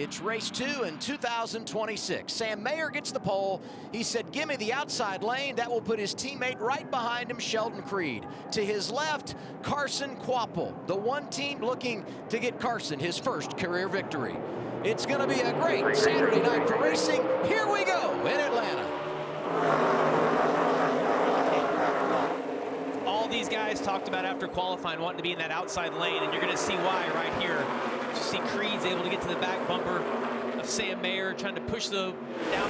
It's race 2 in 2026. Sam Mayer gets the pole. He said, give me the outside lane. That will put his teammate right behind him, Sheldon Creed. To his left, Carson Kvapil, the one team looking to get Carson his first career victory. It's going to be a great Saturday night for racing. Here we go in Atlanta. All these guys talked about after qualifying wanting to be in that outside lane, and you're going to see why right here. You see Creed's able to get to the back bumper of Sam Mayer, trying to push down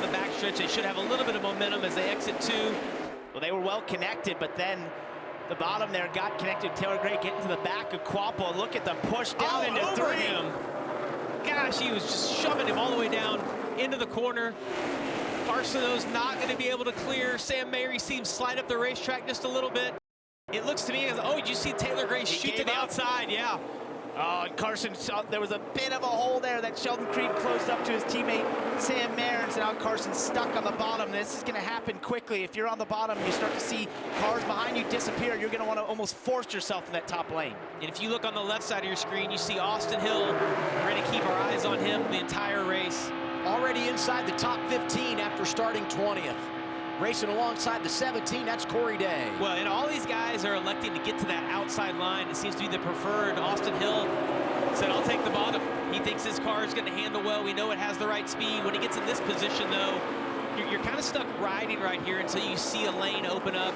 the backstretch. They should have a little bit of momentum as they exit 2. Well, they were well connected, but then the bottom there got connected. Taylor Gray getting to the back of Kvapil. Look at the push down into 3. Gosh, he was just shoving him all the way down into the corner. Carson, though's not going to be able to clear. Sam Mayer, he seems slide up the racetrack just a little bit. It looks to me as, oh, did you see Taylor Gray shoot to the outside? Yeah. Oh, and Carson, there was a bit of a hole there that Sheldon Creed closed up to his teammate Sam Mayer, and now Carson's stuck on the bottom. This is going to happen quickly. If you're on the bottom and you start to see cars behind you disappear, you're going to want to almost force yourself in that top lane. And if you look on the left side of your screen, you see Austin Hill. We're going to keep our eyes on him the entire race. Already inside the top 15 after starting 20th. Racing alongside the 17, that's Corey Day. Well, and all these guys are electing to get to that outside line. It seems to be the preferred. Austin Hill said, I'll take the bottom. He thinks his car is going to handle well. We know it has the right speed. When he gets in this position, though, you're kind of stuck riding right here until you see a lane open up.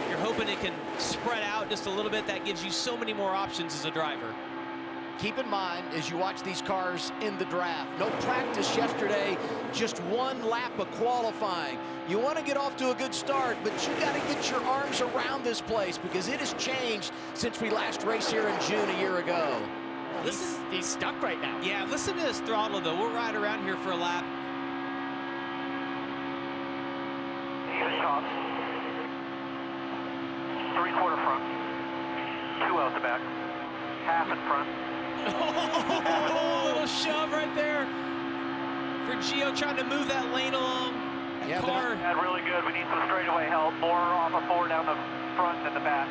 You're hoping it can spread out just a little bit. That gives you so many more options as a driver. Keep in mind, as you watch these cars in the draft, no practice yesterday, just one lap of qualifying. You want to get off to a good start, but you got to get your arms around this place because it has changed since we last raced here in June a year ago. He's stuck right now. Yeah, listen to his throttle, though. We'll ride around here for a lap. Here's top. 3/4 front. 2 out the back. Half in front. Oh, a little shove right there for Gio trying to move that lane along. Yeah, car. That's really good. We need some straightaway help. More off of 4 down the front than the back.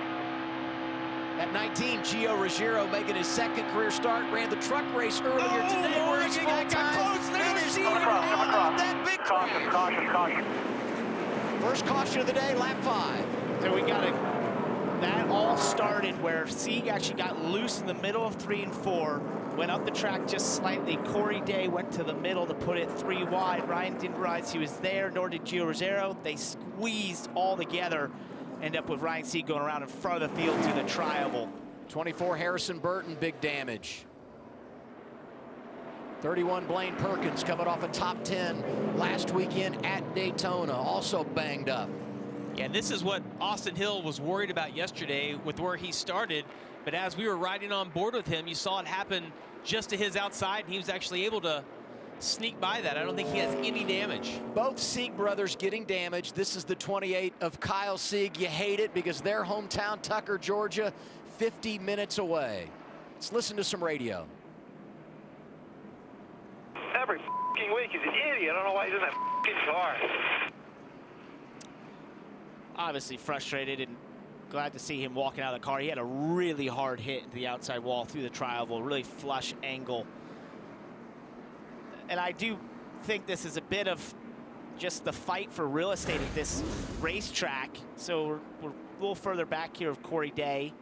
At 19, Gio Ruggiero making his second career start, ran the truck race earlier today. Where his full time finished that victory. Caution, caution, caution. First caution of the day, lap 5. So we got that all started where Sieg actually got loose in the middle of 3 and 4, went up the track just slightly. Corey Day went to the middle to put it 3 wide. Ryan didn't realize he was there, nor did Gio Ruggiero. They squeezed all together. End up with Ryan Sieg going around in front of the field to the tri-oval. 24, Harrison Burton, big damage. 31, Blaine Perkins, coming off a top 10 last weekend at Daytona, also banged up. Yeah, this is what Austin Hill was worried about yesterday with where he started. But as we were riding on board with him, you saw it happen just to his outside, and he was actually able to sneak by that. I don't think he has any damage. Both Sieg brothers getting damaged. This is the 28 of Kyle Sieg. You hate it because their hometown, Tucker, Georgia, 50 minutes away. Let's listen to some radio. Every week he's an idiot. I don't know why he's in that car. Obviously frustrated and glad to see him walking out of the car. He had a really hard hit into the outside wall through the tri-oval, really flush angle. And I do think this is a bit of just the fight for real estate at this racetrack. So we're a little further back here of Corey Day.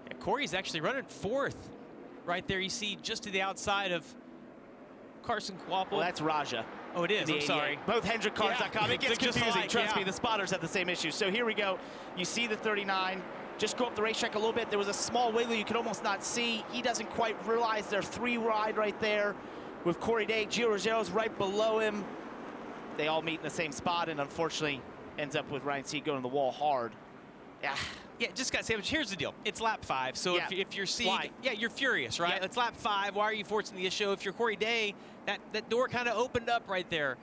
Yeah, Corey's actually running 4th right there. You see just to the outside of Carson Kvapil. Well, that's Raja. Oh, it is. I'm sorry. Both HendrickCars.com. Yeah. It gets Just confusing. like, Trust me, the spotters have the same issue. So here we go. You see the 39. Just go up the racetrack a little bit. There was a small wiggle you could almost not see. He doesn't quite realize they're 3 wide right there with Corey Day. Gio Ruggiero's right below him. They all meet in the same spot, and unfortunately ends up with Ryan Sieg going to the wall hard. Yeah, just got to say, here's the deal. It's lap 5, so yeah. if you're Sieg, yeah, you're furious, right? Yeah. It's lap 5. Why are you forcing the issue? If you're Corey Day, that door kind of opened up right there.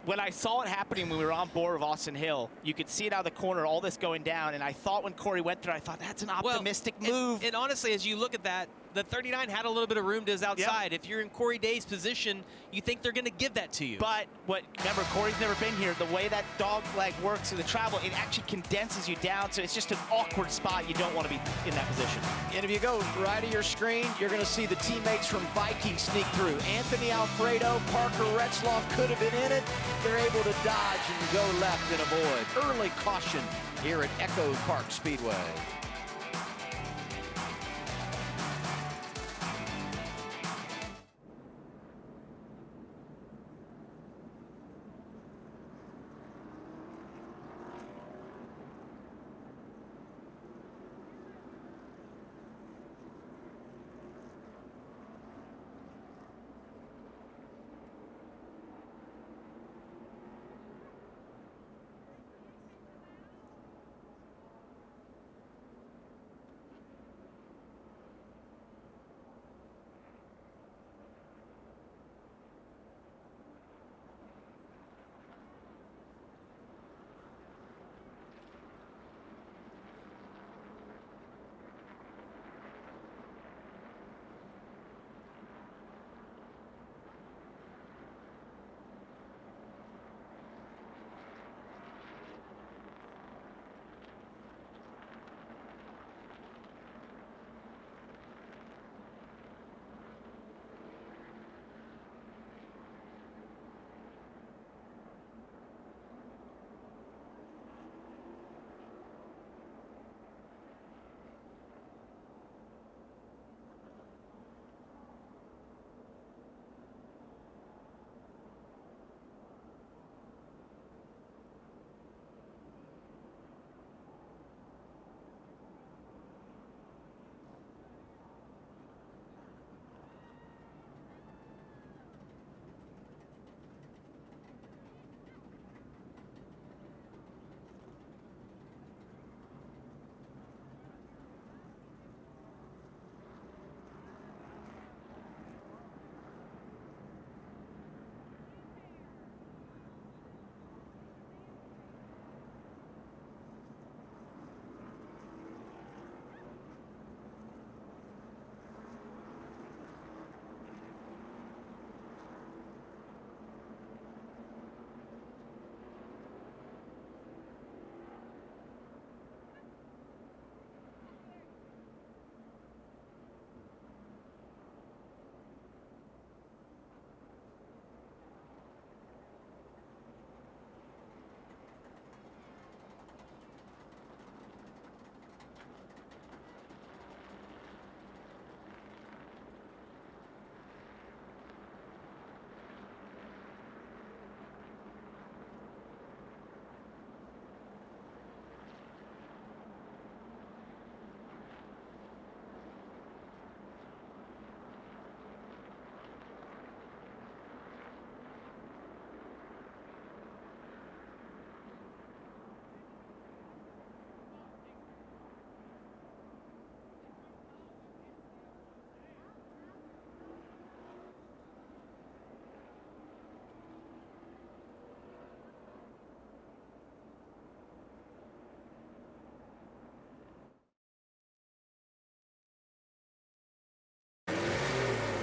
When I saw it happening when we were on board of Austin Hill, you could see it out of the corner, all this going down, and I thought when Corey went there, I thought, that's an optimistic move. And honestly, as you look at that, the 39 had a little bit of room to his outside. If you're in Corey Day's position, you think they're going to give that to you. But remember, Corey's never been here. The way that dog leg works through the travel, it actually condenses you down, so it's just an awkward spot. You don't want to be in that position. And if you go right of your screen, you're going to see the teammates from Viking sneak through. Anthony Alfredo, Parker Retzloff could have been in it. They're able to dodge and go left and avoid. Early caution here at Echo Park Speedway.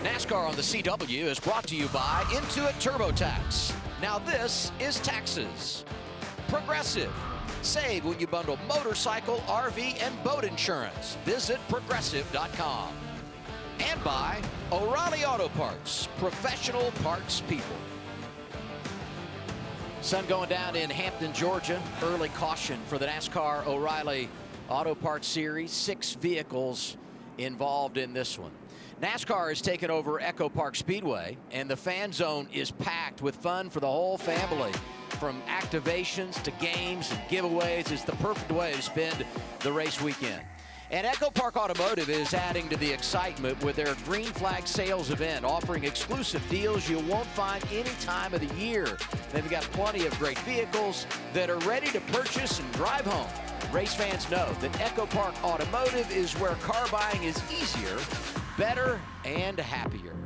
NASCAR on the CW is brought to you by Intuit TurboTax. Now this is taxes. Progressive. Save when you bundle motorcycle, RV, and boat insurance. Visit progressive.com. And by O'Reilly Auto Parts, professional parts people. Sun going down in Hampton, Georgia. Early caution for the NASCAR O'Reilly Auto Parts Series. 6 vehicles involved in this one. NASCAR has taken over Echo Park Speedway, and the fan zone is packed with fun for the whole family. From activations to games and giveaways, it's the perfect way to spend the race weekend. And Echo Park Automotive is adding to the excitement with their Green Flag Sales event, offering exclusive deals you won't find any time of the year. They've got plenty of great vehicles that are ready to purchase and drive home. Race fans know that Echo Park Automotive is where car buying is easier, better, and happier.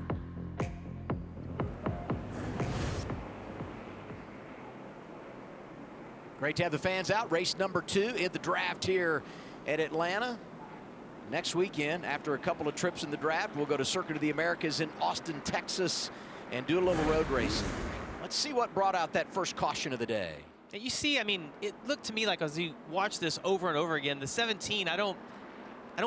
Great to have the fans out. Race number 2 in the draft here at Atlanta. Next weekend, after a couple of trips in the draft, we'll go to Circuit of the Americas in Austin, Texas, and do a little road racing. Let's see what brought out that first caution of the day. You see, I mean, it looked to me like as you watch this over and over again, the 17, I don't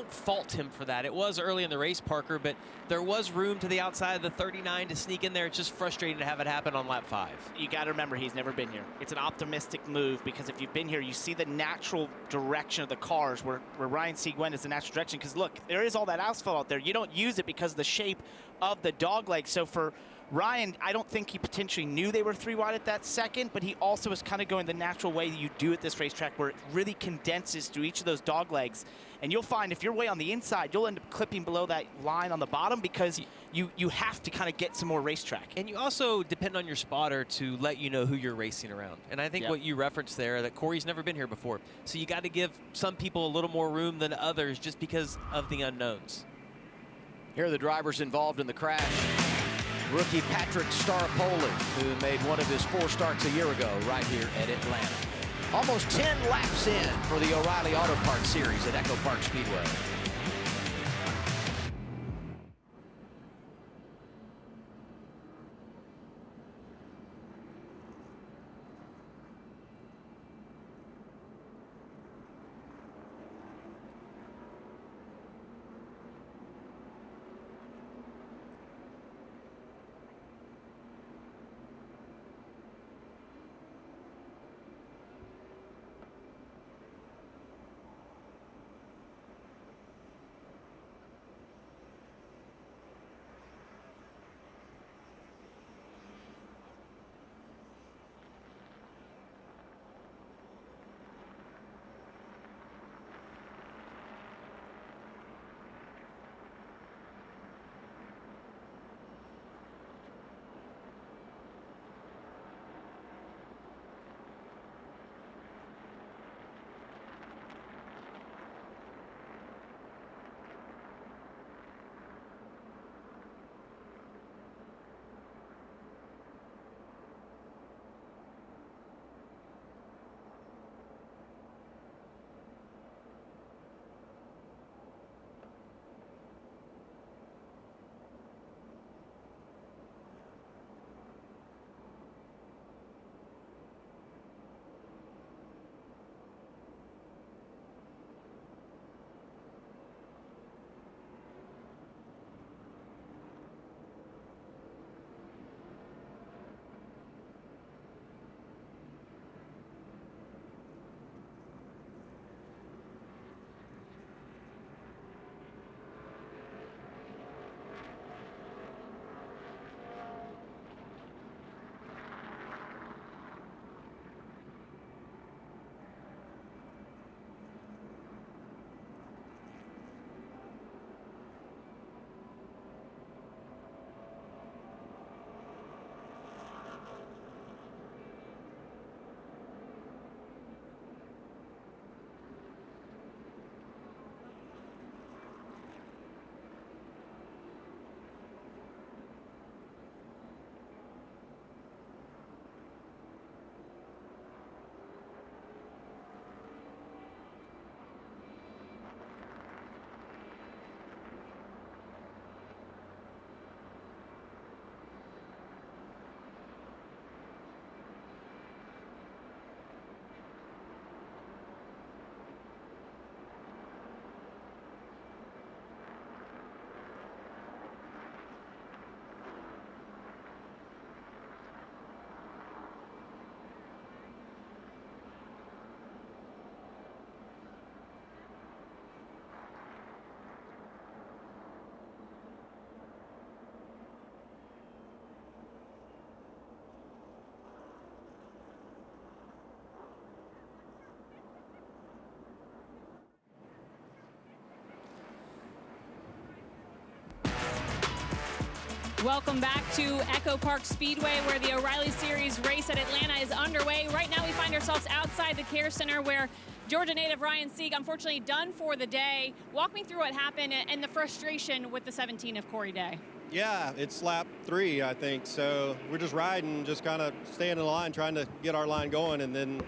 fault him for that. It was early in the race, Parker, but there was room to the outside of the 39 to sneak in there. It's just frustrating to have it happen on lap 5. You got to remember, he's never been here. It's an optimistic move because if you've been here, you see the natural direction of the cars where Ryan Sieg went is the natural direction. Because look, there is all that asphalt out there. You don't use it because of the shape of the dogleg. So for Ryan, I don't think he potentially knew they were 3 wide at that second, but he also was kind of going the natural way that you do at this racetrack where it really condenses through each of those dog legs. And you'll find if you're way on the inside, you'll end up clipping below that line on the bottom because you have to kind of get some more racetrack. And you also depend on your spotter to let you know who you're racing around. And I think what you referenced there, that Corey's never been here before. So you got to give some people a little more room than others just because of the unknowns. Here are the drivers involved in the crash. Rookie Patrick Staropoli, who made one of his 4 starts a year ago right here at Atlanta. Almost 10 laps in for the O'Reilly Auto Parts Series at Echo Park Speedway. Welcome back to Echo Park Speedway, where the O'Reilly Series race at Atlanta is underway. Right now we find ourselves outside the Care Center where Georgia native Ryan Sieg, unfortunately done for the day. Walk me through what happened and the frustration with the 17 of Corey Day. Yeah, it's lap 3, I think. So we're just riding, just kind of staying in line, trying to get our line going. And then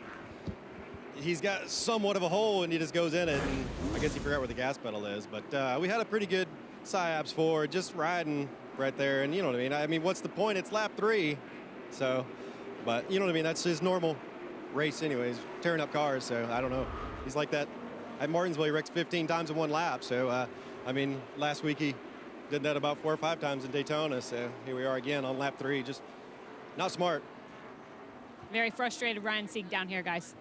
he's got somewhat of a hole and he just goes in it, and I guess he forgot where the gas pedal is. But we had a pretty good psyops for just riding right there, and you know what I mean. I mean, what's the point? It's lap 3, so. But you know what I mean. That's his normal race, anyways. Tearing up cars, so I don't know. He's like that at Martinsville. He wrecks 15 times in one lap. So I mean, last week he did that about 4 or 5 times in Daytona. So here we are again on lap 3. Just not smart. Very frustrated Ryan Sieg down here, guys.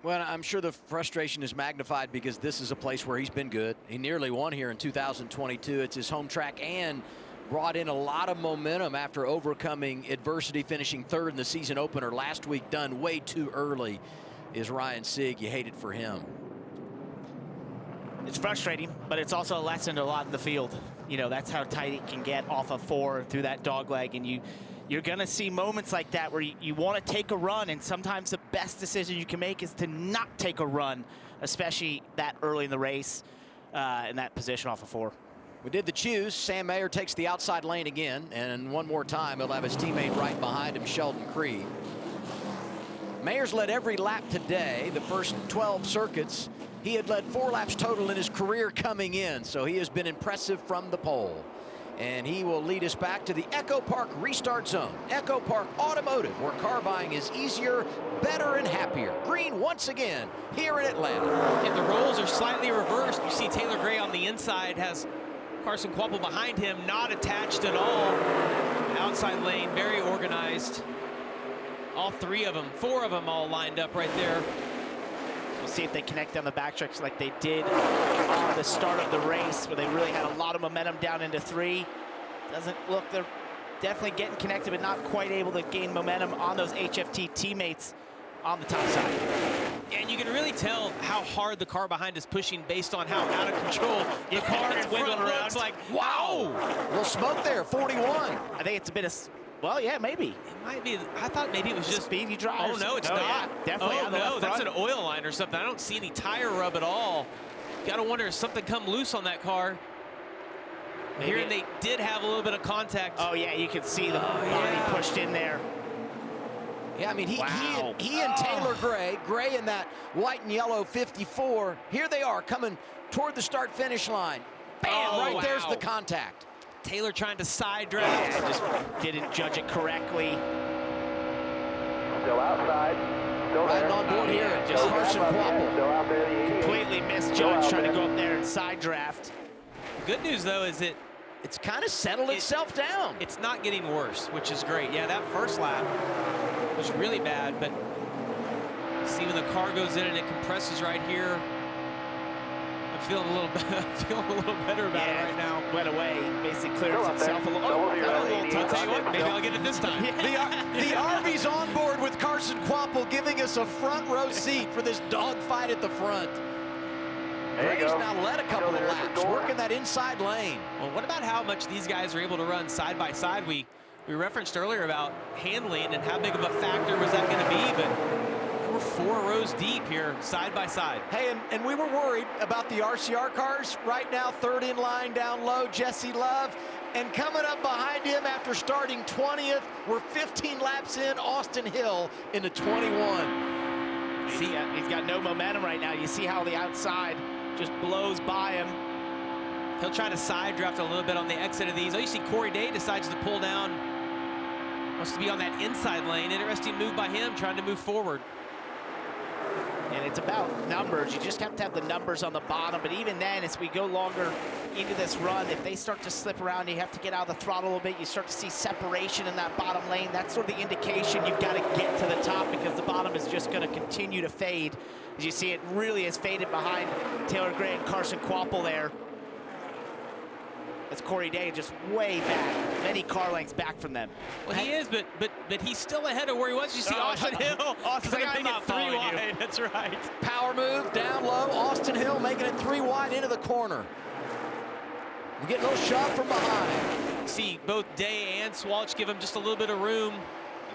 Well, I'm sure the frustration is magnified because this is a place where he's been good. He nearly won here in 2022. It's his home track and brought in a lot of momentum after overcoming adversity, finishing 3rd in the season opener last week, done way too early, is Ryan Sieg. You hate it for him. It's frustrating, but it's also a lesson a lot in the field. You know, that's how tight it can get off of 4 through that dog leg, and you're going to see moments like that where you want to take a run, and sometimes the best decision you can make is to not take a run, especially that early in the race in that position off of 4. We did the choose. Sam Mayer takes the outside lane again, and one more time he'll have his teammate right behind him, Sheldon Creed. Mayer's led every lap today, the first 12 circuits. He had led 4 laps total in his career coming in, so he has been impressive from the pole. And he will lead us back to the Echo Park Restart Zone. Echo Park Automotive, where car buying is easier, better, and happier. Green once again here in Atlanta. And the roles are slightly reversed. You see Taylor Gray on the inside, has Carson Kvapil behind him, not attached at all. Outside lane, very organized. All 3 of them, 4 of them all lined up right there. We'll see if they connect on the backstretch like they did on the start of the race, where they really had a lot of momentum down into 3. Doesn't look, they're definitely getting connected, but not quite able to gain momentum on those HFT teammates on the top side. And you can really tell how hard the car behind is pushing based on how out of control the car in front looks like. Wow! A little smoke there, 41. I think it's a bit of, well, yeah, maybe. It might be, I thought maybe it was just speedy drive. Oh, no, it's not. Yeah, definitely oh, on the no, left that's front. an oil line or something. I don't see any tire rub at all. Gotta wonder if something come loose on that car. Maybe. Here they did have a little bit of contact. Oh, yeah, you can see the body pushed in there. Yeah, I mean, Wow. he and Taylor Gray in that white and yellow 54, here they are coming toward the start-finish line. Bam, right there's the contact. Taylor trying to side draft. Yeah, just didn't judge it correctly. Still outside. Still Riding there. on board here, just Carson Kvapil. Still out there, the 88. Completely misjudged trying to go up there and side draft. The good news, though, is It's kind of settled itself down. it's not getting worse, which is great. Yeah, that first lap was really bad, but see when the car goes in and it compresses right here, I'm feeling a little better about it right now. Went away, basically cleared Still up there. itself a little. Double Oh, zero, that was a little 88. touch. I'll tell you what, maybe I'll get it this time. The Army's on board with Carson Kvapil, giving us a front row seat for this dogfight at the front. There you Gray's go. now led a couple of Still there at the laps, door. working that inside lane. Well, what about how much these guys are able to run side by side? We referenced earlier about handling and how big of a factor was that going to be, but we're 4 rows deep here, side by side. Hey, and we were worried about the RCR cars. Right now, 3rd in line down low, Jesse Love. And coming up behind him after starting 20th, we're 15 laps in, Austin Hill into 21. He's got no momentum right now. You see how the outside just blows by him. He'll try to side draft a little bit on the exit of these. Oh, you see Corey Day decides to pull down. Wants to be on that inside lane. Interesting move by him, trying to move forward. And it's about numbers. You just have to have the numbers on the bottom. But even then, as we go longer into this run, if they start to slip around, you have to get out of the throttle a little bit. You start to see separation in that bottom lane. That's sort of the indication you've got to get to the top, because the bottom is just going to continue to fade. As you see, it really has faded behind Taylor Gray and Carson Kvapil there. That's Corey Day just way back, many car lengths back from them. Well, he is, but he's still ahead of where he was. You see Austin Hill. Austin's like, I'm not 3 following you. wide. That's right. Power move down low. Austin Hill making it 3 wide into the corner. We get a little shove from behind. See both Day and Swalch give him just a little bit of room.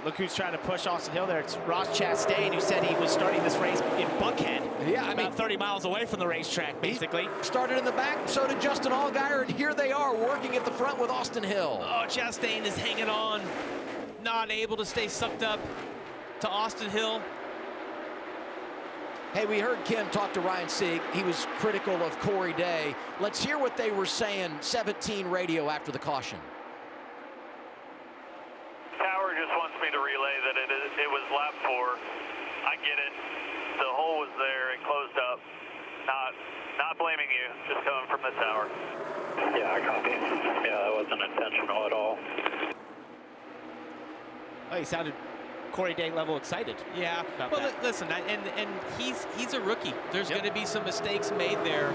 Look who's trying to push Austin Hill there. It's Ross Chastain, who said he was starting this race in Buckhead. Yeah, I mean, about 30 miles away from the racetrack, basically. Started in the back, so did Justin Allgaier, and here they are working at the front with Austin Hill. Oh, Chastain is hanging on, not able to stay sucked up to Austin Hill. Hey, we heard Kim talk to Ryan Sieg. He was critical of Corey Day. Let's hear what they were saying, 17 radio after the caution. Tower just wants me to relay that it was lap 4. I get it. The hole was there. It closed up. Not blaming you. Just coming from the tower. Yeah, I copy. Yeah, that wasn't intentional at all. Oh, he sounded Corey Day level excited. Yeah. About Well, that. listen, and he's a rookie. There's going to be some mistakes made there.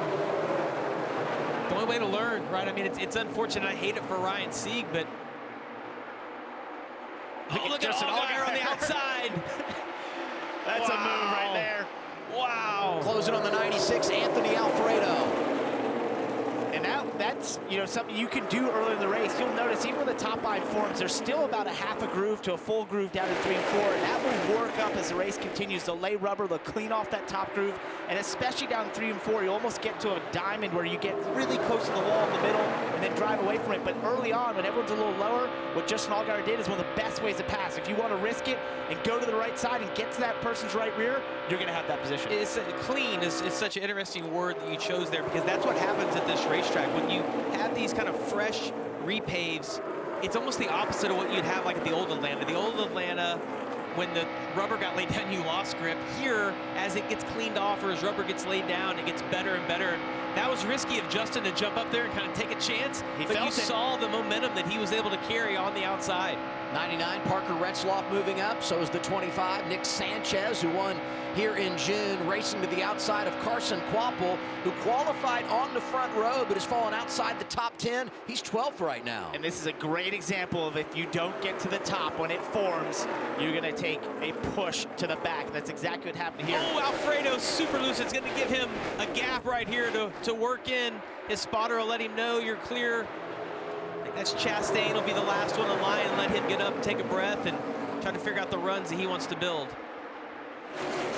The only way to learn, right? I mean, it's unfortunate. I hate it for Ryan Sieg, but look at Allgaier on the outside. That's a move right there. Wow. Closing on the 96, Anthony Alfredo. And that's something you can do early in the race. You'll notice even when the top line forms, there's still about a half a groove to a full groove down to 3 and 4, and that will work up as the race continues. They'll lay rubber, they'll clean off that top groove, and especially down 3 and 4, you almost get to a diamond where you get really close to the wall in the middle and then drive away from it. But early on, when everyone's a little lower, what Justin Allgaier did is one of the best ways to pass. If you want to risk it and go to the right side and get to that person's right rear, you're going to have that position. Clean is such an interesting word that you chose there, because that's what happens at this racetrack. When you have these kind of fresh repaves, it's almost the opposite of what you'd have like at the old Atlanta. The old Atlanta, when the rubber got laid down, you lost grip. Here, as it gets cleaned off or as rubber gets laid down, it gets better and better. That was risky of Justin to jump up there and kind of take a chance, but you saw the momentum that he was able to carry on the outside. 99, Parker Retzloff moving up. So is the 25, Nick Sanchez, who won here in June, racing to the outside of Carson Kvapil, who qualified on the front row but has fallen outside the top 10. He's 12th right now. And this is a great example of if you don't get to the top when it forms, you're going to take a push to the back. That's exactly what happened here. Oh, Alfredo's super loose. It's going to give him a gap right here to work in. His spotter will let him know you're clear. I think that's Chastain will be the last one in line and let him get up and take a breath and try to figure out the runs that he wants to build.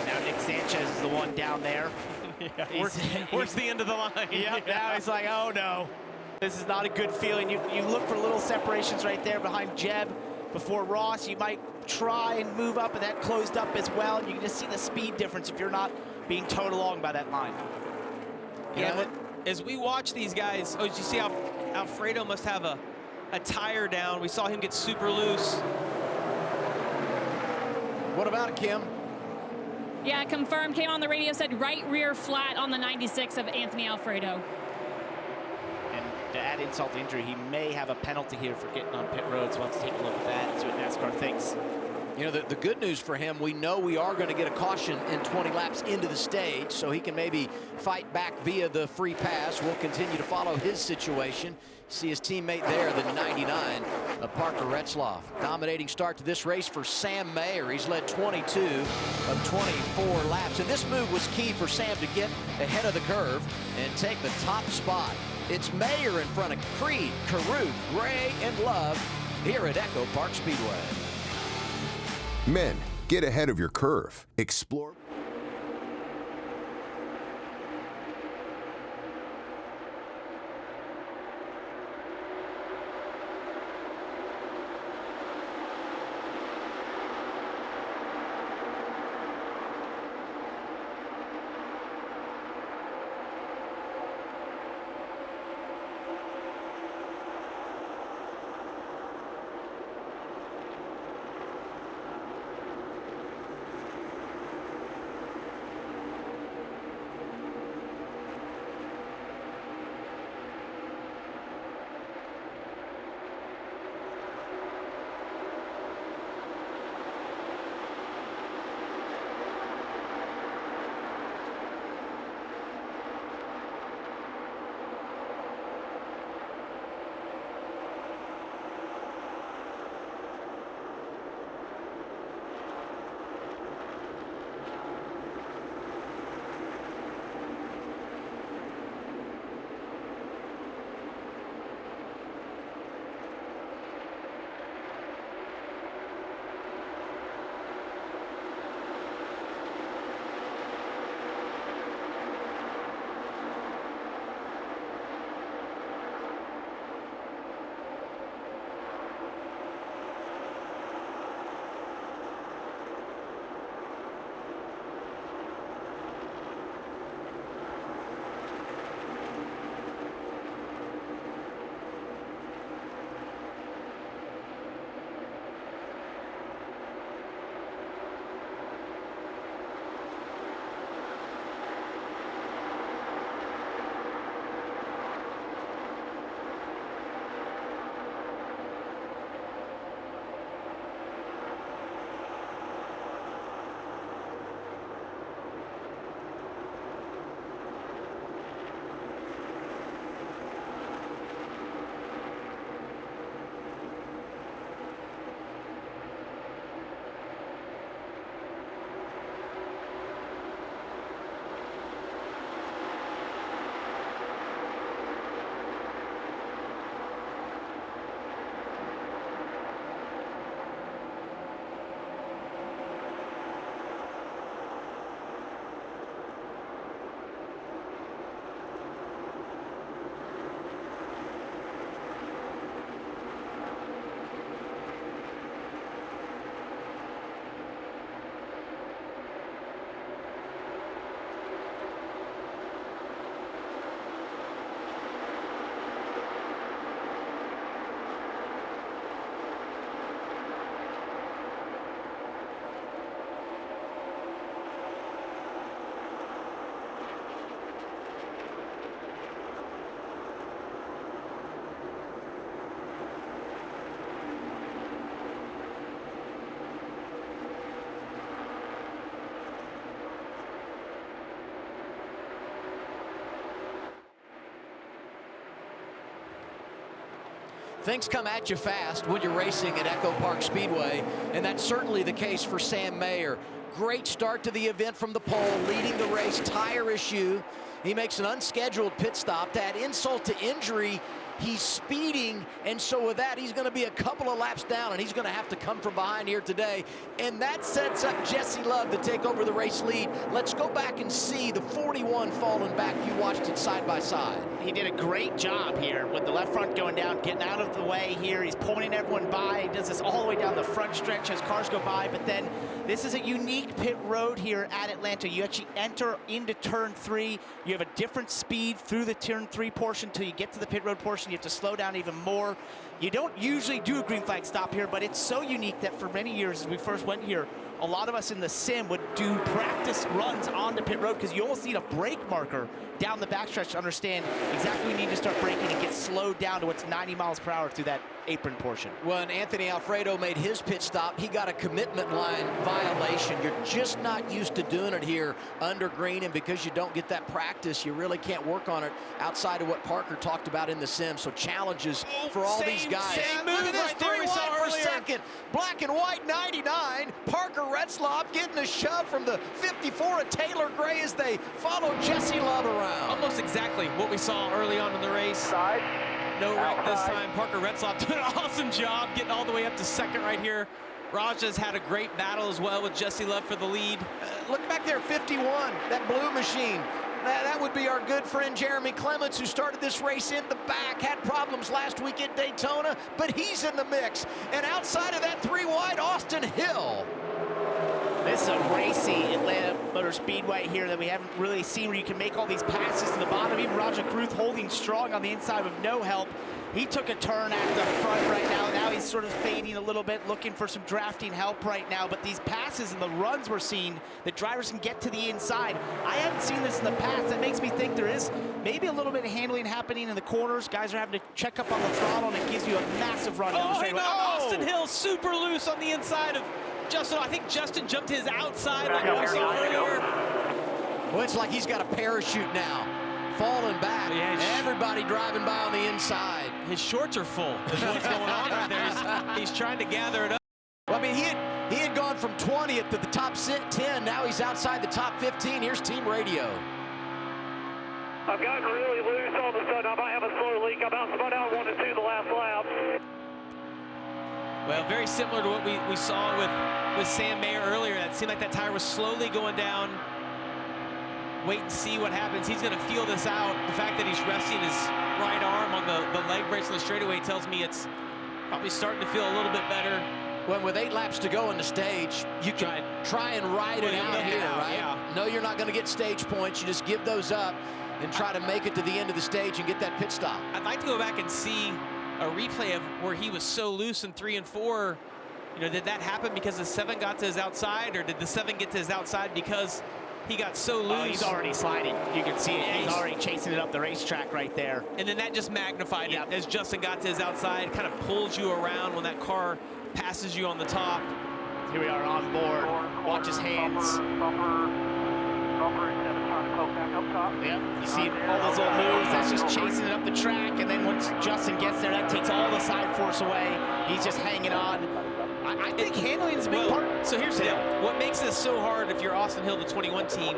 Now Nick Sanchez is the one down there. Works the end of the line. Yep, now he's like, oh no. This is not a good feeling. You look for little separations right there behind Jeb before Ross. You might try and move up, and that closed up as well. And you can just see the speed difference if you're not being towed along by that line. Yeah, but as we watch these guys, did you see how Alfredo must have a tire down? We saw him get super loose. What about it, Kim? Yeah, confirmed. Came on the radio, said right rear flat on the 96 of Anthony Alfredo. And to add insult to injury, he may have a penalty here for getting on pit road. So we'll have to take a look at that and see what NASCAR thinks. You know, the good news for him, we know we are going to get a caution in 20 laps into the stage, so he can maybe fight back via the free pass. We'll continue to follow his situation. See his teammate there, the 99 of Parker Retzloff. Dominating start to this race for Sam Mayer. He's led 22 of 24 laps, and this move was key for Sam to get ahead of the curve and take the top spot. It's Mayer in front of Creed, Caruth, Gray, and Love here at Echo Park Speedway. Men, get ahead of your curve. Explore. Things come at you fast when you're racing at Echo Park Speedway, and that's certainly the case for Sam Mayer. Great start to the event from the pole, leading the race, tire issue. He makes an unscheduled pit stop. To add insult to injury, he's speeding, and so with that, he's going to be a couple of laps down, and he's going to have to come from behind here today. And that sets up Jesse Love to take over the race lead. Let's go back and see the 41 falling back. You watched it side by side. He did a great job here with the left front going down, getting out of the way here. He's pointing everyone by. He does this all the way down the front stretch as cars go by, but then this is a unique pit road here at Atlanta. You actually enter into turn 3. You have a different speed through the turn 3 portion until you get to the pit road portion. You have to slow down even more. You don't usually do a green flag stop here, but it's so unique that for many years, as we first went here, a lot of us in the sim would do practice runs on the pit road because you almost need a brake marker down the backstretch to understand exactly when you need to start braking and get slowed down to what's 90 miles per hour through that apron portion. When Anthony Alfredo made his pit stop, he got a commitment line violation. You're just not used to doing it here under green, and because you don't get that practice, you really can't work on it outside of what Parker talked about in the sim. So challenges for all these guys. Look at this, right there we saw 3 wide for earlier. second. Black and white 99. Parker Retzlaff getting a shove from the 54 of Taylor Gray as they follow Jesse Love around. Almost exactly what we saw early on in the race. No wreck this time. Parker Retzlaff did an awesome job getting all the way up to second right here. Raja's had a great battle as well with Jesse Love for the lead. Look back there, 51, that blue machine. That would be our good friend Jeremy Clements, who started this race in the back, had problems last week at Daytona, but he's in the mix. And outside of that 3 wide, Austin Hill. This is a racy Atlanta Motor Speedway here that we haven't really seen, where you can make all these passes to the bottom. Even Roger Caruth holding strong on the inside with no help. He took a turn at the front right now. Now he's sort of fading a little bit, looking for some drafting help right now. But these passes and the runs we're seeing, the drivers can get to the inside. I haven't seen this in the past. That makes me think there is maybe a little bit of handling happening in the corners. Guys are having to check up on the throttle, and it gives you a massive run down the straightaway. Austin Hill super loose on the inside of Justin. I think Justin jumped to his outside like we saw earlier. Well, it's like he's got a parachute now, falling back. Yeah, everybody driving by on the inside. His shorts are full is what's going on right there. He's trying to gather it up. Well, I mean, he had gone from 20th to the top 10. Now he's outside the top 15. Here's team radio. I've gotten really loose all of a sudden. I might have a slow leak. I about spun out 1 and 2 the last lap. Well, very similar to what we saw with Sam Mayer earlier. That seemed like that tire was slowly going down. Wait and see what happens. He's going to feel this out. The fact that he's resting his right arm on the leg brace on the straightaway tells me it's probably starting to feel a little bit better. When with 8 laps to go in the stage, you can try and ride it out here, right? Yeah. No, you're not going to get stage points. You just give those up and try to make it to the end of the stage and get that pit stop. I'd like to go back and see a replay of where he was so loose in 3 and 4. You know, did that happen because the 7 got to his outside, or did the 7 get to his outside because he got so loose? Oh, he's already sliding. You can see it. Yeah, he's already chasing it up the racetrack right there. And then that just magnified it as Justin got to his outside, kind of pulls you around when that car passes you on the top. Here we are on board. Watch his hands. Yep, you see all those little moves. That's just chasing it up the track. And then once Justin gets there, that takes all the side force away. He's just hanging on. I think handling is a big part. So here's the deal. What makes this so hard if you're Austin Hill, the 21 team,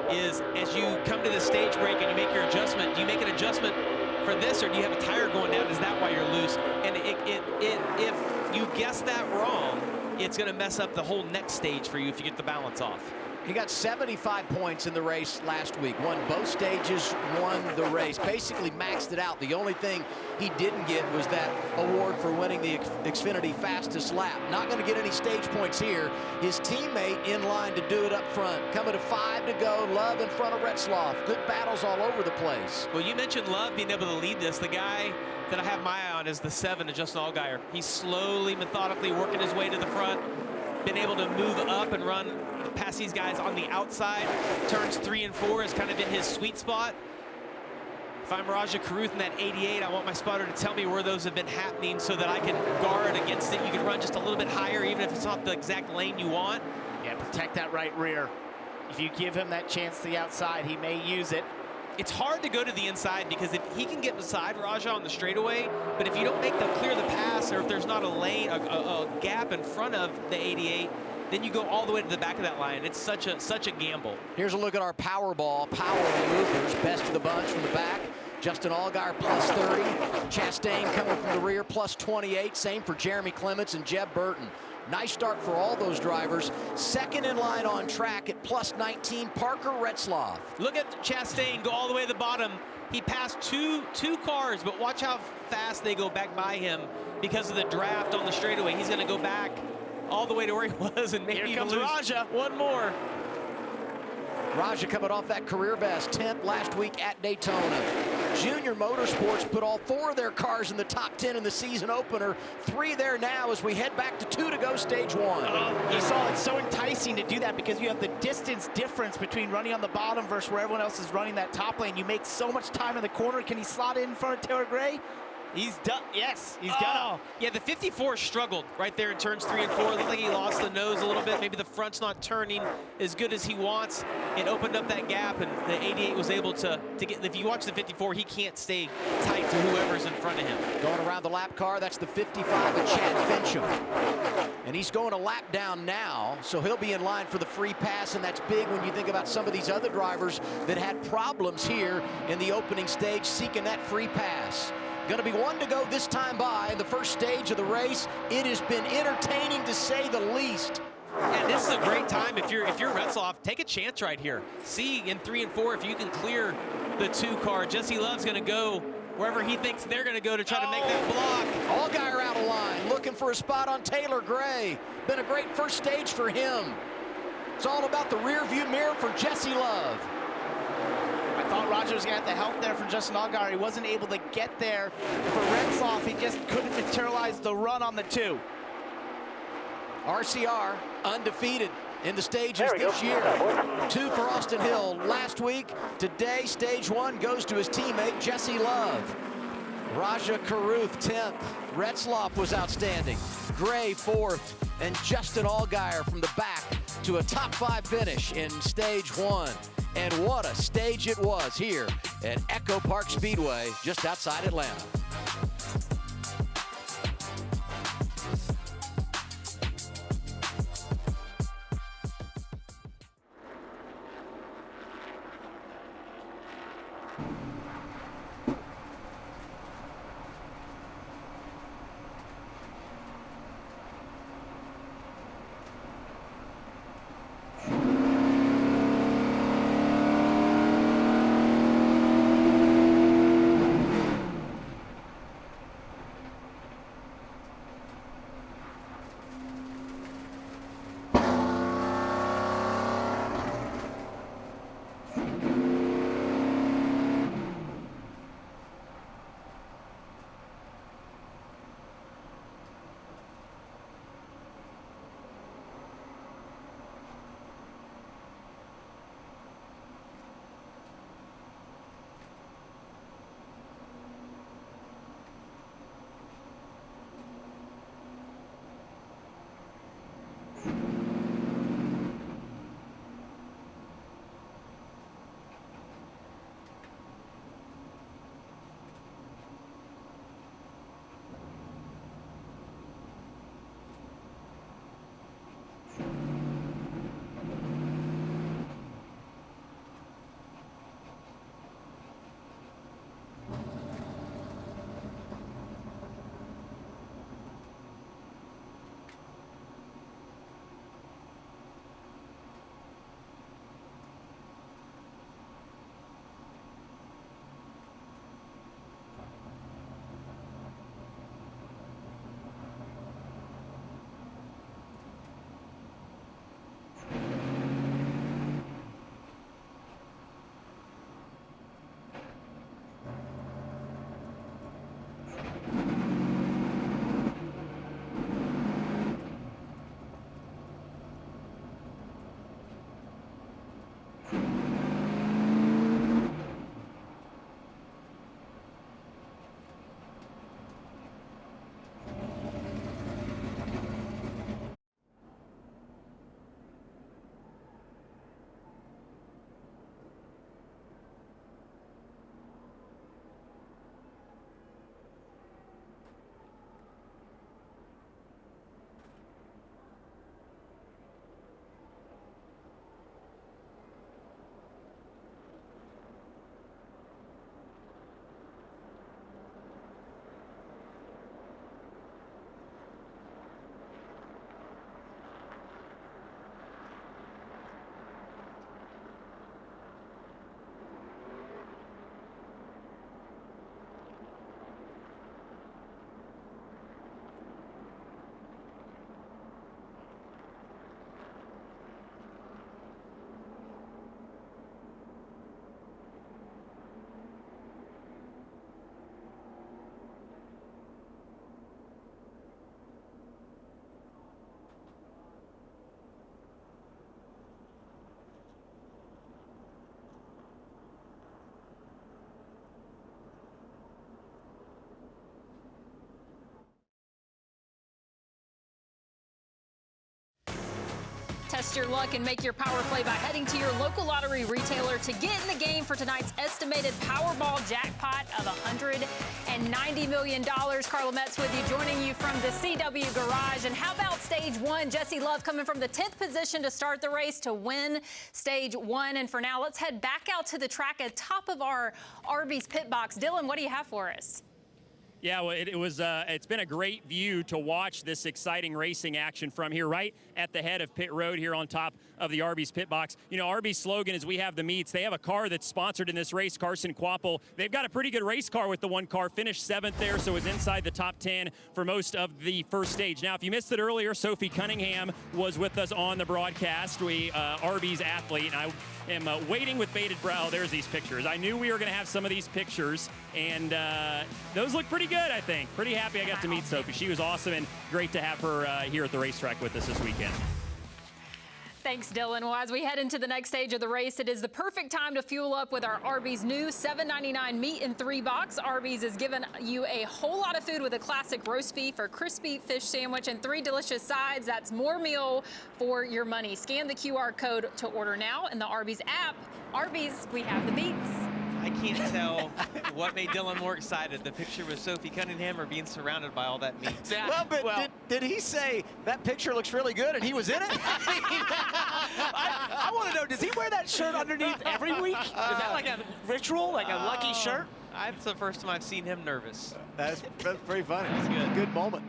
is as you come to the stage break and you make your adjustment, do you make an adjustment for this, or do you have a tire going down? Is that why you're loose? And if you guess that wrong, it's going to mess up the whole next stage for you if you get the balance off. He got 75 points in the race last week. Won both stages, won the race. Basically maxed it out. The only thing he didn't get was that award for winning the Xfinity fastest lap. Not going to get any stage points here. His teammate in line to do it up front. Coming to 5 to go. Love in front of Retzlaff. Good battles all over the place. Well, you mentioned Love being able to lead this. The guy that I have my eye on is the 7, Justin Allgaier. He's slowly, methodically working his way to the front. Been able to move up and run past these guys on the outside. Turns 3 and 4 has kind of been his sweet spot. If I'm Raja Caruth in that 88, I want my spotter to tell me where those have been happening so that I can guard against it. You can run just a little bit higher, even if it's not the exact lane you want. Yeah, protect that right rear. If you give him that chance to the outside, he may use it. it's hard to go to the inside because if he can get beside Raja on the straightaway, but if you don't make them clear the pass, or if there's not a lane, a gap in front of the 88, then you go all the way to the back of that line. It's such a gamble. Here's a look at our Powerball power movers. Best of the bunch from the back. Justin Allgaier plus 30. Chastain coming from the rear plus 28. Same for Jeremy Clements and Jeb Burton. Nice start for all those drivers. Second in line on track at plus 19, Parker Retzlaff. Look at Chastain go all the way to the bottom. He passed two cars, but watch how fast they go back by him because of the draft on the straightaway. He's going to go back all the way to where he was, and maybe Here comes Raja. One more. Raja coming off that career best, 10th last week at Daytona. Junior Motorsports put all 4 of their cars in the top 10 in the season opener. 3 there now as we head back to 2 to go stage 1. You saw it's so enticing to do that because you have the distance difference between running on the bottom versus where everyone else is running that top lane. You make so much time in the corner. Can he slot in front of Taylor Gray? He's done. Yes, he's gonna. Yeah, the 54 struggled right there in turns 3 and 4. It looked like he lost the nose a little bit. Maybe the front's not turning as good as he wants. It opened up that gap, and the 88 was able to get. If you watch the 54, he can't stay tight to whoever's in front of him. Going around the lap car, that's the 55 of Chad Fincham. And he's going a lap down now, so he'll be in line for the free pass, and that's big when you think about some of these other drivers that had problems here in the opening stage seeking that free pass. Going to be 1 to go this time by in the first stage of the race. It has been entertaining to say the least. And this is a great time if you're Retzlaff, take a chance right here. See in 3 and 4 if you can clear the 2 car. Jesse Love's going to go wherever he thinks they're going to go to try to make that block. Allgaier out of line, looking for a spot on Taylor Gray. Been a great first stage for him. It's all about the rear view mirror for Jesse Love. I thought Raja was going to have the help there from Justin Allgaier. He wasn't able to get there for Retzlaff. He just couldn't materialize the run on the 2. RCR undefeated in the stages this year. 2 for Austin Hill last week. Today, stage 1 goes to his teammate, Jesse Love. Raja Caruth, 10th. Retzlaff was outstanding. Gray, 4th. And Justin Allgaier from the back to a top 5 finish in stage 1. And what a stage it was here at Echo Park Speedway, just outside Atlanta. Test your luck and make your power play by heading to your local lottery retailer to get in the game for tonight's estimated Powerball jackpot of $190 million. Carla Metz with you, joining you from the CW Garage. And how about stage one? Jesse Love coming from the 10th position to start the race to win stage one. And for now, let's head back out to the track at top of our Arby's pit box. Dylan, what do you have for us? Yeah, well, it's been a great view to watch this exciting racing action from here, right at the head of pit road here on top of the Arby's pit box. You know, Arby's slogan is "We have the meats." They have a car that's sponsored in this race, Carson Kvapil. They've got a pretty good race car with the one car, finished 7th there, so is inside the top 10 for most of the first stage. Now, if you missed it earlier, Sophie Cunningham was with us on the broadcast. Arby's athlete, and I am waiting with bated breath. There's these pictures. I knew we were going to have some of these pictures, and those look pretty good, I think. Pretty happy I got to meet Sophie. She was awesome, and great to have her here at the racetrack with us this weekend. Thanks, Dylan. Well, as we head into the next stage of the race, it is the perfect time to fuel up with our Arby's new $7.99 meat in 3 box. Arby's is giving you a whole lot of food with a classic roast beef or crispy fish sandwich and 3 delicious sides. That's more meal for your money. Scan the QR code to order now in the Arby's app. Arby's, we have the beats. I can't tell what made Dylan more excited, the picture with Sophie Cunningham or being surrounded by all that meat. Well, but did he say that picture looks really good and he was in it? I want to know, does he wear that shirt underneath every week? Is that like a ritual, like a lucky shirt? It's the first time I've seen him nervous. That's pretty funny. It's good moment.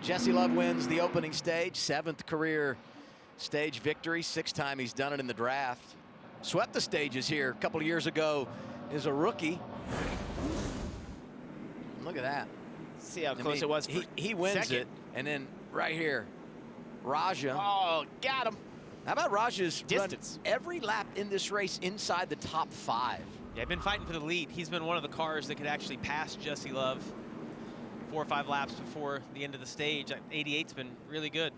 Jesse Love wins the opening stage, 7th career stage victory, 6th time he's done it in the draft. Swept the stages here a couple of years ago as a rookie. Look at that. See how close it was. He wins it, and then right here, Raja. Oh, got him. How about Raja's distance? Every lap in this race inside the top 5. Yeah, I've been fighting for the lead. He's been one of the cars that could actually pass Jesse Love 4 or 5 laps before the end of the stage. 88's been really good.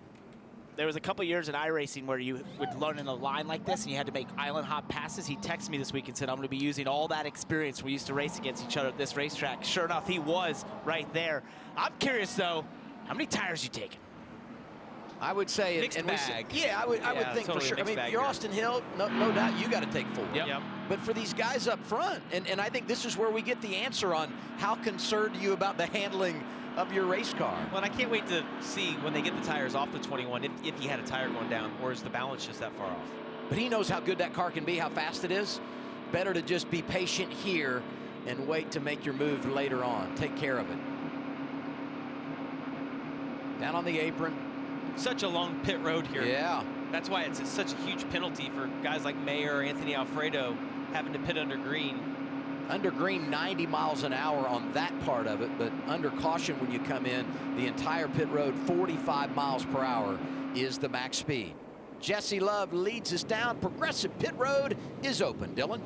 There was a couple years in iRacing where you would learn in a line like this and you had to make island hop passes. He texted me this week and said, I'm going to be using all that experience we used to race against each other at this racetrack. Sure enough, he was right there. I'm curious, though, how many tires you taking? I would say mixed bag. I would think totally for sure. I mean, you're here. Austin Hill, no doubt you got to take 4. Yep. But for these guys up front, and I think this is where we get the answer on how concerned are you about the handling of your race car. Well, I can't wait to see when they get the tires off the 21 if he had a tire going down, or is the balance just that far off? But he knows how good that car can be, how fast it is. Better to just be patient here and wait to make your move later on. Take care of it. Down on the apron. Such a long pit road here. Yeah. That's why it's such a huge penalty for guys like Mayer or Anthony Alfredo having to pit under green. Under green, 90 miles an hour on that part of it, but under caution when you come in, the entire pit road, 45 miles per hour is the max speed. Jesse Love leads us down. Progressive pit road is open. Dylan?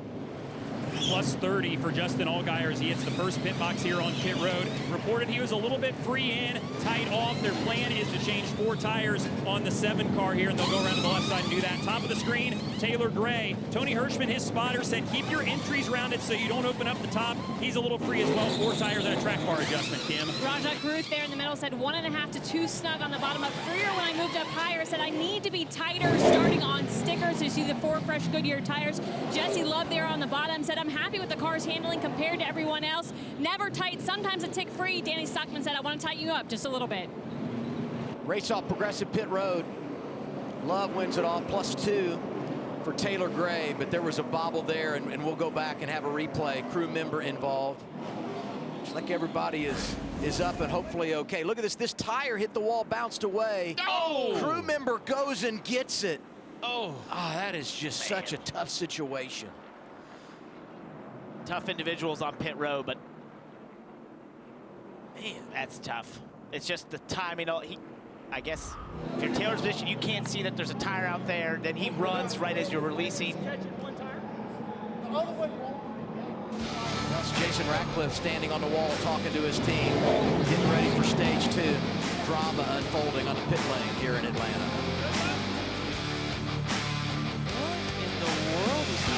Plus 30 for Justin Allgaier as he hits the first pit box here on pit road. Reported he was a little bit free in, tight off. Their plan is to change 4 tires on the 7 car here, and they'll go around to the left side and do that. Top of the screen, Taylor Gray. Tony Hirschman, his spotter, said keep your entries rounded so you don't open up the top. He's a little free as well. 4 tires and a track bar adjustment, Kim. Rajat Caruth there in the middle said 1.5 to 2 snug on the bottom up. Freer, when I moved up higher, said I need to be tighter starting on stickers. So you see the 4 fresh Goodyear tires. Jesse Love there on the bottom said I'm happy with the car's handling compared to everyone else. Never tight, sometimes a tick free. Danny Stockman said I want to tighten you up just a little bit. Race off Progressive pit road. Love wins it off, plus 2 for Taylor Gray, but there was a bobble there, and we'll go back and have a replay. Crew member involved. Looks like everybody is up and hopefully okay. Look at this. This tire hit the wall, bounced away. Oh! Crew member goes and gets it. Oh, that is just such a tough situation. Tough individuals on pit road, but man, that's tough. It's just the timing. I guess if you're Taylor's position, you can't see that there's a tire out there. Then he runs right as you're releasing. That's Jason Ratcliffe standing on the wall talking to his team, getting ready for stage 2. Drama unfolding on the pit lane here in Atlanta. what in the world is he?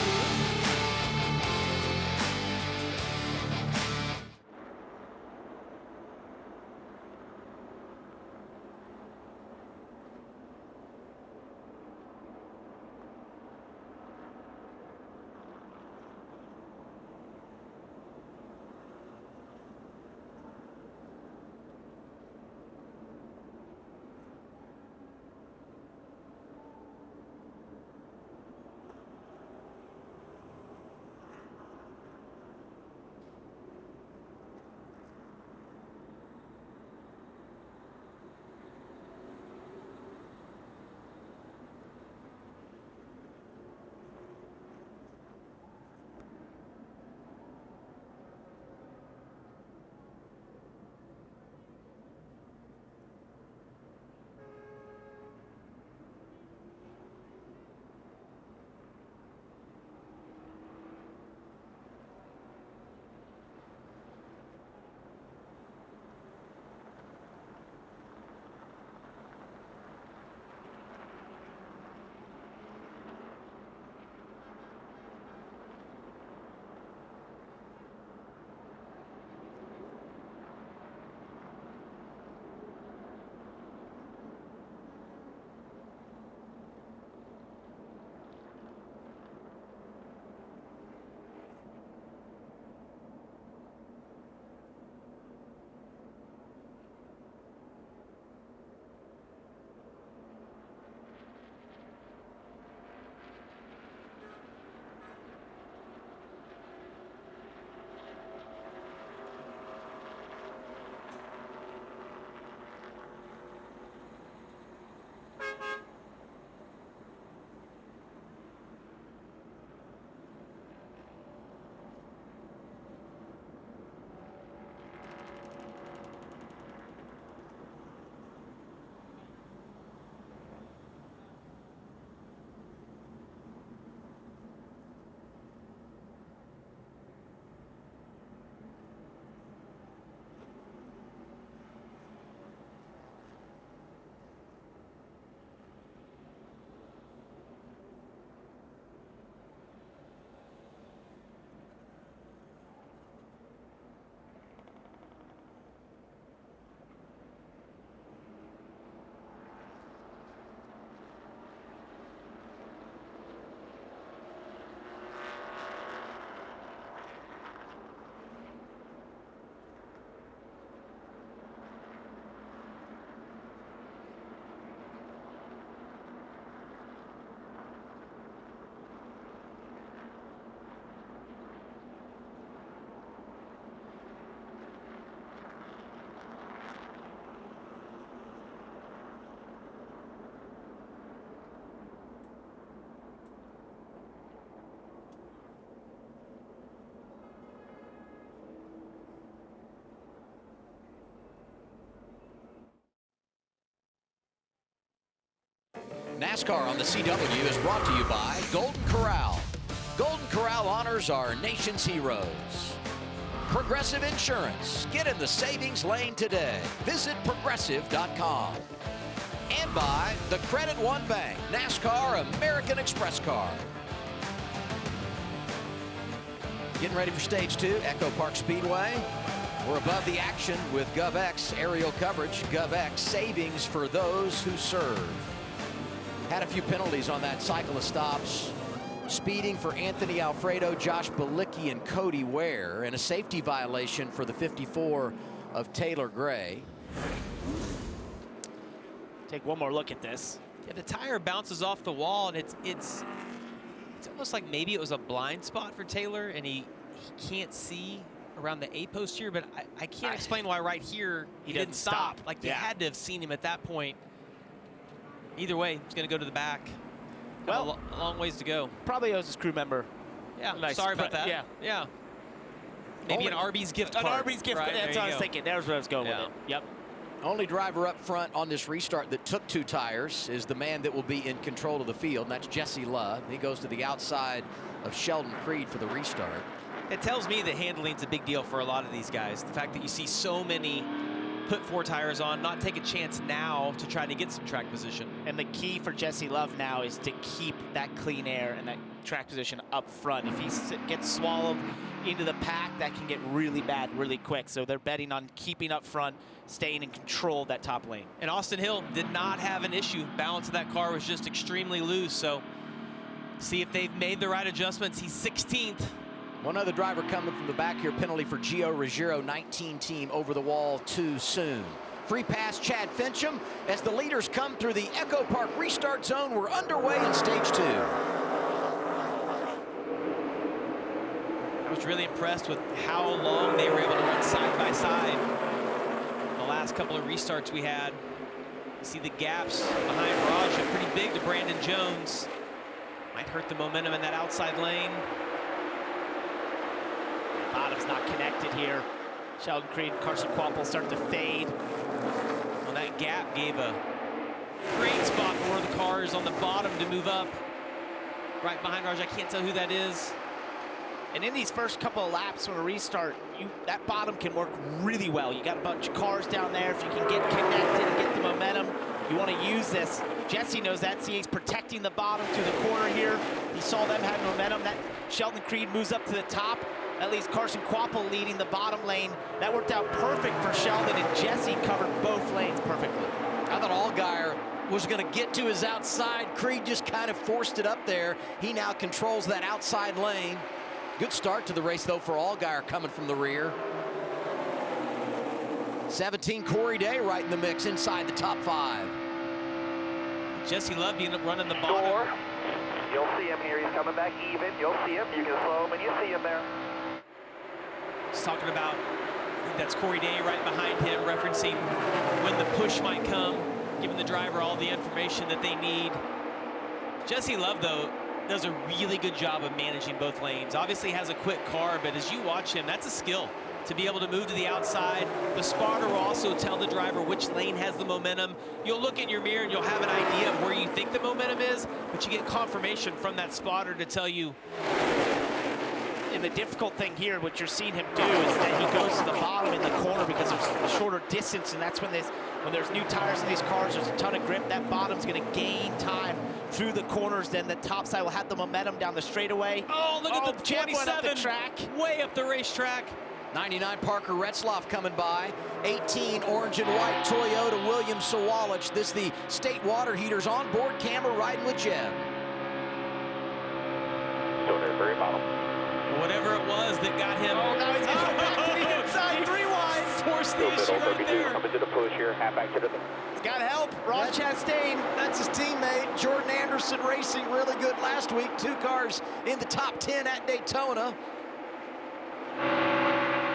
NASCAR on the CW is brought to you by Golden Corral. Golden Corral honors our nation's heroes. Progressive Insurance. Get in the savings lane today. Visit progressive.com. And by the Credit One Bank, NASCAR American Express card. Getting ready for stage 2, Echo Park Speedway. We're above the action with GovX aerial coverage. GovX, savings for those who serve. Had a few penalties on that cycle of stops. Speeding for Anthony Alfredo, Josh Balicki, and Cody Ware, and a safety violation for the 54 of Taylor Gray. Take one more look at this. Yeah, the tire bounces off the wall, and it's almost like maybe it was a blind spot for Taylor, and he can't see around the A post here, but I can't explain why right here he didn't stop. Like, you had to have seen him at that point. Either way, he's going to go to the back. Well, a long ways to go. Probably owes his crew member. Yeah, nice sorry about that. Yeah. Maybe an Arby's gift card. An Arby's gift card. That's what I was thinking. There's where I was going with it. Yep. Only driver up front on this restart that took 2 tires is the man that will be in control of the field, and that's Jesse Love. He goes to the outside of Sheldon Creed for the restart. It tells me that handling's a big deal for a lot of these guys. The fact that you see so many put 4 tires on, not take a chance now to try to get some track position. And the key for Jesse Love now is to keep that clean air and that track position up front. If he gets swallowed into the pack, that can get really bad really quick. So they're betting on keeping up front, staying in control of that top lane. And Austin Hill did not have an issue. Balance of that car was just extremely loose. So see if they've made the right adjustments. He's 16th. One other driver coming from the back here, penalty for Gio Ruggiero, 19 team, over the wall too soon. Free pass, Chad Fincham. As the leaders come through the Echo Park restart zone, we're underway in stage 2. I was really impressed with how long they were able to run side by side. The last couple of restarts we had. You see the gaps behind Raj are pretty big to Brandon Jones. Might hurt the momentum in that outside lane. Bottom's not connected here. Sheldon Creed and Carson Kvapil start to fade. Well, that gap gave a great spot for one of the cars on the bottom to move up. Right behind Raj, I can't tell who that is. And in these first couple of laps on a restart, that bottom can work really well. You got a bunch of cars down there. If you can get connected and get the momentum, you want to use this. Jesse knows that. See, he's protecting the bottom to the corner here. He saw them have momentum. That Sheldon Creed moves up to the top. That leaves Carson Kvapil leading the bottom lane. That worked out perfect for Sheldon, and Jesse covered both lanes perfectly. I thought Allgaier was going to get to his outside. Creed just kind of forced it up there. He now controls that outside lane. Good start to the race, though, for Allgaier coming from the rear. 17, Corey Day right in the mix inside the top 5. Jesse Love being running the bottom. You'll see him here. He's coming back even. You'll see him. You can slow him, and you see him there. He's talking about, I think that's Corey Day right behind him, referencing when the push might come, giving the driver all the information that they need. Jesse Love, though, does a really good job of managing both lanes. Obviously has a quick car, but as you watch him, that's a skill to be able to move to the outside. The spotter will also tell the driver which lane has the momentum. You'll look in your mirror and you'll have an idea of where you think the momentum is, but you get confirmation from that spotter to tell you. And the difficult thing here, what you're seeing him do, is that he goes to the bottom in the corner because there's a shorter distance, and that's when there's new tires in these cars, there's a ton of grip. That bottom's going to gain time through the corners. Then the top side will have the momentum down the straightaway. Oh, look at the 27, up the track. Way up the racetrack. 99 Parker Retzloff coming by. 18 orange and white Toyota William Sawalich. This the state water heaters on board camera riding with Jeb. Still there, very bottom. Whatever it was that got him. Oh, now he's going back to the inside, 3 wide. Forced the issue right there. Coming to the push here, half back to the. He's got help. Ross Chastain. That's his teammate, Jordan Anderson Racing. Really good last week. 2 cars in the top 10 at Daytona.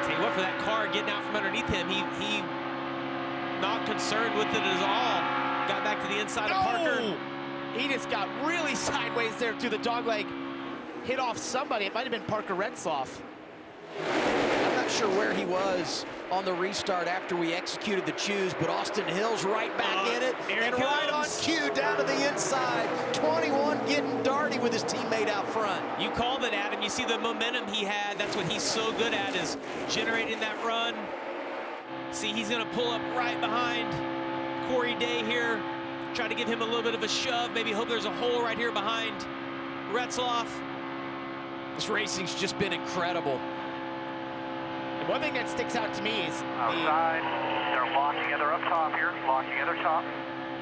Tell you what, for that car getting out from underneath him, he not concerned with it at all. Got back to the inside of Parker. He just got really sideways there to the dogleg. Hit off somebody. It might have been Parker Retzloff. I'm not sure where he was on the restart after we executed the choose, but Austin Hill's right back in it, and right on cue down to the inside. 21 getting darty with his teammate out front. You called it, Adam. You see the momentum he had. That's what he's so good at, is generating that run. See, he's going to pull up right behind Corey Day here. Try to give him a little bit of a shove. Maybe hope there's a hole right here behind Retzloff. This racing's just been incredible. And one thing that sticks out to me is outside. They're locking together up top here. Locking together top.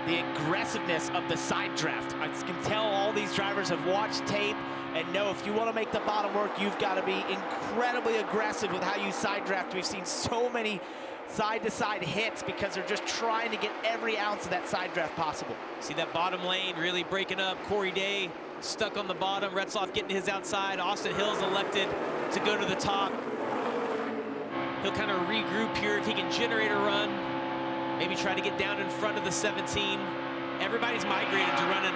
The aggressiveness of the side draft. I can tell all these drivers have watched tape and know if you want to make the bottom work, you've got to be incredibly aggressive with how you side draft. We've seen so many side-to-side hits because they're just trying to get every ounce of that side draft possible. See that bottom lane really breaking up. Corey Day stuck on the bottom. Retzloff getting his outside. Austin Hill's elected to go to the top. He'll kind of regroup here if he can generate a run. Maybe try to get down in front of the 17. Everybody's migrated to running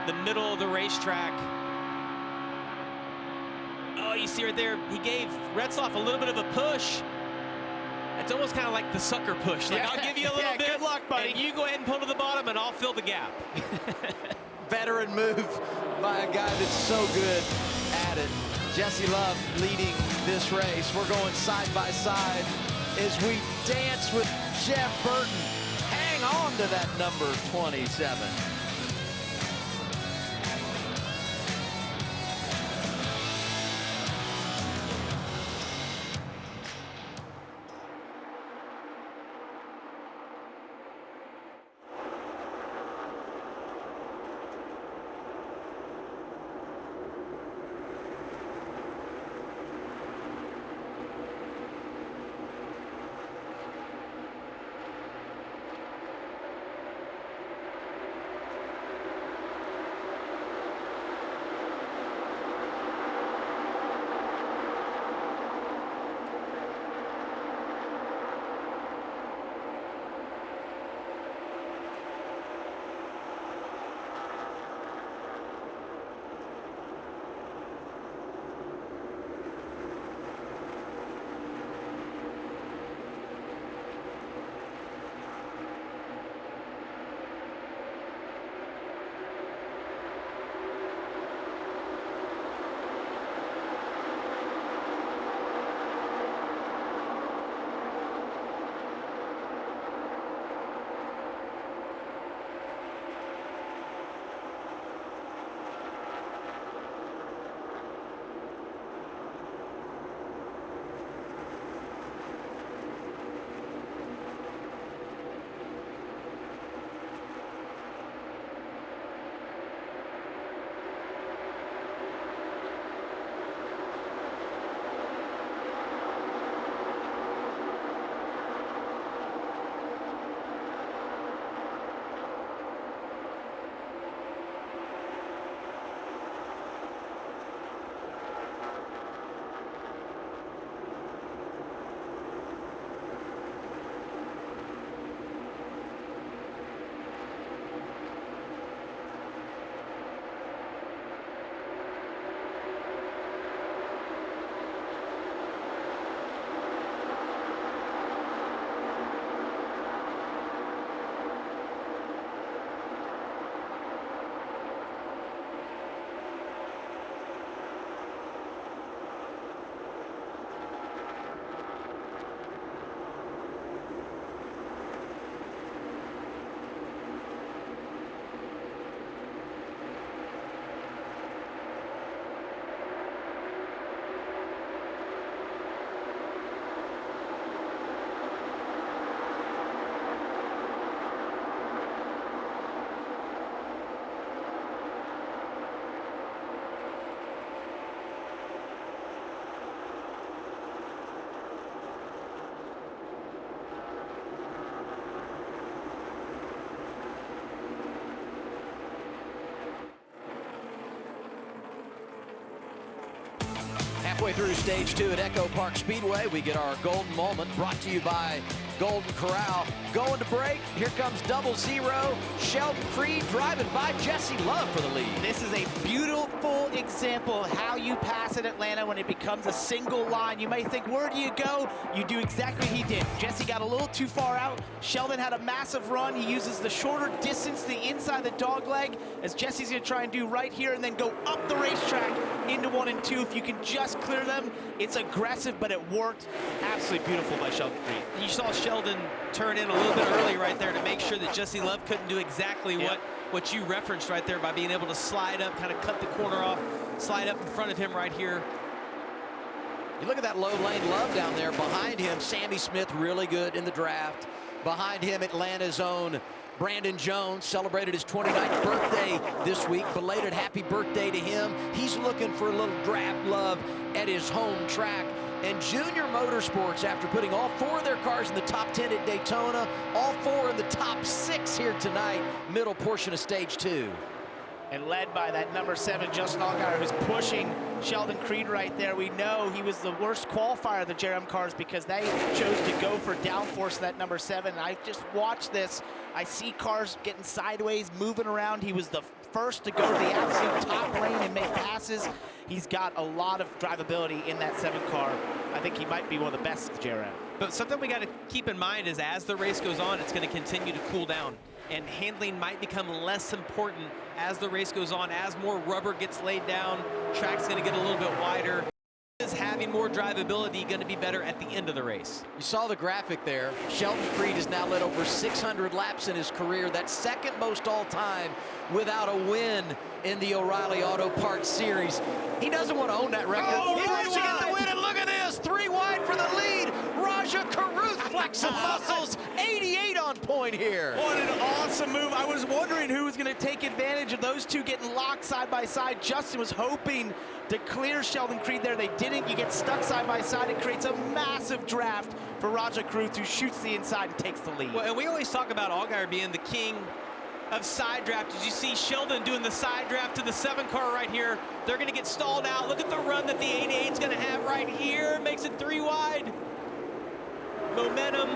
the middle of the racetrack. Oh, you see right there, he gave Retzloff a little bit of a push. It's almost kind of like the sucker push. Like, I'll give you a little bit. Good luck, buddy. And you go ahead and pull to the bottom, and I'll fill the gap. Veteran move by a guy that's so good at it. Jesse Love leading this race. We're going side by side as we dance with Jeff Burton. Hang on to that number 27. Halfway through stage 2 at Echo Park Speedway, we get our golden moment brought to you by Golden Corral. Going to break. Here comes 0-0. Sheldon Creed driving by Jesse Love for the lead. This is a beautiful example of how you pass at Atlanta when it becomes a single line. You may think, where do you go? You do exactly what he did. Jesse got a little too far out. Sheldon had a massive run. He uses the shorter distance, the inside the dog leg, as Jesse's going to try and do right here, and then go up the racetrack into 1 and 2. If you can just clear them, it's aggressive, but it worked. Absolutely beautiful by Sheldon Creed. You saw Sheldon turn in a little bit early right there to make sure that Jesse Love couldn't do exactly what you referenced right there by being able to slide up, kind of cut the corner off, slide up in front of him right here. You look at that low lane Love down there. Behind him, Sammy Smith, really good in the draft. Behind him, Atlanta's own Brandon Jones celebrated his 29th birthday this week. Belated happy birthday to him. He's looking for a little draft love at his home track. And Junior Motorsports, after putting all 4 of their cars in the top 10 at Daytona, all 4 in the top 6 here tonight, middle portion of stage 2. And led by that number 7, Justin Allgaier, who's pushing Sheldon Creed right there. We know he was the worst qualifier of the JRM cars because they chose to go for downforce of that number 7. And I just watched this. I see cars getting sideways, moving around. He was the first to go to the absolute top lane and make passes. He's got a lot of drivability in that 7 car. I think he might be one of the best at the JRM. But something we got to keep in mind is as the race goes on, it's going to continue to cool down. And handling might become less important as the race goes on, as more rubber gets laid down, track's going to get a little bit wider. Is having more drivability going to be better at the end of the race? You saw the graphic there. Sheldon Creed has now led over 600 laps in his career. That's second most all time without a win in the O'Reilly Auto Parts Series. He doesn't want to own that record. He wants to get the win, and look at this. 3 wide for the lead. Raja Caruth flexing muscles. 88 on point here. What an awesome move. I was wondering who was going to take advantage of those two getting locked side by side. Justin was hoping to clear Sheldon Creed there. They didn't. You get stuck side by side. It creates a massive draft for Raja Caruth, who shoots the inside and takes the lead. Well, and we always talk about Allgaier being the king of side draft. As you see Sheldon doing the side draft to the 7 car right here. They're going to get stalled out. Look at the run that the 88 is going to have right here. Makes it 3 wide. Momentum,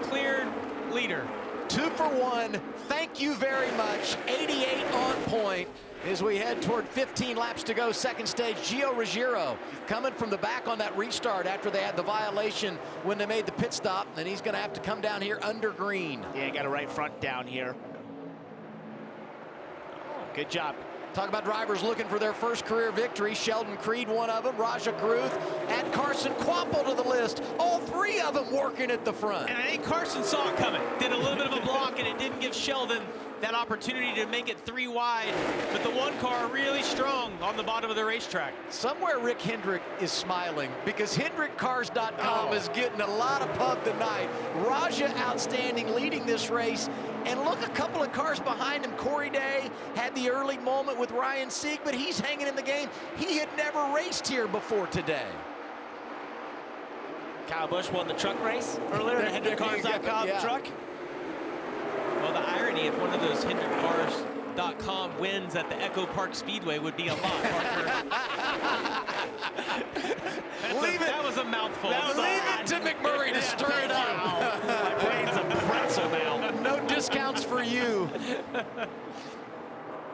cleared, leader. 2 for 1. Thank you very much. 88 on point as we head toward 15 laps to go. Second stage, Gio Ruggiero coming from the back on that restart after they had the violation when they made the pit stop, and he's going to have to come down here under green. Yeah, got a right front down here. Good job. Talk about drivers looking for their first career victory. Sheldon Creed, one of them. Raja Caruth. Add Carson Kvapil to the list. All 3 of them working at the front. And I think Carson saw it coming. Did a little bit of a block, and it didn't give Sheldon that opportunity to make it 3 wide. But the 1 car really strong on the bottom of the racetrack. Somewhere Rick Hendrick is smiling because HendrickCars.com is getting a lot of pub tonight. Raja outstanding, leading this race. And look, a couple of cars behind him. Corey Day had the early moment with Ryan Sieg, but he's hanging in the game. He had never raced here before today. Kyle Busch won the truck race earlier, the HendrickCars.com truck. Well, the irony if one of those HendrickCars.com wins at the Echo Park Speedway would be a lot, Parker. That was a mouthful. Leave it to McMurray to stir it up. My brain's a pretzel now. No discounts for you.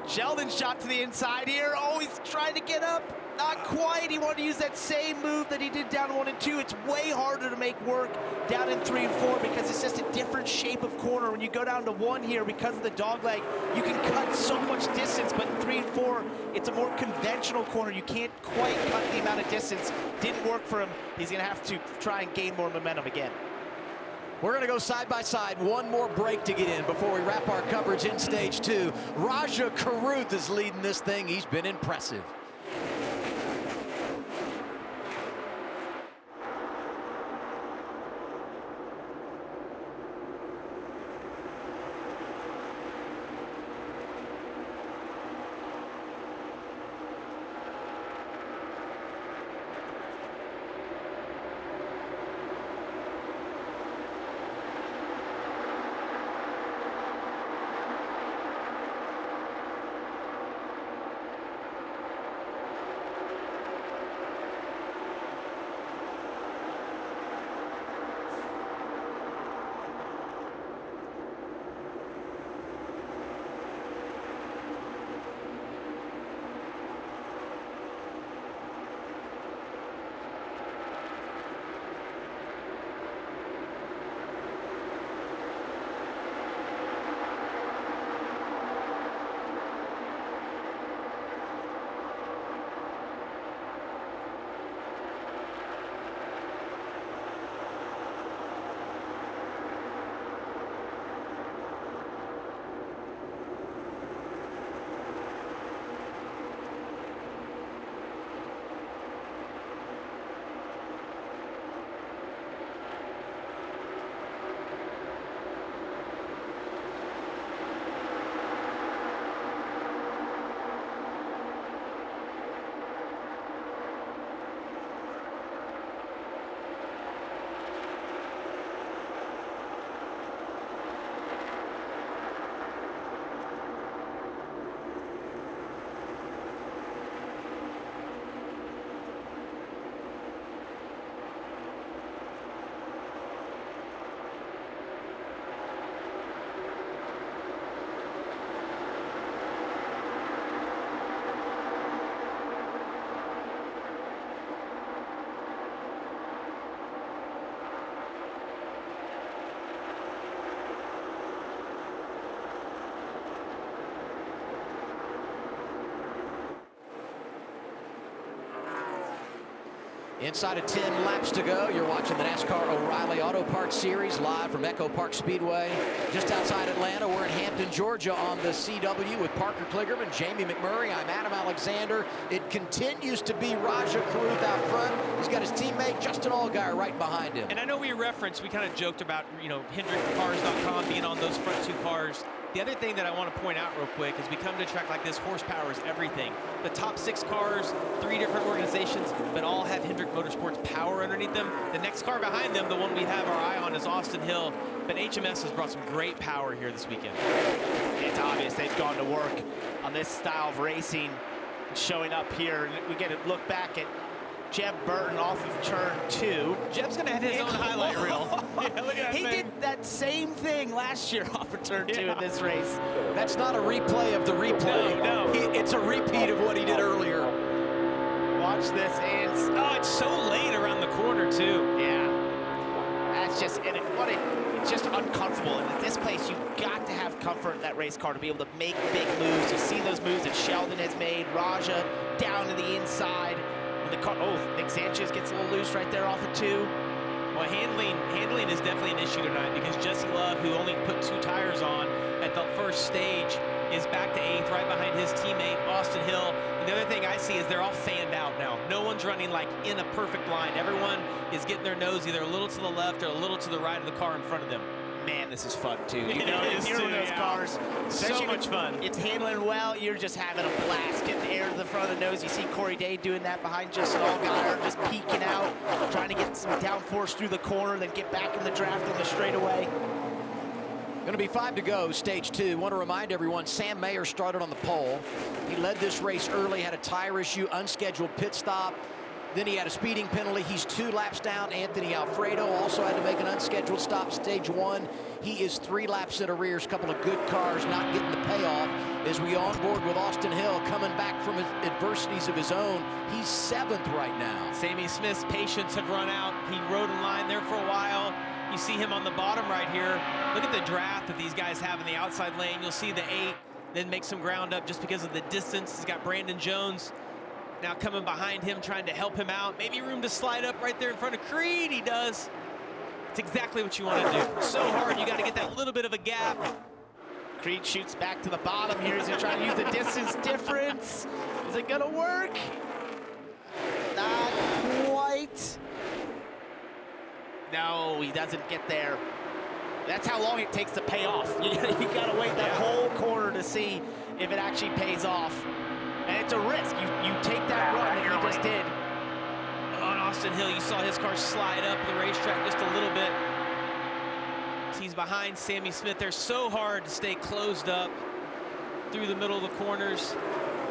Sheldon shot to the inside here. Oh, he's trying to get up. Not quite. He wanted to use that same move that he did down 1 and 2. It's way harder to make work down in 3 and 4 because it's just a different shape of corner. When you go down to 1 here, because of the dog leg, you can cut so much distance, but in 3 and 4, it's a more conventional corner. You can't quite cut the amount of distance. Didn't work for him. He's going to have to try and gain more momentum again. We're going to go side by side. 1 more break to get in before we wrap our coverage in stage 2. Raja Caruth is leading this thing. He's been impressive. Inside of 10 laps to go. You're watching the NASCAR O'Reilly Auto Parts Series live from Echo Park Speedway. Just outside Atlanta, we're in Hampton, Georgia on the CW with Parker Kligerman, Jamie McMurray. I'm Adam Alexander. It continues to be Rajah Caruth out front. He's got his teammate Justin Allgaier right behind him. And I know we kind of joked about, HendrickCars.com being on those front two cars. The other thing that I want to point out real quick is we come to a track like this, horsepower is everything. The top 6 cars, 3 different organizations, but all have Hendrick Motorsports power underneath them. The next car behind them, the one we have our eye on, is Austin Hill, but HMS has brought some great power here this weekend. It's obvious they've gone to work on this style of racing, showing up here. We get a look back at Jeb Burton off of turn 2. Jeb's going to have his own highlight reel. Yeah, look at that. He did that same thing last year off of turn 2 in this race. That's not a replay of the replay. No. It's a repeat of what he did earlier. Watch this, and it's so late around the corner too. Yeah, that's just it's just uncomfortable. And at this place, you've got to have comfort in that race car to be able to make big moves. You see those moves that Sheldon has made. Rajah down to the inside. The car, Nick Sanchez gets a little loose right there off of 2. Well, handling is definitely an issue tonight because Jesse Love, who only put 2 tires on at the first stage, is back to 8th, right behind his teammate Austin Hill. And the other thing I see is they're all fanned out now. No one's running like in a perfect line. Everyone is getting their nose either a little to the left or a little to the right of the car in front of them. Man, this is fun too. It is you're too, in those cars. So much fun. It's handling well. You're just having a blast. Getting the air to the front of the nose. You see Corey Day doing that behind Justin Allgaier, just peeking out, trying to get some downforce through the corner, then get back in the draft on the straightaway. Going to be 5 to go, stage 2. Want to remind everyone, Sam Mayer started on the pole. He led this race early, had a tire issue, unscheduled pit stop. Then he had a speeding penalty. He's 2 laps down. Anthony Alfredo also had to make an unscheduled stop, stage 1. He is 3 laps at arrears. Couple of good cars not getting the payoff. As we on board with Austin Hill coming back from adversities of his own. He's 7th right now. Sammy Smith's patience have run out. He rode in line there for a while. You see him on the bottom right here. Look at the draft that these guys have in the outside lane. You'll see the 8, then make some ground up just because of the distance. He's got Brandon Jones now coming behind him, trying to help him out. Maybe room to slide up right there in front of Creed. He does. It's exactly what you want to do. So hard, you got to get that little bit of a gap. Creed shoots back to the bottom here. He's going to try to use the distance difference. Is it going to work? Not quite. No, he doesn't get there. That's how long it takes to pay off. You got to wait that whole corner to see if it actually pays off. And it's a risk. You take that run that he just did. On Austin Hill, you saw his car slide up the racetrack just a little bit. He's behind Sammy Smith. They're so hard to stay closed up through the middle of the corners.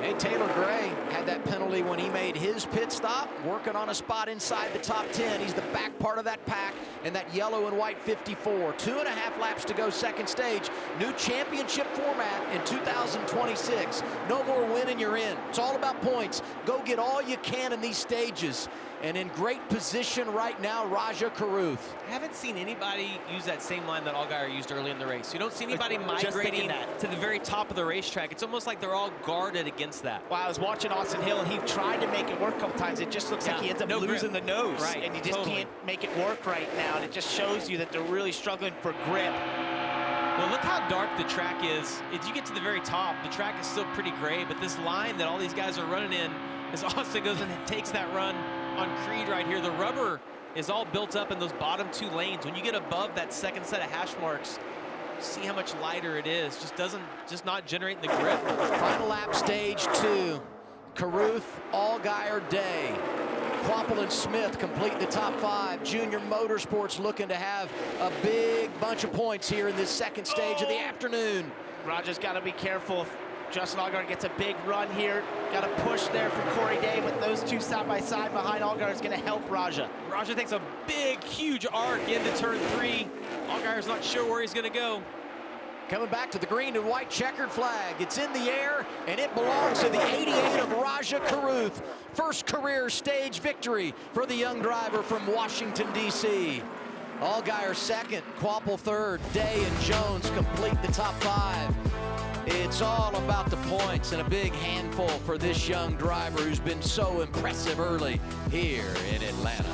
Hey, Taylor Gray had that penalty when he made his pit stop, working on a spot inside the top 10. He's the back part of that pack and that yellow and white 54. 2.5 laps to go, second stage. New championship format in 2026. No more winning, you're in. It's all about points. Go get all you can in these stages. And in great position right now, Rajah Caruth. I haven't seen anybody use that same line that Allgaier used early in the race. You don't see anybody migrating to the very top of the racetrack. It's almost like they're all guarded against that. Well, I was watching Austin Hill, and he tried to make it work a couple times. It just looks like he ends up losing the nose. Right, and you just can't make it work right now. And it just shows you that they're really struggling for grip. Well, look how dark the track is. If you get to the very top, the track is still pretty gray, but this line that all these guys are running in, as Austin goes and takes that run on Creed right here, the rubber is all built up in those bottom 2 lanes. When you get above that second set of hash marks, see how much lighter it is. Just not generating the grip. Final lap, stage 2. Caruth, Allgaier, Day. Kvapil and Smith complete the top 5. Junior Motorsports looking to have a big bunch of points here in this second stage of the afternoon. Rajah's got to be careful. Justin Allgaier gets a big run here. Got a push there from Corey Day, but those 2 side by side behind Allgaier is going to help Rajah. Rajah takes a big, huge arc into turn 3. Allgaier's not sure where he's going to go. Coming back to the green and white checkered flag. It's in the air, and it belongs to the 88 of Rajah Caruth. First career stage victory for the young driver from Washington, D.C. Allgaier second, Kvapil third, Day and Jones complete the top 5. It's all about the points and a big handful for this young driver who's been so impressive early here in Atlanta.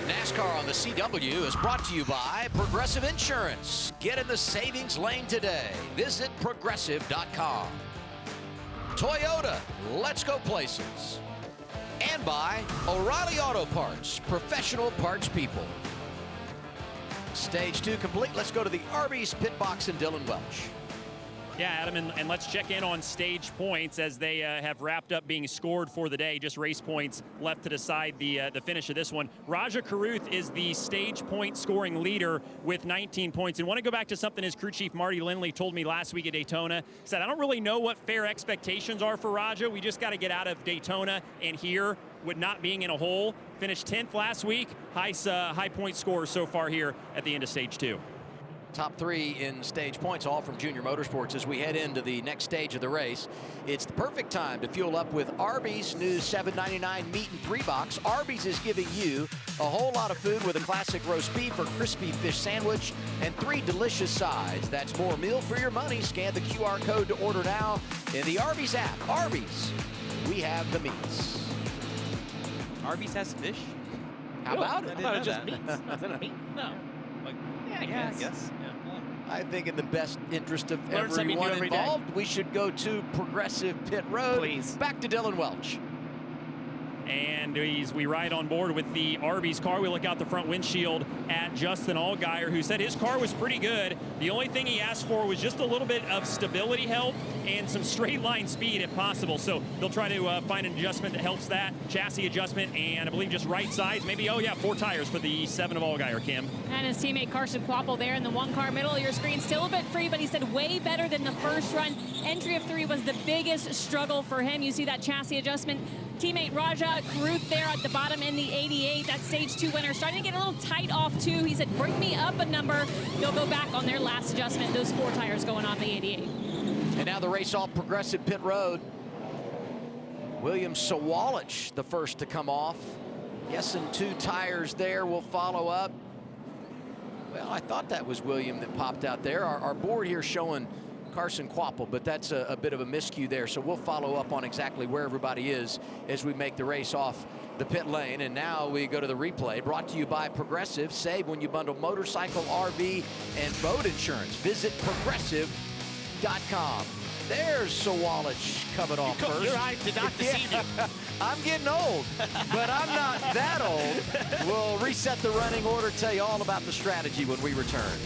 NASCAR on the CW is brought to you by Progressive Insurance. Get in the savings lane today. Visit progressive.com. Toyota, let's go places. And by O'Reilly Auto Parts, professional parts people. Stage 2 complete. Let's go to the Arby's pit box and Dylan Welch. Yeah, Adam, and let's check in on stage points as they have wrapped up being scored for the day. Just race points left to decide the finish of this one. Raja Caruth is the stage point scoring leader with 19 points. And want to go back to something his crew chief Marty Lindley told me last week at Daytona. He said, I don't really know what fair expectations are for Raja. We just got to get out of Daytona and here with not being in a hole. Finished 10th last week. High point scores so far here at the end of stage 2. Top 3 in stage points, all from Junior Motorsports as we head into the next stage of the race. It's the perfect time to fuel up with Arby's new $7.99 meat and 3 box. Arby's is giving you a whole lot of food with a classic roast beef or crispy fish sandwich and 3 delicious sides. That's more meal for your money. Scan the QR code to order now in the Arby's app. Arby's, we have the meats. Arby's has fish? How about it? I thought it just meets. Is that a meet? No. Like, Yeah, I guess. Yeah. I think in the best interest of Learn something new everyone every day. involved, we should go to Progressive Pit Road. Please. Back to Dylan Welch. And as we ride on board with the Arby's car, we look out the front windshield at Justin Allgaier, who said his car was pretty good. The only thing he asked for was just a little bit of stability help and some straight line speed if possible. So they'll try to find an adjustment that helps that. Chassis adjustment and I believe just right sides. Maybe, 4 tires for the 7 of Allgaier, Kim. And his teammate Carson Kvapil there in the one-car middle of your screen. Still a bit free, but he said way better than the first run. Entry of 3 was the biggest struggle for him. You see that chassis adjustment. Teammate Raja Caruth there at the bottom in the 88, that stage 2 winner, starting to get a little tight off too. He said, bring me up a number. They'll go back on their last adjustment. Those 4 tires going on the 88. And now the race off Progressive Pit Road. William Sawalich, the first to come off. Guessing 2 tires there will follow up. Well, I thought that was William that popped out there. Our board here showing Carson Kvapil, but that's a bit of a miscue there. So we'll follow up on exactly where everybody is as we make the race off the pit lane. And now we go to the replay, brought to you by Progressive. Save when you bundle motorcycle, RV, and boat insurance. Visit progressive.com. There's Sawalich coming off first. Your eyes did not deceive you. I'm getting old, but I'm not that old. We'll reset the running order, tell you all about the strategy when we return.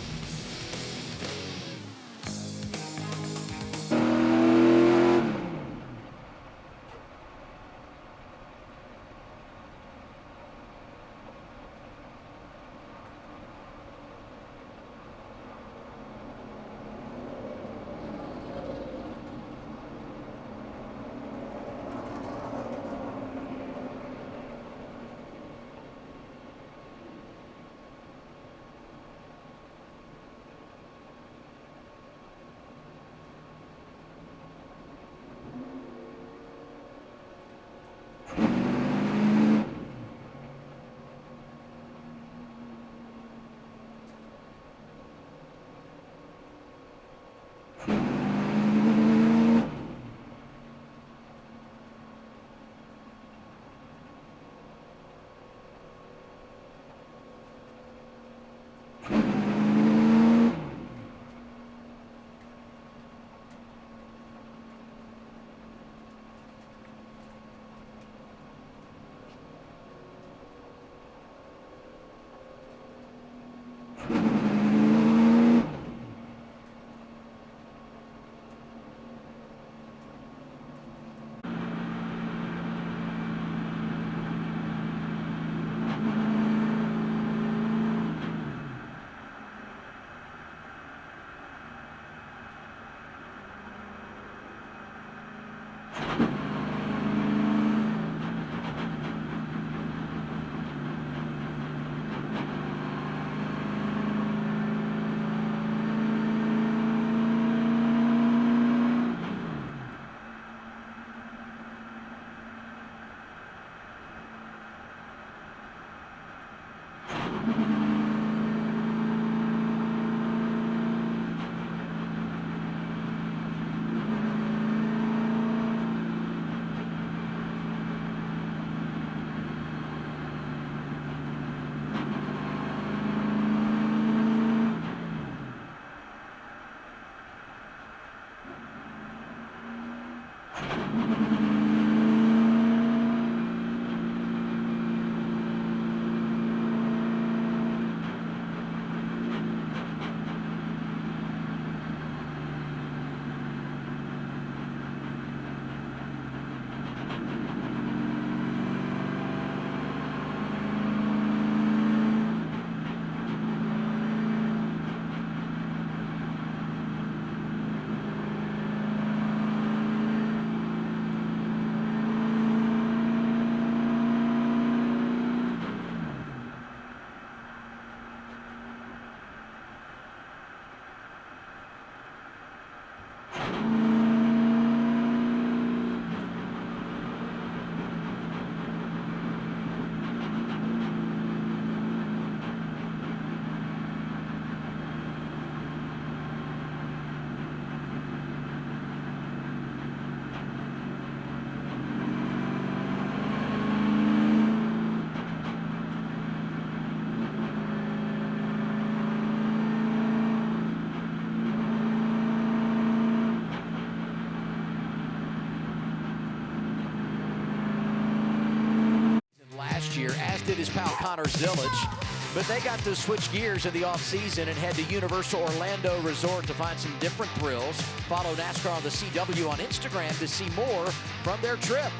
did his pal Connor Zillage. But they got to switch gears in the offseason and head to Universal Orlando Resort to find some different thrills. Follow NASCAR on the CW on Instagram to see more from their trip.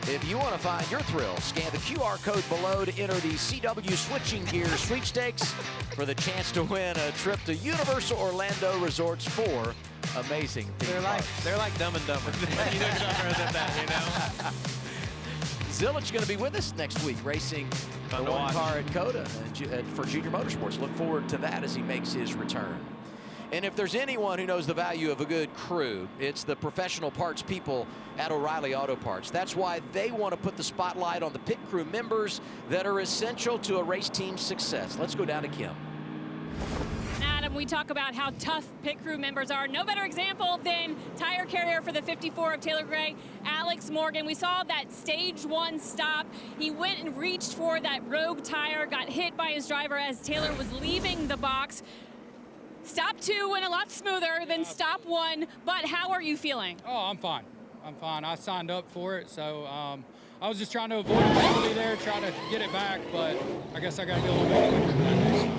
If you want to find your thrill, scan the QR code below to enter the CW Switching Gears sweepstakes for the chance to win a trip to Universal Orlando Resort's 4 amazing theme parks. They're like Dumb and Dumber. You know, that, you know? Zillage going to be with us next week, racing the one car at COTA for Junior Motorsports. Look forward to that as he makes his return. And if there's anyone who knows the value of a good crew, it's the professional parts people at O'Reilly Auto Parts. That's why they want to put the spotlight on the pit crew members that are essential to a race team's success. Let's go down to Kim. Adam, we talk about how tough pit crew members are. No better example than tire carrier for the 54 of Taylor Gray, Alex Morgan. We saw that stage 1 stop. He went and reached for that rogue tire, got hit by his driver as Taylor was leaving the box. Stop 2 went a lot smoother than stop 1, but how are you feeling? Oh, I'm fine. I'm fine. I signed up for it, so I was just trying to avoid a penalty there, trying to get it back, but I guess I got to be a little bit quicker than that.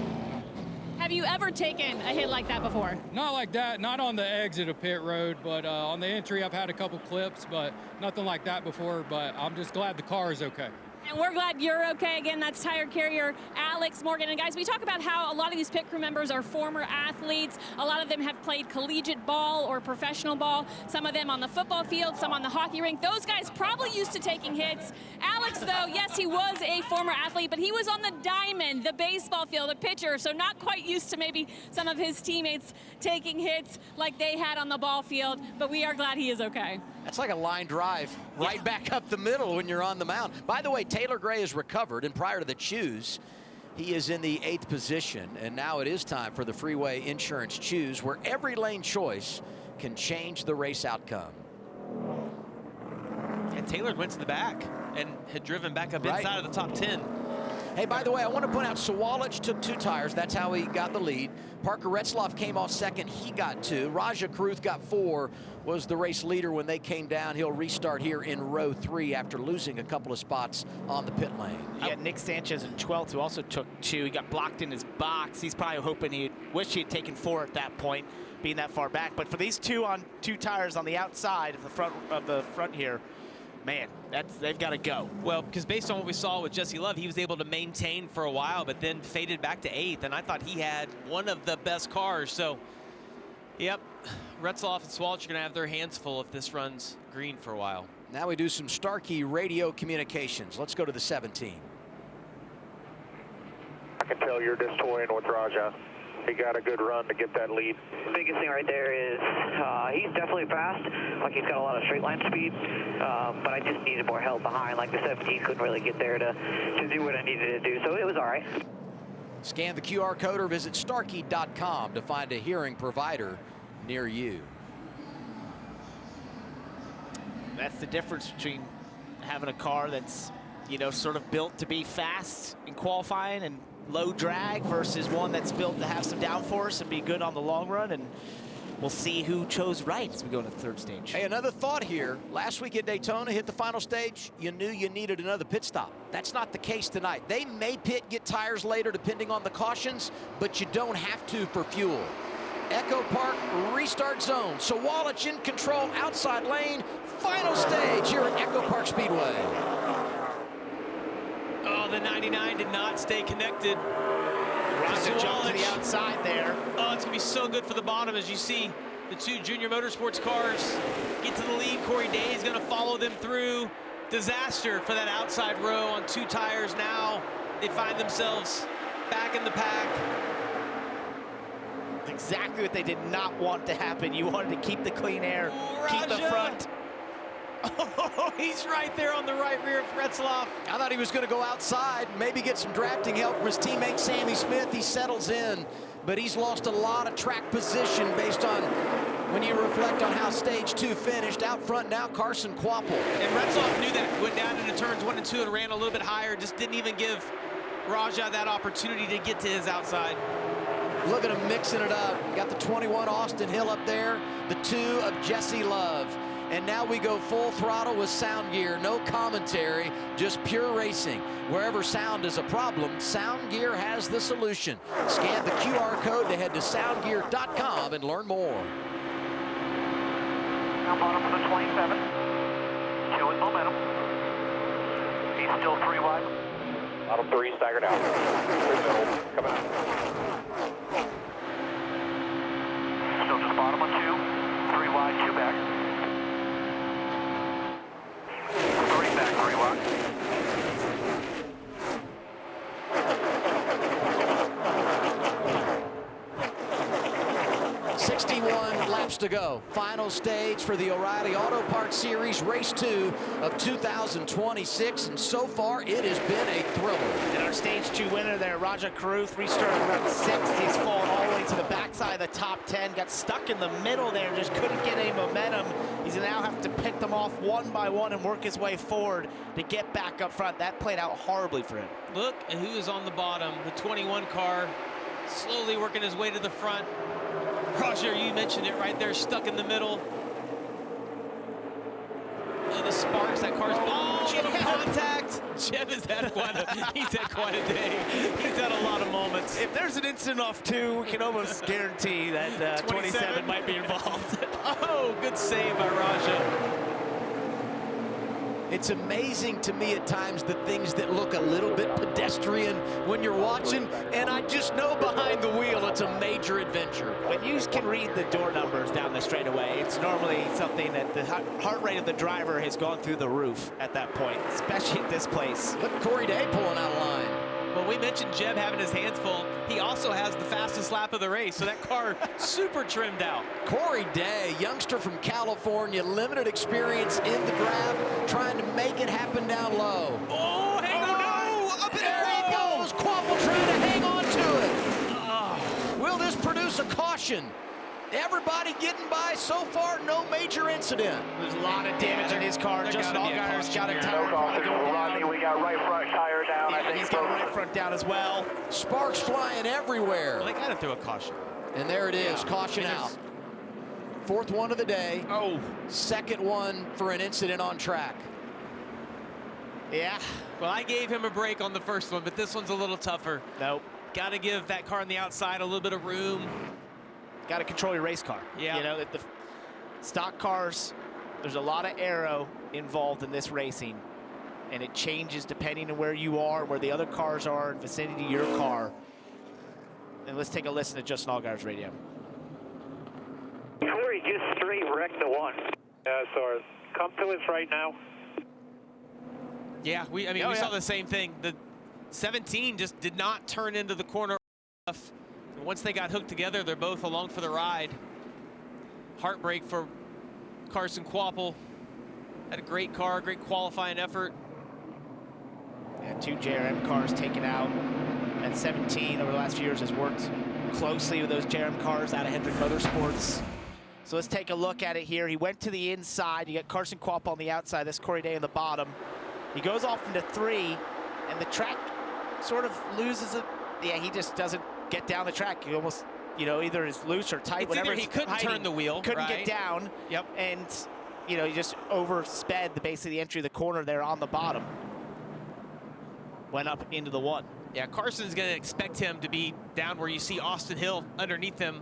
Have you ever taken a hit like that before? Not like that, not on the exit of pit road, but on the entry I've had a couple clips, but nothing like that before, but I'm just glad the car is okay. And we're glad you're okay. Again, that's tire carrier Alex Morgan. And guys, we talk about how a lot of these pit crew members are former athletes. A lot of them have played collegiate ball or professional ball. Some of them on the football field, some on the hockey rink. Those guys probably used to taking hits. Alex, though, yes, he was a former athlete, but he was on the diamond, the baseball field, a pitcher, so not quite used to maybe some of his teammates taking hits like they had on the ball field. But we are glad he is okay. That's like a line drive right back up the middle when you're on the mound. By the way, Taylor Gray is recovered, and prior to the choose, he is in the 8th position. And now it is time for the Freeway Insurance Choose, where every lane choice can change the race outcome. And Taylor went to the back and had driven back up inside of the top 10. Hey, by the way, I want to point out Sawalich took 2 tires. That's how he got the lead. Parker Retzloff came off second. He got 2. Raja Caruth got 4, was the race leader when they came down. He'll restart here in row 3 after losing a couple of spots on the pit lane. Yeah, Nick Sanchez in 12th, who also took 2. He got blocked in his box. He's probably hoping he wished he had taken 4 at that point, being that far back. But for these 2 on 2 tires on the outside of the front here, man, they've got to go. Well, because based on what we saw with Jesse Love, he was able to maintain for a while, but then faded back to 8th, and I thought he had one of the best cars. So, yep, Retzloff and Sawalich are going to have their hands full if this runs green for a while. Now we do some Starkey radio communications. Let's go to the 17. I can tell you're just toying with Raja. He got a good run to get that lead. The biggest thing right there is he's definitely fast. Like, he's got a lot of straight line speed, but I just needed more help behind. Like, the 17 couldn't really get there to do what I needed to do, so it was all right. Scan the QR code or visit starkey.com to find a hearing provider near you. That's the difference between having a car that's, you know, sort of built to be fast in qualifying and low drag versus one that's built to have some downforce and be good on the long run. And we'll see who chose right as we go into the 3rd stage. Hey, another thought here. Last week at Daytona, hit the final stage, you knew you needed another pit stop. That's not the case tonight. They may get tires later depending on the cautions, but you don't have to for fuel. Echo Park restart zone. Sawalich in control, outside lane. Final stage here at Echo Park Speedway. Oh, the 99 did not stay connected. Raja jumped to the outside there. Oh, it's going to be so good for the bottom as you see the 2 Junior Motorsports cars get to the lead. Corey Day is going to follow them through. Disaster for that outside row on 2 tires now. They find themselves back in the pack. Exactly what they did not want to happen. You wanted to keep the clean air, keep the front. Oh, he's right there on the right rear of Retzloff. I thought he was going to go outside, maybe get some drafting help from his teammate Sammy Smith. He settles in, but he's lost a lot of track position based on when you reflect on how stage 2 finished. Out front now, Carson Kvapil. And Retzloff knew that, went down into turns 1 and 2 and ran a little bit higher, just didn't even give Raja that opportunity to get to his outside. Look at him mixing it up. Got the 21 Austin Hill up there, the 2 of Jesse Love. And now we go full throttle with sound gear, no commentary, just pure racing. Wherever sound is a problem, Sound Gear has the solution. Scan the QR code to head to soundgear.com and learn more. Now bottom for the 27. Showing momentum. He's still 3 wide. Bottom 3 staggered out. 3 middle, coming out. Still just bottom on 2. 3 wide, 2 back. 3 back, 3 wide. 61 laps to go. Final stage for the O'Reilly Auto Parts Series Race 2 of 2026, and so far it has been a thriller. And our stage 2 winner there, Caruth, restarted around 6th. He's fallen all the way to the backside of the top 10, got stuck in the middle there, just couldn't get any momentum. He's now have to pick them off one by one and work his way forward to get back up front. That played out horribly for him. Look at who is on the bottom. The 21 car slowly working his way to the front. Roger, you mentioned it right there, stuck in the middle. Oh, the sparks, that car's little contact. Jeb has had he's had quite a day. He's had a lot of moments. If there's an incident off 2, we can almost guarantee that 27 might be involved. Oh, good save by Raja. It's amazing to me at times the things that look a little bit pedestrian when you're watching, and I just know behind the wheel it's a major adventure. When you can read the door numbers down the straightaway, it's normally something that the heart rate of the driver has gone through the roof at that point, especially at this place. Look, Corey Day pulling out of line. Well, we mentioned Jeb having his hands full. He also has the fastest lap of the race, so that car super trimmed out. Corey Day, youngster from California, limited experience in the draft, trying to make it happen down low. Oh, hang on, no! Up in there he goes! Kvapil trying to hang on to it. Oh. Will this produce a caution? Everybody getting by so far, no major incident. There's a lot of damage in his car. Just Allgaier's got a tire probably going down. We got right front tire down. Yeah, he's got right front down as well. Sparks flying everywhere. Well, they got to throw a caution. And there it is, caution out. 4th one of the day. Oh. 2nd one for an incident on track. Yeah. Well, I gave him a break on the first one, but this one's a little tougher. Nope. Got to give that car on the outside a little bit of room. Got to control your race car. Yeah. You know, the stock cars, there's a lot of aero involved in this racing, and it changes depending on where you are, where the other cars are in vicinity of your car. And let's take a listen to Justin Allgaier's radio. Corey just straight wrecked the 1. Yeah, so come to us right now. Yeah, we saw the same thing. The 17 just did not turn into the corner. Once they got hooked together, they're both along for the ride. Heartbreak for Carson Kvapil. Had a great car, great qualifying effort. Yeah, 2 JRM cars taken out. And 17 over the last few years has worked closely with those JRM cars out of Hendrick Motorsports. So let's take a look at it here. He went to the inside. You got Carson Kvapil on the outside. That's Corey Day in the bottom. He goes off into 3, and the track sort of loses it. Yeah, he just doesn't get down the track. He almost, either is loose or tight. It's whatever. He couldn't turn the wheel. Couldn't get down. Yep. And, he just oversped basically the entry of the corner there on the bottom. Went up into the 1. Yeah, Carson's going to expect him to be down where you see Austin Hill underneath him.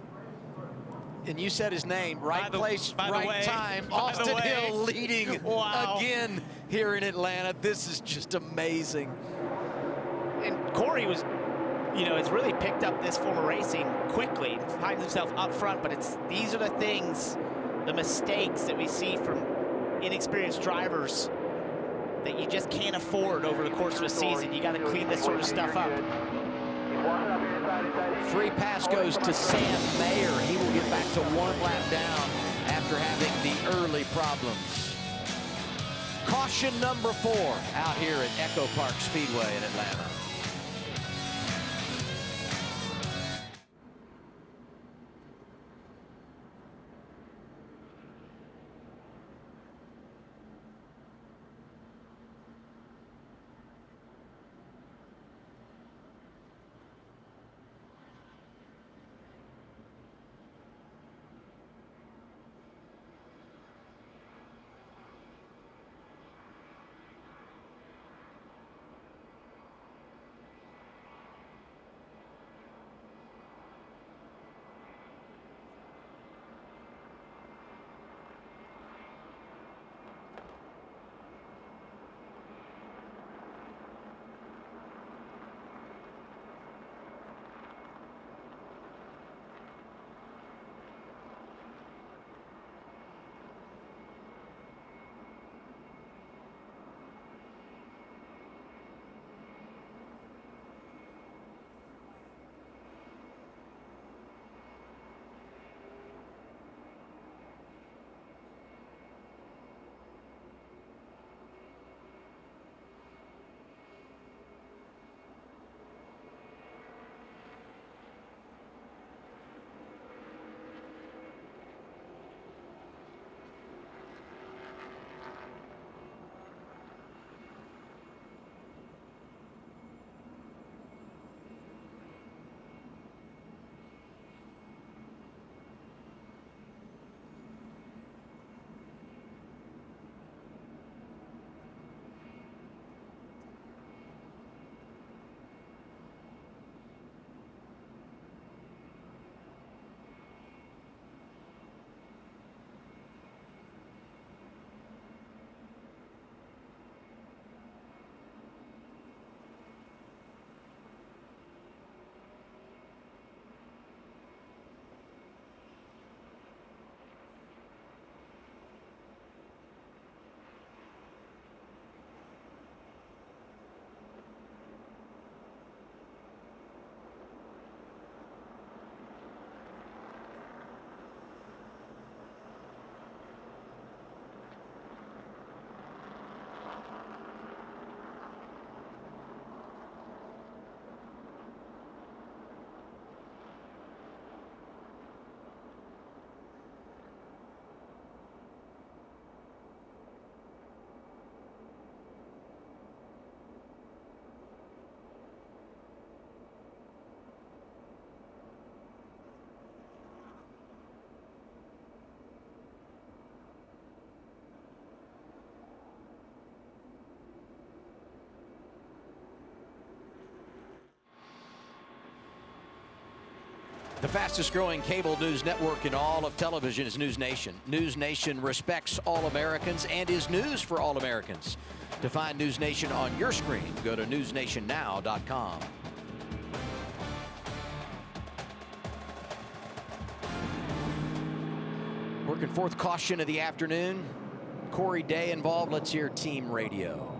And you said his name, right place, right time. Austin Hill leading again here in Atlanta. This is just amazing. And Corey was, has really picked up this form of racing quickly, finds himself up front, but these are the things, the mistakes that we see from inexperienced drivers that you just can't afford over the course of a season. You got to clean this sort of stuff up. Free pass goes to Sam Mayer. He will get back to 1 lap down after having the early problems. Caution number 4 out here at Echo Park Speedway in Atlanta. The fastest growing cable news network in all of television is News Nation. News Nation respects all Americans and is news for all Americans. To find News Nation on your screen, go to newsnationnow.com. Working fourth caution of the afternoon. Corey Day involved. Let's hear team radio.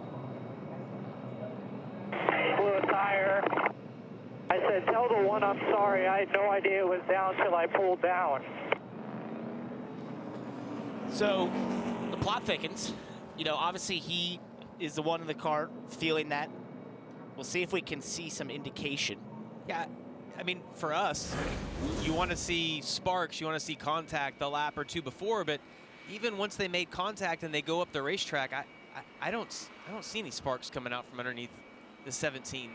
Blew a tire. I said, tell the one I'm sorry. I had no idea it was down till I pulled down. So the plot thickens. You know, obviously he is the one in the car feeling that. We'll see if we can see some indication. Yeah, I mean, for us, you want to see sparks, you want to see contact the lap or two before, but even once they made contact and they go up the racetrack, I don't see any sparks coming out from underneath the 17.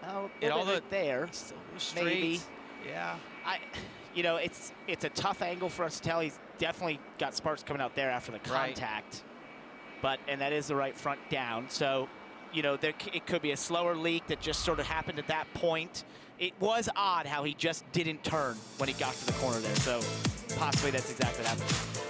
Oh, all the there, straight. Maybe. Yeah. You know, it's a tough angle for us to tell. He's definitely got sparks coming out there after the contact, and that is the right front down. So, you know, it could be a slower leak that just sort of happened at that point. It was odd how he just didn't turn when he got to the corner there. So possibly that's exactly what happened.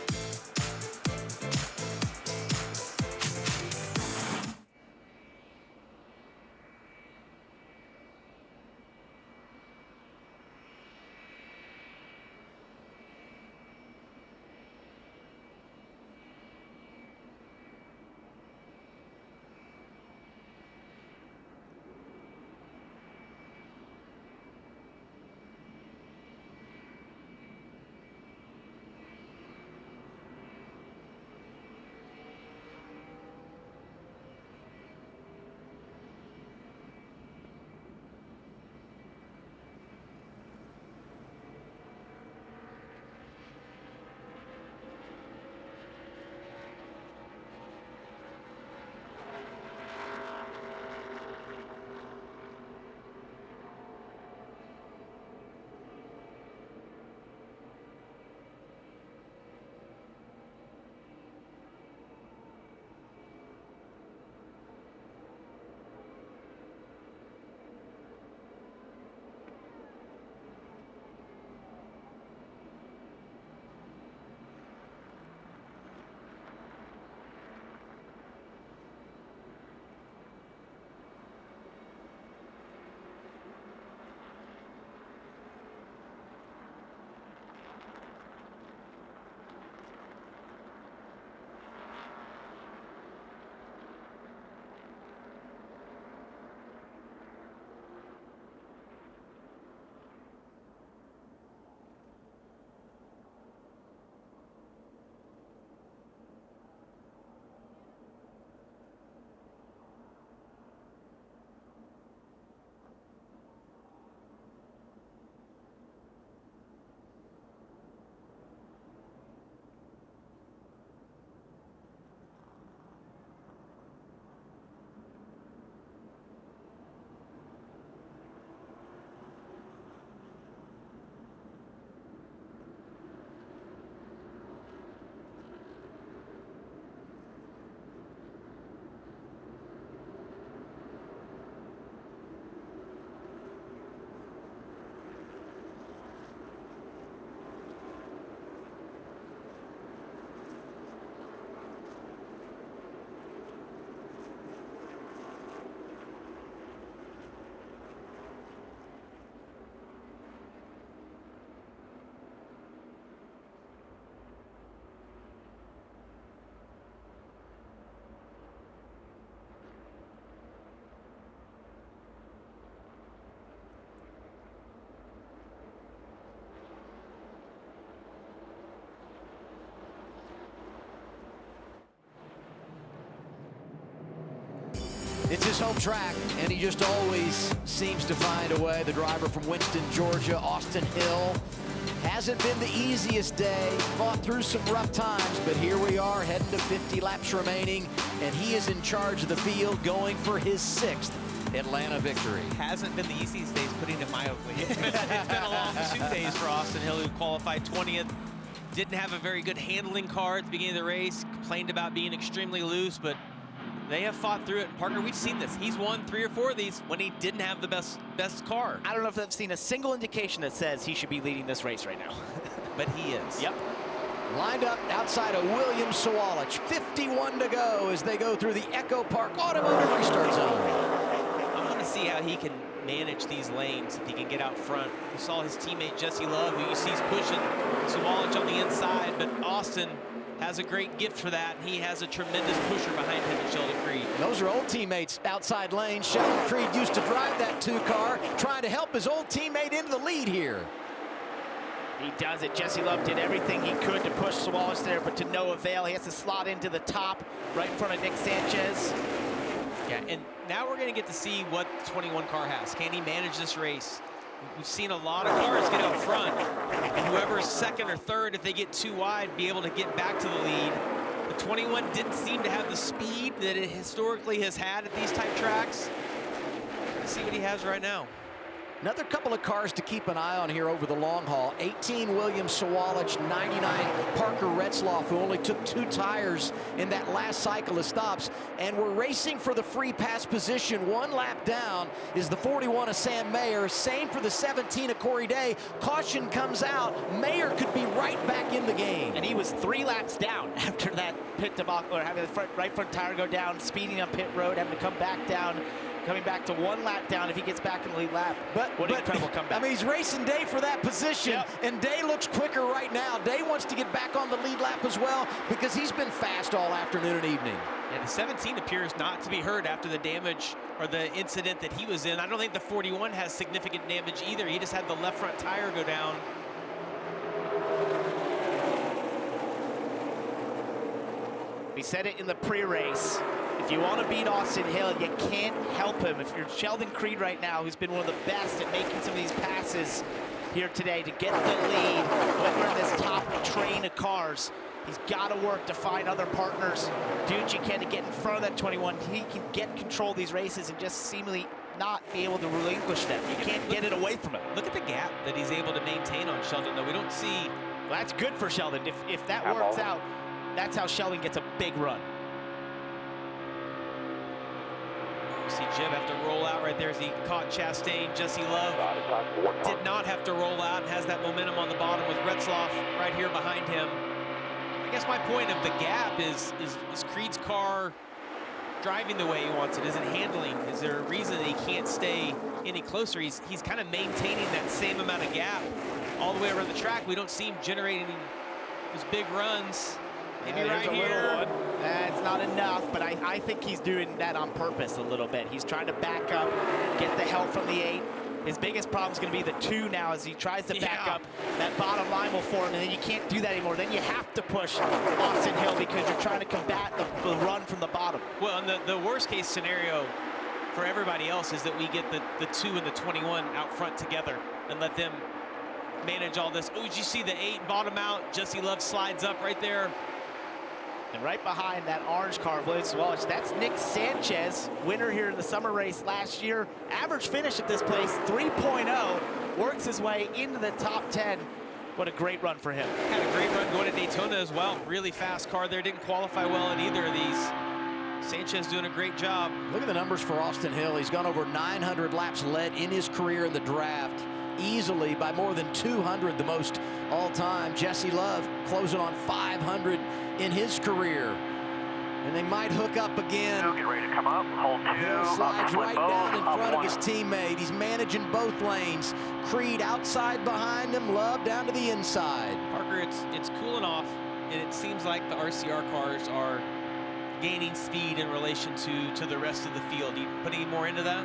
It's his home track, and he just always seems to find a way. The driver from Winston, Georgia, Austin Hill. Hasn't been the easiest day, fought through some rough times, but here we are heading to 50 laps remaining, and he is in charge of the field going for his 6th Atlanta victory. Hasn't been the easiest days, putting it mildly. It's been a long 2 days for Austin Hill, who qualified 20th. Didn't have a very good handling car at the beginning of the race, complained about being extremely loose, but They have fought through it. Parker, we've seen this. He's won 3 or 4 of these when he didn't have the best car. I don't know if I've seen a single indication that says he should be leading this race right now. But he is. Yep. Lined up outside of William Sawalich. 51 to go as they go through the Echo Park Automotive Restart Zone. I want to see how he can manage these lanes, if he can get out front. We saw his teammate Jesse Love, who you see is pushing Sawalich on the inside, but Austin has a great gift for that. He has a tremendous pusher behind him in Sheldon Creed. Those are old teammates outside lane. Sheldon Creed used to drive that 2 car, trying to help his old teammate into the lead here. He does it. Jesse Love did everything he could to push Sawalich there, but to no avail. He has to slot into the top right in front of Nick Sanchez. Yeah, and now we're going to get to see what the 21 car has. Can he manage this race? We've seen a lot of cars get out front, and whoever's second or third, if they get too wide, be able to get back to the lead. The 21 didn't seem to have the speed that it historically has had at these type tracks. Let's see what he has right now. Another couple of cars to keep an eye on here over the long haul. 18 William Sawalich, 99 Parker Retzloff, who only took 2 tires in that last cycle of stops. And we're racing for the free pass position. 1 lap down is the 41 of Sam Mayer. Same for the 17 of Corey Day. Caution comes out. Mayer could be right back in the game. And he was 3 laps down after that pit debacle, or having the right front tire go down, speeding up pit road, having to come back down. Coming back to 1 lap down if he gets back in the lead lap. What an incredible comeback. I mean, he's racing Day for that position, yep. And Day looks quicker right now. Day wants to get back on the lead lap as well because he's been fast all afternoon and evening. Yeah, the 17 appears not to be hurt after the damage or the incident that he was in. I don't think the 41 has significant damage either. He just had the left front tire go down. We said it in the pre-race. If you want to beat Austin Hill, you can't help him. If you're Sheldon Creed right now, who's been one of the best at making some of these passes here today to get the lead when we're in this top train of cars, he's got to work to find other partners. Do what you can to get in front of that 21. He can get control of these races and just seemingly not be able to relinquish them. You can't get it away from him. Look at the gap that he's able to maintain on Sheldon, though. We don't see... Well, that's good for Sheldon. If that works out, that's how Sheldon gets a big run. You see Jeb have to roll out right there as he caught Chastain. Jesse Love did not have to roll out and has that momentum on the bottom with Retzloff right here behind him. I guess my point of the gap is Creed's car driving the way he wants it? Is it handling? Is there a reason that he can't stay any closer? He's kind of maintaining that same amount of gap all the way around the track. We don't see him generating those big runs. Maybe right here. That's not enough, but I think he's doing that on purpose a little bit. He's trying to back up, get the help from the 8. His biggest problem is going to be the 2 now as he tries to back up. That bottom line will form, and then you can't do that anymore. Then you have to push Austin Hill because you're trying to combat the run from the bottom. Well, and the worst case scenario for everybody else is that we get the 2 and the 21 out front together and let them manage all this. Oh, did you see the 8 bottom out? Jesse Love slides up right there. And right behind that orange car, Williams Sawalich, that's Nick Sanchez, winner here in the summer race last year. Average finish at this place, 3.0, works his way into the top 10. What a great run for him. Had a great run going to Daytona as well. Really fast car there, didn't qualify well in either of these. Sanchez doing a great job. Look at the numbers for Austin Hill. He's gone over 900 laps led in his career in the draft, easily by more than 200, the most all time. Jesse Love closing on 500 in his career. And they might hook up again. Get ready to come up. Hold 2. Hill slides right down in front of his teammate. He's managing both lanes. Creed outside behind him, Love down to the inside. Parker, it's cooling off, and it seems like the RCR cars are gaining speed in relation to the rest of the field. You put any more into that?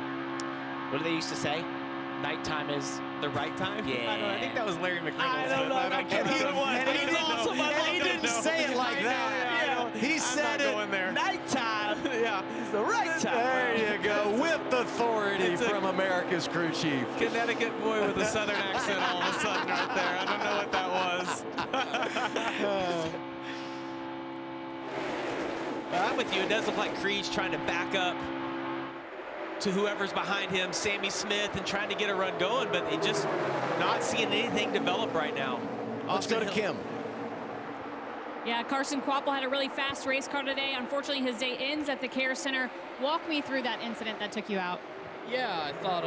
What do they used to say? Nighttime is the right time? Yeah. I think that was Larry McReynolds. I don't know. He didn't say it like that. He said it. Nighttime. Yeah, it's the right time. There you go. With authority from America's crew chief. Connecticut boy with a southern accent all of a sudden right there. I don't know what that was. I'm with you. It does look like Creed's trying to back up to whoever's behind him, Sammy Smith, and trying to get a run going, but it just not seeing anything develop right now. Let's go to Kim. Yeah, Carson Kvapil had a really fast race car today. Unfortunately, his day ends at the Care Center. Walk me through that incident that took you out. Yeah, I thought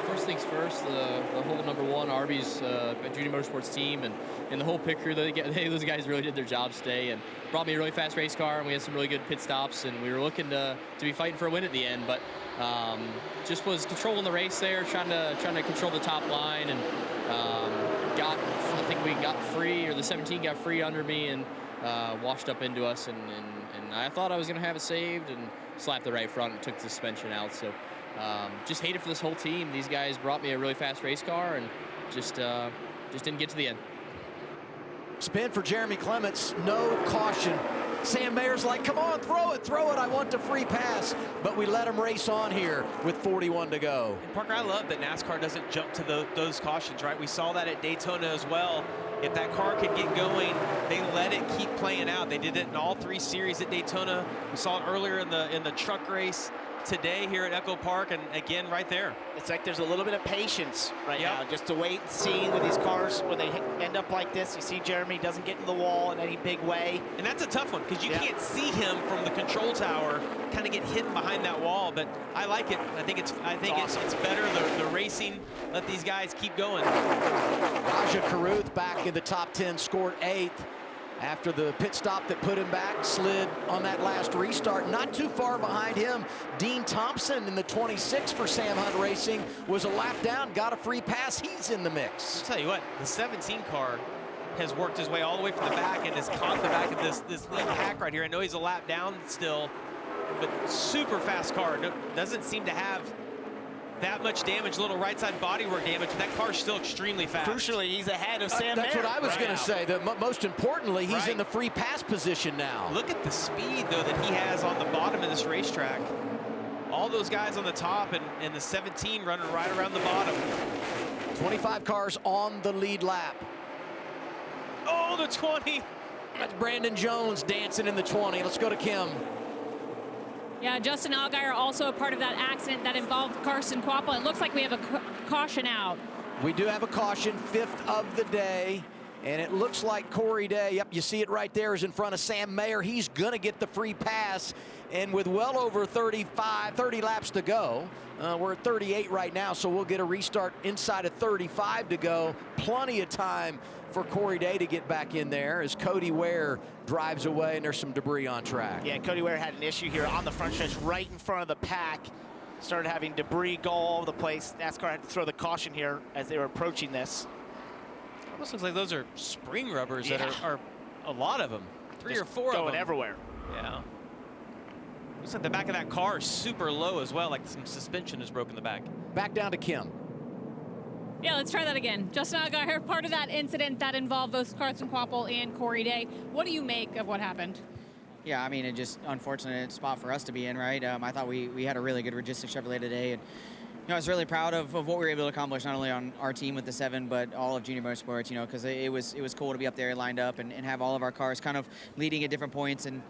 first things first, the whole number one Arby's junior motorsports team and the whole pit crew, those guys really did their jobs today and brought me a really fast race car, and we had some really good pit stops, and we were looking to be fighting for a win at the end, but just was controlling the race there, trying to control the top line, and I think we got free, or the 17 got free under me and washed up into us, and I thought I was going to have it saved and slapped the right front and took the suspension out. So just hate it for this whole team. These guys brought me a really fast race car and just didn't get to the end. Spin for Jeremy Clements, no caution. Sam Mayer's like, come on, throw it, I want the free pass. But we let him race on here with 41 to go. And Parker, I love that NASCAR doesn't jump to those cautions, right? We saw that at Daytona as well. If that car could get going, they let it keep playing out. They did it in all 3 series at Daytona. We saw it earlier in the truck race today here at Echo Park, and again right there. It's like there's a little bit of patience right now, just to wait and see with these cars when they end up like this. You see Jeremy doesn't get in the wall in any big way. And that's a tough one because you can't see him from the control tower, kind of get hidden behind that wall, but I like it. I think it's awesome. It's better, the racing. Let these guys keep going. Raja Caruth back in the top 10, scored 8th. After the pit stop that put him back, slid on that last restart. Not too far behind him, Dean Thompson in the 26 for Sam Hunt Racing was a lap down, got a free pass. He's in the mix. I'll tell you what, the 17 car has worked his way all the way from the back and has caught the back of this lead pack right here. I know he's a lap down still, but super fast car. Doesn't seem to have that much damage, little right side bodywork damage, but that car's still extremely fast. Crucially, he's ahead of Sam That's Mayer. what I was going to say. Most importantly, he's in the free pass position now. Look at the speed, though, that he has on the bottom of this racetrack. All those guys on the top and the 17 running right around the bottom. 25 cars on the lead lap. Oh, the 20. That's Brandon Jones dancing in the 20. Let's go to Kim. Yeah, Justin Allgaier also a part of that accident that involved Carson Kvapil. It looks like we have a caution out. We do have a caution, 5th of the day. And it looks like Corey Day, yep, you see it right there, is in front of Sam Mayer. He's going to get the free pass. And with well over 30 laps to go, we're at 38 right now, so we'll get a restart inside of 35 to go. Plenty of time for Corey Day to get back in there as Cody Ware drives away, and there's some debris on track. Yeah, Cody Ware had an issue here on the front stretch right in front of the pack. Started having debris go all over the place. NASCAR had to throw the caution here as they were approaching this. Almost looks like those are spring rubbers that are a lot of them. 3 Just or 4 of them. going everywhere. Yeah. Looks like the back of that car is super low as well, like some suspension is broken in the back. Back down to Kim. Yeah, let's try that again. Justin Allgaier, part of that incident that involved both Carson Kvapil and Corey Day. What do you make of what happened? Yeah, I mean, it just unfortunate spot for us to be in, right? I thought we had a really good logistics Chevrolet today, and I was really proud of what we were able to accomplish, not only on our team with the 7, but all of Junior Motorsports, because it was cool to be up there lined up and have all of our cars kind of leading at different points. And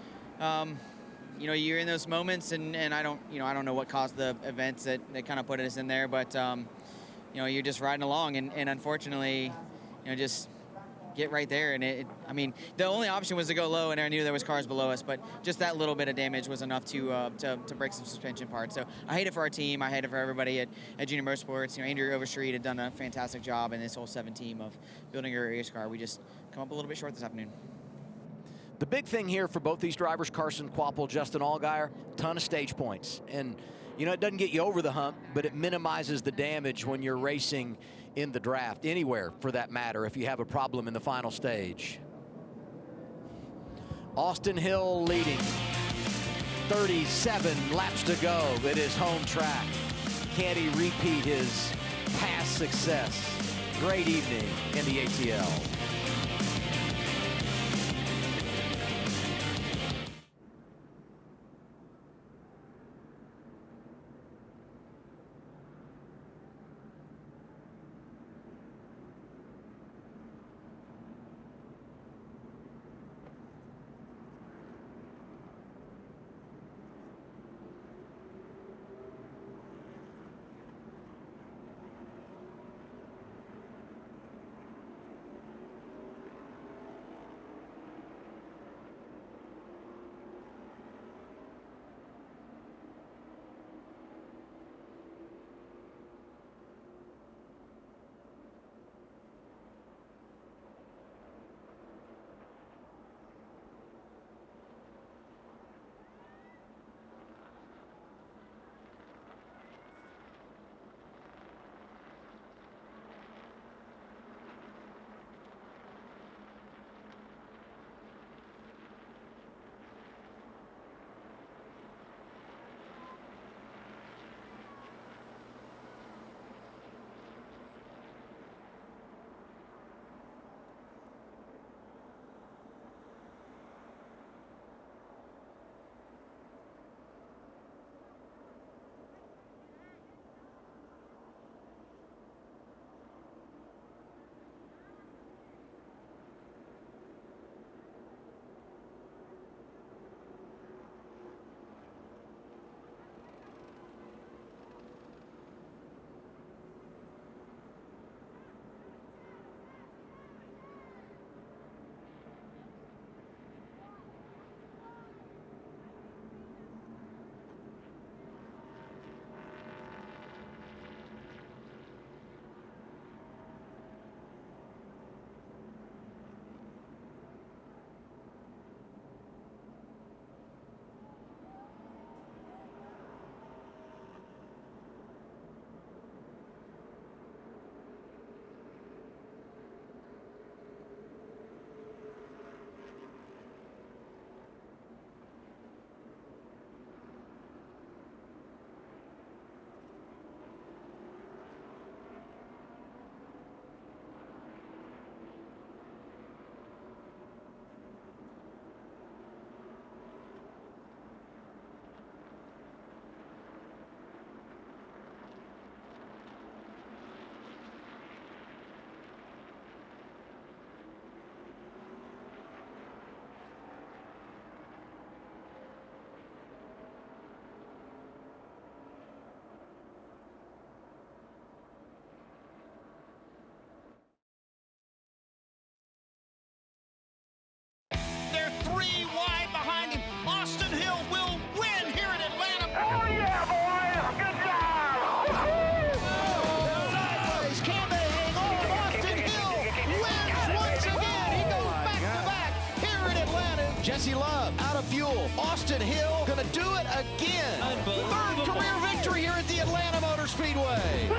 you're in those moments, and I don't know what caused the events that kind of put us in there, but you're just riding along, and unfortunately, just get right there. And I mean, the only option was to go low, and I knew there was cars below us, but just that little bit of damage was enough to break some suspension parts. So I hate it for our team. I hate it for everybody at Junior Motorsports. Andrew Overstreet had done a fantastic job, and this whole 7 team of building a race car. We just come up a little bit short this afternoon. The big thing here for both these drivers, Carson Kvapil, Justin Allgaier, ton of stage points. And, it doesn't get you over the hump, but it minimizes the damage when you're racing in the draft, anywhere for that matter, if you have a problem in the final stage. Austin Hill leading. 37 laps to go at his home track. Can he repeat his past success? Great evening in the ATL. Jesse Love out of fuel. Austin Hill gonna do it again. Third career victory here at the Atlanta Motor Speedway.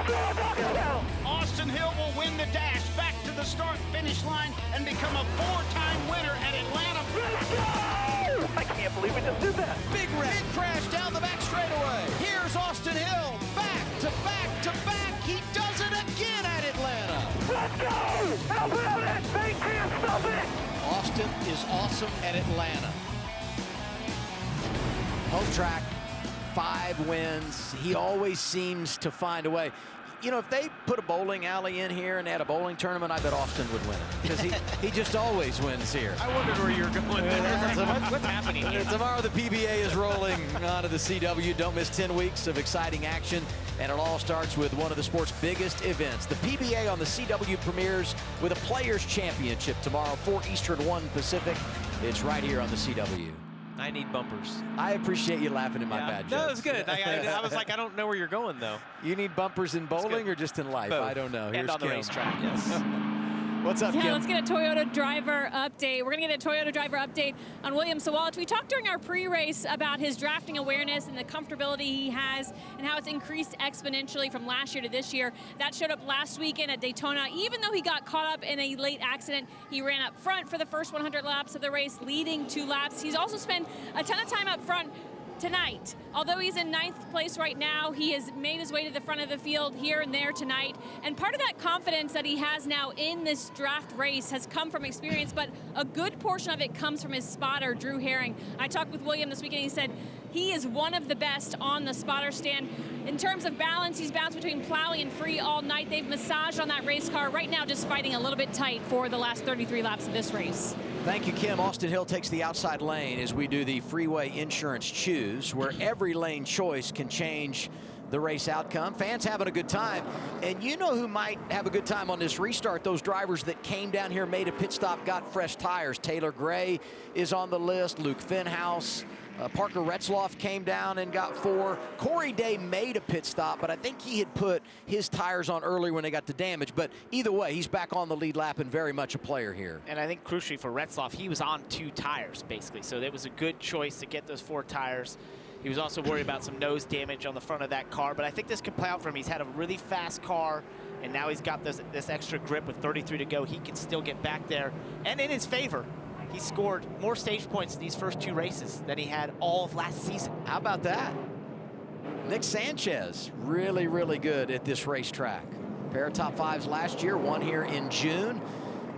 Austin Hill will win the dash back to the start-finish line and become a 4-time winner at Atlanta. I can't believe we just did that. Big crash down the back straightaway. Here's Austin Hill, back to back to back. He does it again at Atlanta. Let's go! How about it? They can't stop it! Austin is awesome at Atlanta. Home track, 5 wins. He always seems to find a way. You know, if they put a bowling alley in here and had a bowling tournament, I bet Austin would win it. Because he just always wins here. I wondered where you were going there. What's happening here? Tomorrow the PBA is rolling onto the CW. Don't miss 10 weeks of exciting action. And it all starts with one of the sport's biggest events. The PBA on the CW premieres with a Players' Championship tomorrow, 4 Eastern, 1 Pacific. It's right here on the CW. I need bumpers. I appreciate you laughing at my bad jokes. No, it was good. I was like, I don't know where you're going, though. You need bumpers in bowling or just in life? Both. I don't know. And Here's on the Kim. racetrack, yes. What's up, Yeah, Kim? let's get a Toyota driver update. We're going to get a Toyota driver update on William Sawalich. We talked during our pre-race about his drafting awareness and the comfortability he has and how it's increased exponentially from last year to this year. That showed up last weekend at Daytona. Even though he got caught up in a late accident, he ran up front for the first 100 laps of the race, leading 2 laps. He's also spent a ton of time up front tonight. Although he's in 9th place right now, he has made his way to the front of the field here and there tonight. And part of that confidence that he has now in this draft race has come from experience, but a good portion of it comes from his spotter, Drew Herring. I talked with William this weekend. He said he is one of the best on the spotter stand. In terms of balance, he's bounced between plowing and free all night. They've massaged on that race car. Right now, just fighting a little bit tight for the last 33 laps of this race. Thank you, Kim. Austin Hill takes the outside lane as we do the Freeway Insurance Choose, where every lane choice can change the race outcome. Fans having a good time. And you know who might have a good time on this restart? Those drivers that came down here, made a pit stop, got fresh tires. Taylor Gray is on the list. Luke Fenhouse. Parker Retzloff came down and got 4. Corey Day made a pit stop, but I think he had put his tires on early when they got the damage. But either way, he's back on the lead lap and very much a player here. And I think crucially for Retzloff, he was on 2 tires, basically. So it was a good choice to get those 4 tires. He was also worried about some nose damage on the front of that car. But I think this could play out for him. He's had a really fast car, and now he's got this extra grip with 33 to go. He can still get back there. And in his favor, he scored more stage points in these first 2 races than he had all of last season. How about that? Nick Sanchez, really, really good at this racetrack. Pair of top 5s last year, one here in June,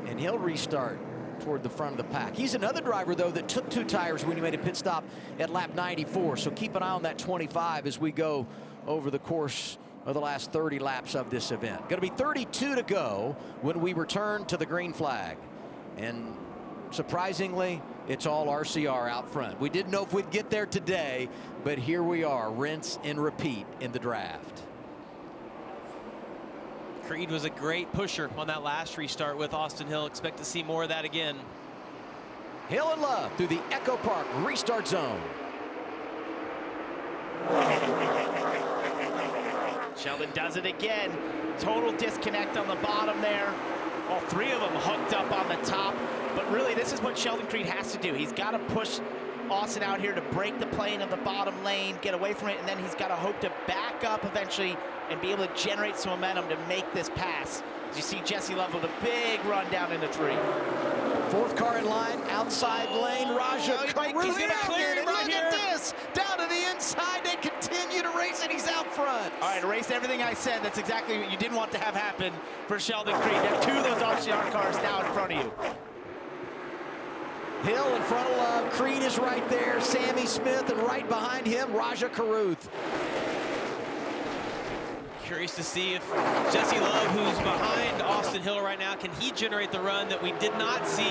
and he'll restart toward the front of the pack. He's another driver, though, that took 2 tires when he made a pit stop at lap 94, so keep an eye on that 25 as we go over the course of the last 30 laps of this event. Going to be 32 to go when we return to the green flag. And surprisingly, it's all RCR out front. We didn't know if we'd get there today, but here we are, rinse and repeat in the draft. Creed was a great pusher on that last restart with Austin Hill. Expect to see more of that again. Hill and Love through the Echo Park restart zone. Sheldon does it again. Total disconnect on the bottom there. All 3 of them hooked up on the top. But really, this is what Sheldon Creed has to do. He's got to push Austin out here to break the plane of the bottom lane, get away from it, and then he's got to hope to back up eventually and be able to generate some momentum to make this pass. As you see Jesse Love with a big run down into 3. 4th car in line, outside lane, Raja Caruth. He's gonna clear it right Look here. at this, down to the inside, they continue to race and he's out front. All right, erase everything I said. That's exactly what you didn't want to have happen for Sheldon Creed. There are 2 of those RCR cars now in front of you. Hill in front of Love, Creed is right there, Sammy Smith, and right behind him, Raja Caruth. Curious to see if Jesse Love, who's behind Austin Hill right now, can he generate the run that we did not see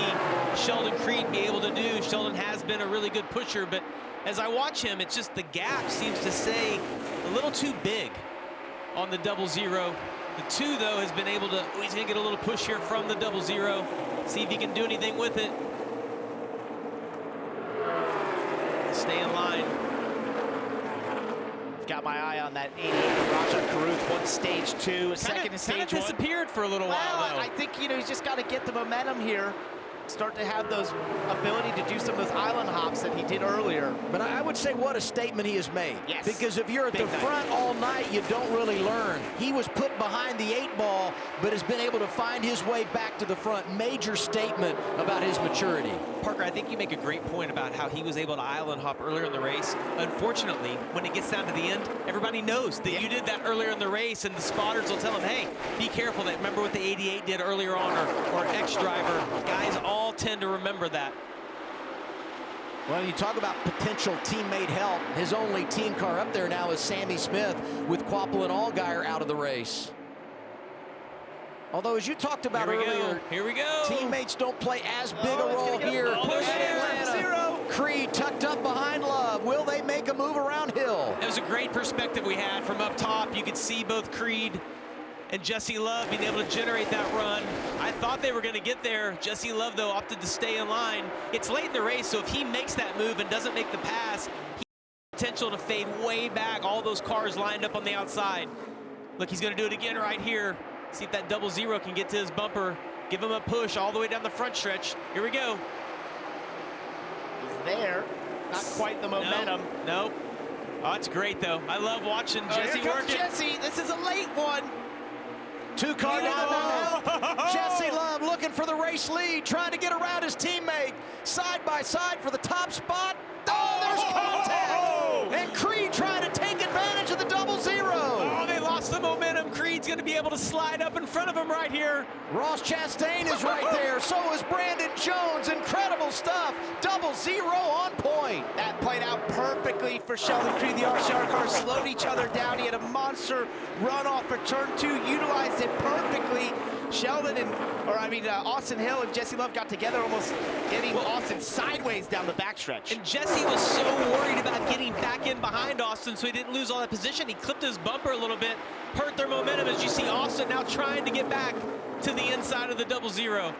Sheldon Creed be able to do. Sheldon has been a really good pusher, but as I watch him, it's just the gap seems to stay a little too big on the 00. The 2, though, has been able to, he's gonna get a little push here from the 00. See if he can do anything with it. Stay in line. I've got my eye on that 88 Raja Caruth, 1 stage 2, a second in stage 1. Disappeared for a little while, though. I think, you know, he's just got to get the momentum here start to have those ability to do some of those island hops that he did earlier. But I would say what a statement he has made. Yes. Because if you're at the front all night, you don't really learn. He was put behind the 8 ball, but has been able to find his way back to the front. Major statement about his maturity. Parker, I think you make a great point about how he was able to island hop earlier in the race. Unfortunately, when it gets down to the end, everybody knows that you did that earlier in the race, and the spotters will tell him, hey, be careful. That remember what the 88 did earlier on, or X-Driver. Guys all tend to remember that. Well, you talk about potential teammate help. His only team car up there now is Sammy Smith, with Kvapil and Allgaier out of the race. Although, as you talked about earlier, here we go. Teammates don't play as big a role here. Push Atlanta. Creed tucked up behind Love. Will they make a move around Hill? It was a great perspective we had from up top. You could see both Creed and Jesse Love being able to generate that run. I thought they were going to get there. Jesse Love, though, opted to stay in line. It's late in the race, so if he makes that move and doesn't make the pass, he has potential to fade way back. All those cars lined up on the outside. Look, he's going to do it again right here. See if that 00 can get to his bumper. Give him a push all the way down the front stretch. Here we go. He's there. Not quite the momentum. Nope. Oh, it's great, though. I love watching Jesse work it. Jesse, this is a late one. 2 car down now. Jesse Love looking for the race lead, trying to get around his teammate. Side by side for the top spot. Oh, there's contact. And Creed trying to take advantage of the 00. Oh, they lost the momentum. Creed's going to be able to slide up in front of him right here. Ross Chastain is right there. So is Brandon Jones. Incredible stuff. 00 on point. That played out perfectly for Sheldon Creed. The RCR cars slowed each other down. He had a monster run off for turn 2, utilized it perfectly. Sheldon Austin Hill and Jesse Love got together, almost getting Austin sideways down the backstretch. And Jesse was so worried about getting back in behind Austin so he didn't lose all that position. He clipped his bumper a little bit, hurt their momentum, as you see Austin now trying to get back to the inside of the 00.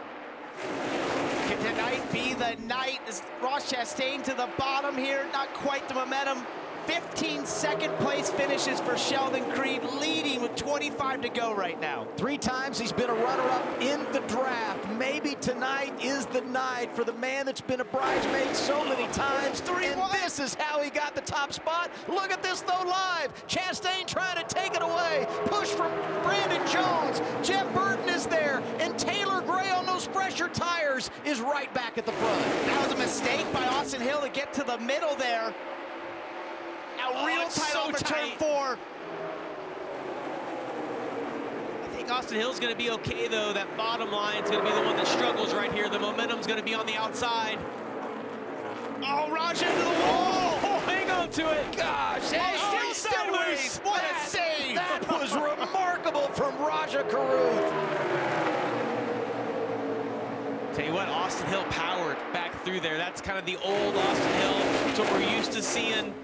Can tonight be the night? Is Ross Chastain to the bottom here? Not quite the momentum. 15 second place finishes for Sheldon Creed, leading with 25 to go right now. 3 times he's been a runner-up in the draft. Maybe tonight is the night for the man that's been a bridesmaid so many times. And this is how he got the top spot. Look at this though live. Chastain trying to take it away. Push from Brandon Jones. Jeff Burton is there. And Taylor Gray on those fresher tires is right back at the front. That was a mistake by Austin Hill to get to the middle there. Now real tight for turn 4. I think Austin Hill's going to be okay, though. That bottom line's going to be the one that struggles right here. The momentum's going to be on the outside. Oh, Raja into the wall. Oh, hang on to it. Gosh, still sideways. What a save. That was remarkable from Raja Caruth. Tell you what, Austin Hill powered back through there. That's kind of the old Austin Hill. It's what we're used to seeing.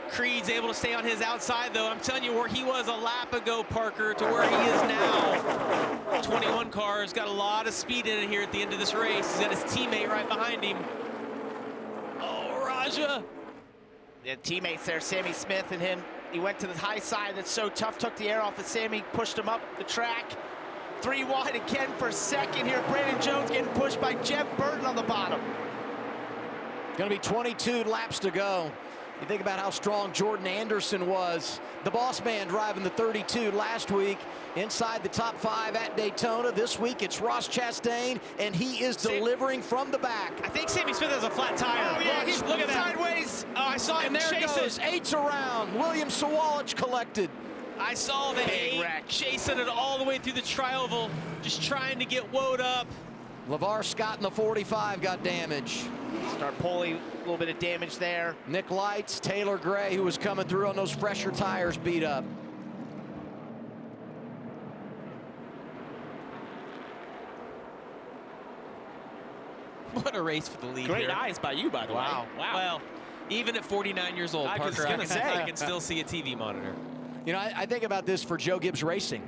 Creed's able to stay on his outside, though. I'm telling you, where he was a lap ago, Parker, to where he is now. 21 cars, got a lot of speed in it here at the end of this race. He's got his teammate right behind him. Oh, Raja. The teammates there, Sammy Smith and him. He went to the high side. That's so tough. Took the air off of Sammy, pushed him up the track. 3 wide again for second here. Brandon Jones getting pushed by Jeff Burton on the bottom. Gonna be 22 laps to go. You think about how strong Jordan Anderson was. The boss man driving the 32 last week inside the top 5 at Daytona. This week it's Ross Chastain, and he is delivering from the back. I think Sammy Smith has a flat tire. Oh, yeah, he's look at that. sideways. Oh, I saw him And there chase goes, it. 8's around. William Sawalich collected. I saw the 8 chasing it all the way through the tri-oval, just trying to get woed up. LeVar Scott in the 45 got damage. Starpoli, a little bit of damage there. Nick Lights, Taylor Gray, who was coming through on those fresher tires, beat up. What a race for the lead. Great here. eyes by you, by the way. Wow. Well, even at 49 years old, I was Parker, gonna say. I can still see a TV monitor. You know, I think about this for Joe Gibbs Racing.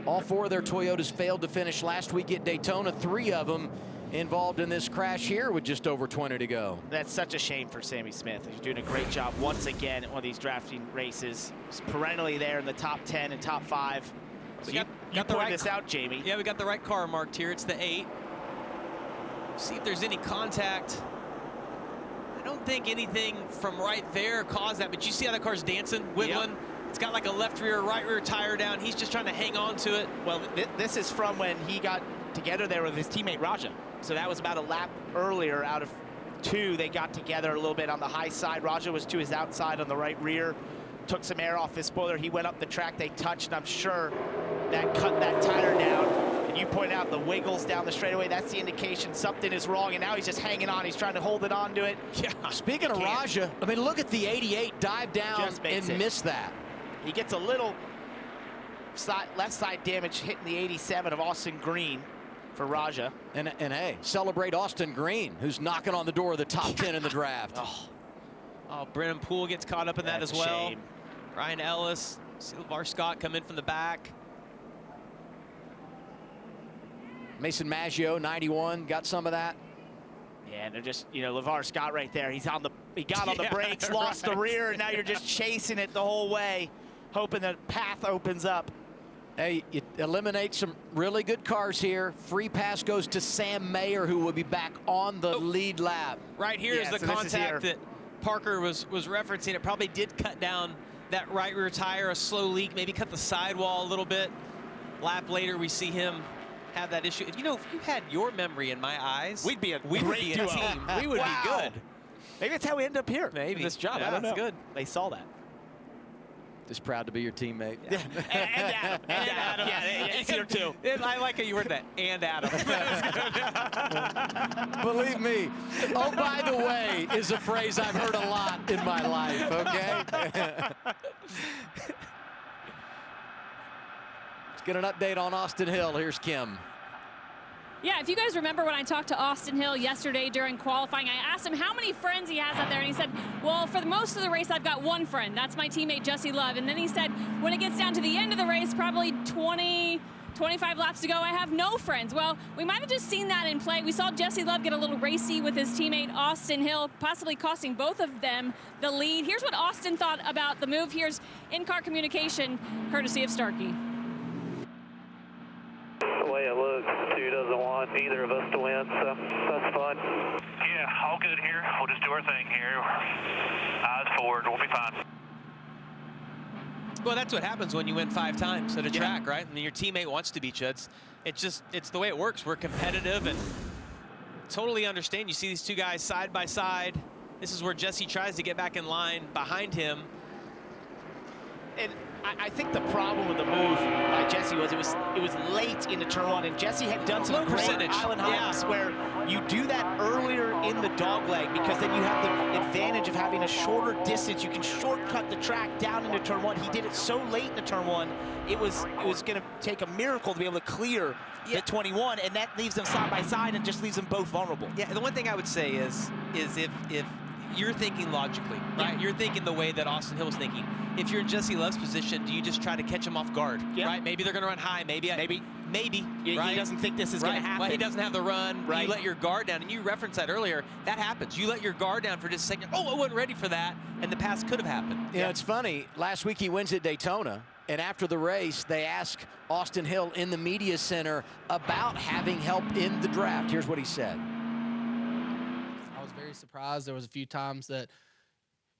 All 4 of their Toyotas failed to finish last week at Daytona. 3 of them involved in this crash here with just over 20 to go. That's such a shame for Sammy Smith. He's doing a great job once again at one of these drafting races. He's perennially there in the top 10 and top 5. So you got the pointed right this out, Jamie. Yeah, we got the right car marked here. It's the 8. See if there's any contact. I don't think anything from right there caused that, but you see how that car's dancing, wiggling? Yep. It's got like a left rear, right rear tire down. He's just trying to hang on to it. Well, this is from when he got together there with his teammate Raja. So that was about a lap earlier out of 2. They got together a little bit on the high side. Raja was to his outside on the right rear, took some air off his spoiler. He went up the track, they touched, and I'm sure that cut that tire down. And you point out the wiggles down the straightaway. That's the indication something is wrong, and now he's just hanging on. He's trying to hold it on to it. Yeah. Speaking of Raja, I mean, look at the 88 dive down and miss that. He gets a little left side damage hitting the 87 of Austin Green for Raja. And hey, celebrate Austin Green, who's knocking on the door of the top 10 in the draft. Oh, Brennan Poole gets caught up in that as well. Shame. Ryan Ellis, Silvar Scott come in from the back. Mason Maggio, 91, got some of that. Yeah, they're just, you know, LeVar Scott right there. He got on the brakes, lost the rear, and now you're just chasing it the whole way, hoping the path opens up. Hey, it eliminates some really good cars here. Free pass goes to Sam Mayer, who will be back on the lead lap. Right here is the contact that Parker was referencing. It probably did cut down that right rear tire, a slow leak, maybe cut the sidewall a little bit. Lap later, we see him have that issue. If you had your memory in my eyes, we'd be a team. We would be good. Maybe that's how we end up here. Maybe. In this job. Yeah, I don't know. That's good. They saw that. Just proud to be your teammate. Yeah. and Adam. Yeah, it's here too. I like how you worded that. And Adam. Believe me. Oh, by the way, is a phrase I've heard a lot in my life, okay? Let's get an update on Austin Hill. Here's Kim. Yeah, if you guys remember when I talked to Austin Hill yesterday during qualifying, I asked him how many friends he has out there, and he said, well, for most of the race, I've got one friend. That's my teammate, Jesse Love. And then he said, when it gets down to the end of the race, probably 20, 25 laps to go, I have no friends. Well, we might have just seen that in play. We saw Jesse Love get a little racy with his teammate, Austin Hill, possibly costing both of them the lead. Here's what Austin thought about the move. Here's in-car communication, courtesy of Starkey. The way it looks, 2 doesn't want either of us to win, so that's fun. Yeah, all good here. We'll just do our thing here. Eyes forward, we'll be fine. Well, that's what happens when you win 5 times at a track, right? And your teammate wants to beat you. It's the way it works. We're competitive and totally understand. You see these two guys side by side. This is where Jesse tries to get back in line behind him. And I think the problem with the move by Jesse was it was late into turn 1, and Jesse had done some great island hops where you do that earlier in the dogleg, because then you have the advantage of having a shorter distance. You can shortcut the track down into turn 1. He did it so late into turn 1, it was going to take a miracle to be able to clear the 21, and that leaves them side by side and just leaves them both vulnerable. Yeah, the one thing I would say is if you're thinking logically, right? You're thinking the way that Austin Hill was thinking. If you're in Jesse Love's position, do you just try to catch him off guard, right? Maybe they're going to run high, maybe, right? He doesn't think this is going to happen. Well, he doesn't have the run, right? You let your guard down, and you referenced that earlier. That happens. You let your guard down for just a second. Oh, I wasn't ready for that, and the pass could have happened. You know, it's funny. Last week he wins at Daytona, and after the race, they asked Austin Hill in the media center about having help in the draft. Here's what he said. I was very surprised. There was a few times that,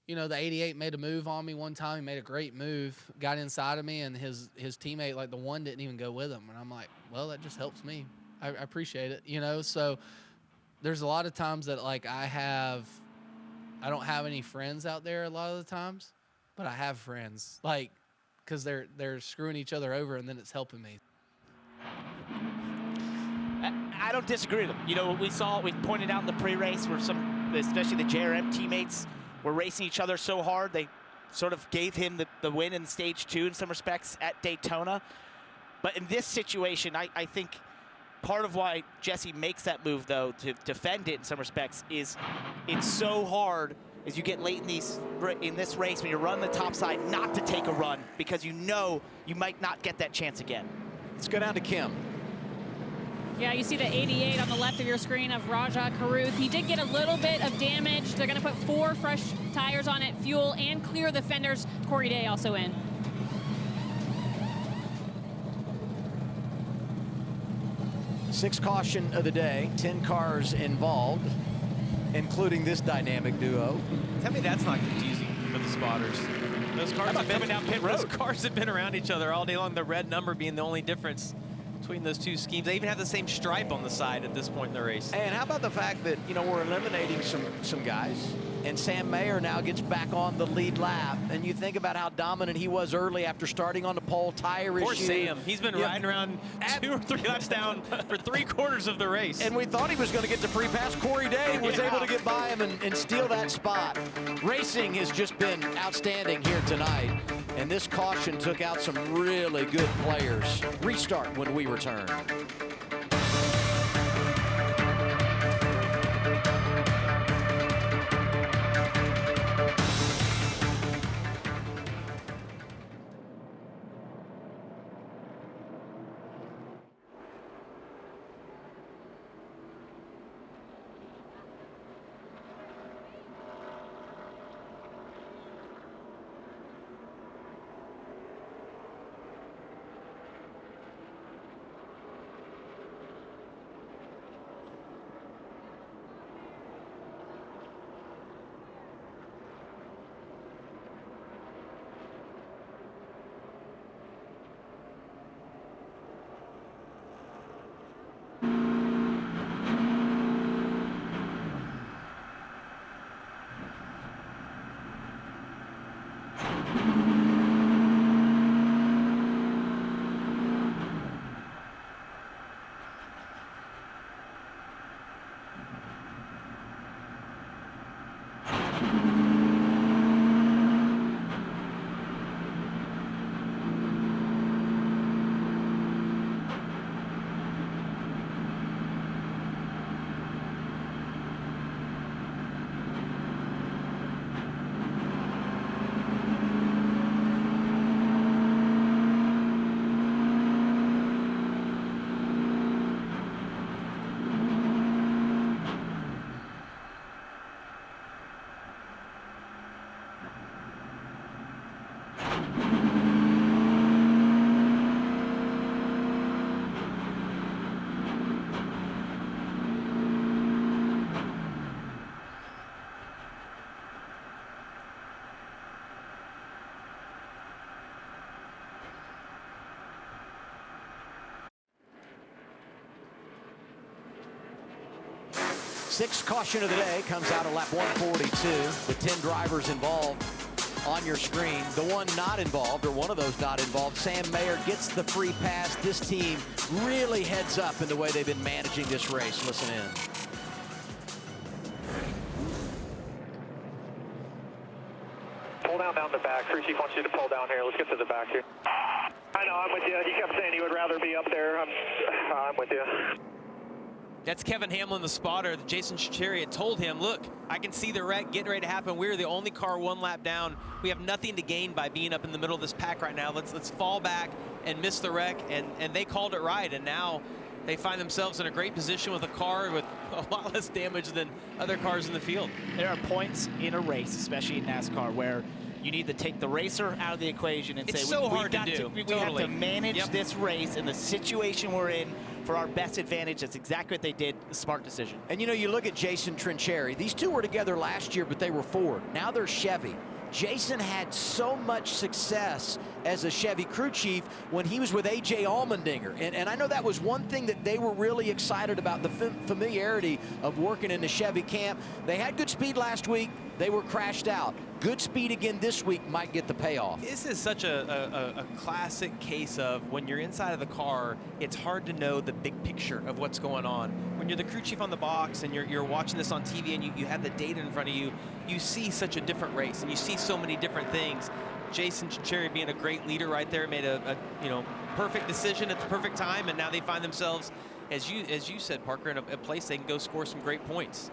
you know, the 88 made a move on me one time. He made a great move, got inside of me, and his teammate, like the one, didn't even go with him. And I'm like, well, that just helps me. I appreciate it, you know. So there's a lot of times that, like, I don't have any friends out there a lot of the times, but I have friends, like, because they're screwing each other over, and then it's helping me. I don't disagree with him. You know, we pointed out in the pre-race where especially the JRM teammates, were racing each other so hard, they sort of gave him the win in stage 2 in some respects at Daytona. But in this situation, I think part of why Jesse makes that move, though, to defend it in some respects, is it's so hard as you get late in this race when you're running the top side not to take a run, because you know you might not get that chance again. Let's go down to Kim. Yeah, you see the 88 on the left of your screen of Raja Caruth. He did get a little bit of damage. They're going to put 4 fresh tires on it, fuel, and clear the fenders. Corey Day also in. Sixth caution of the day, 10 cars involved, including this dynamic duo. Tell me that's not confusing for the spotters. Those cars have been down pit road. Those cars have been around each other all day long. The red number being the only difference between those two schemes. They even have the same stripe on the side at this point in the race. And how about the fact that, you know, we're eliminating some guys, and Sam Mayer now gets back on the lead lap, and you think about how dominant he was early after starting on the pole, tire issue. Poor Sam. He's been riding around 2 or 3 laps down for 3/4 of the race. And we thought he was going to get to free pass. Corey Day was able to get by him and steal that spot. Racing has just been outstanding here tonight, and this caution took out some really good players. Restart when we return. Sixth caution of the day comes out of lap 142 with 10 drivers involved on your screen. The one not involved, or one of those not involved, Sam Mayer gets the free pass. This team really heads up in the way they've been managing this race. Listen in. Pull down the back. Crew chief wants you to pull down here. Let's get to the back here. I know, I'm with you. He kept saying he would rather be up there. I'm with you. That's Kevin Hamlin, the spotter. Jason Chicheri had told him, look, I can see the wreck getting ready to happen. We're the only car 1 lap down. We have nothing to gain by being up in the middle of this pack right now. Let's fall back and miss the wreck. And they called it right. And now they find themselves in a great position with a car with a lot less damage than other cars in the field. There are points in a race, especially in NASCAR, where you need to take the racer out of the equation and it's say, so hard to do. We have to manage this race in the situation we're in for our best advantage. That's exactly what they did. A smart decision. And you know, you look at Jason Trincheri. These two were together last year, but they were Ford. Now they're Chevy. Jason had so much success as a Chevy crew chief when he was with A.J. Allmendinger. And I know that was one thing that they were really excited about, the familiarity of working in the Chevy camp. They had good speed last week. They were crashed out. Good speed again this week might get the payoff. This is such a classic case of when you're inside of the car, it's hard to know the big picture of what's going on. When you're the crew chief on the box and you're watching this on TV and you have the data in front of you, you see such a different race and you see so many different things. Jason Chicheri being a great leader right there made a perfect decision at the perfect time, and now they find themselves, as you said, Parker, in a place they can go score some great points.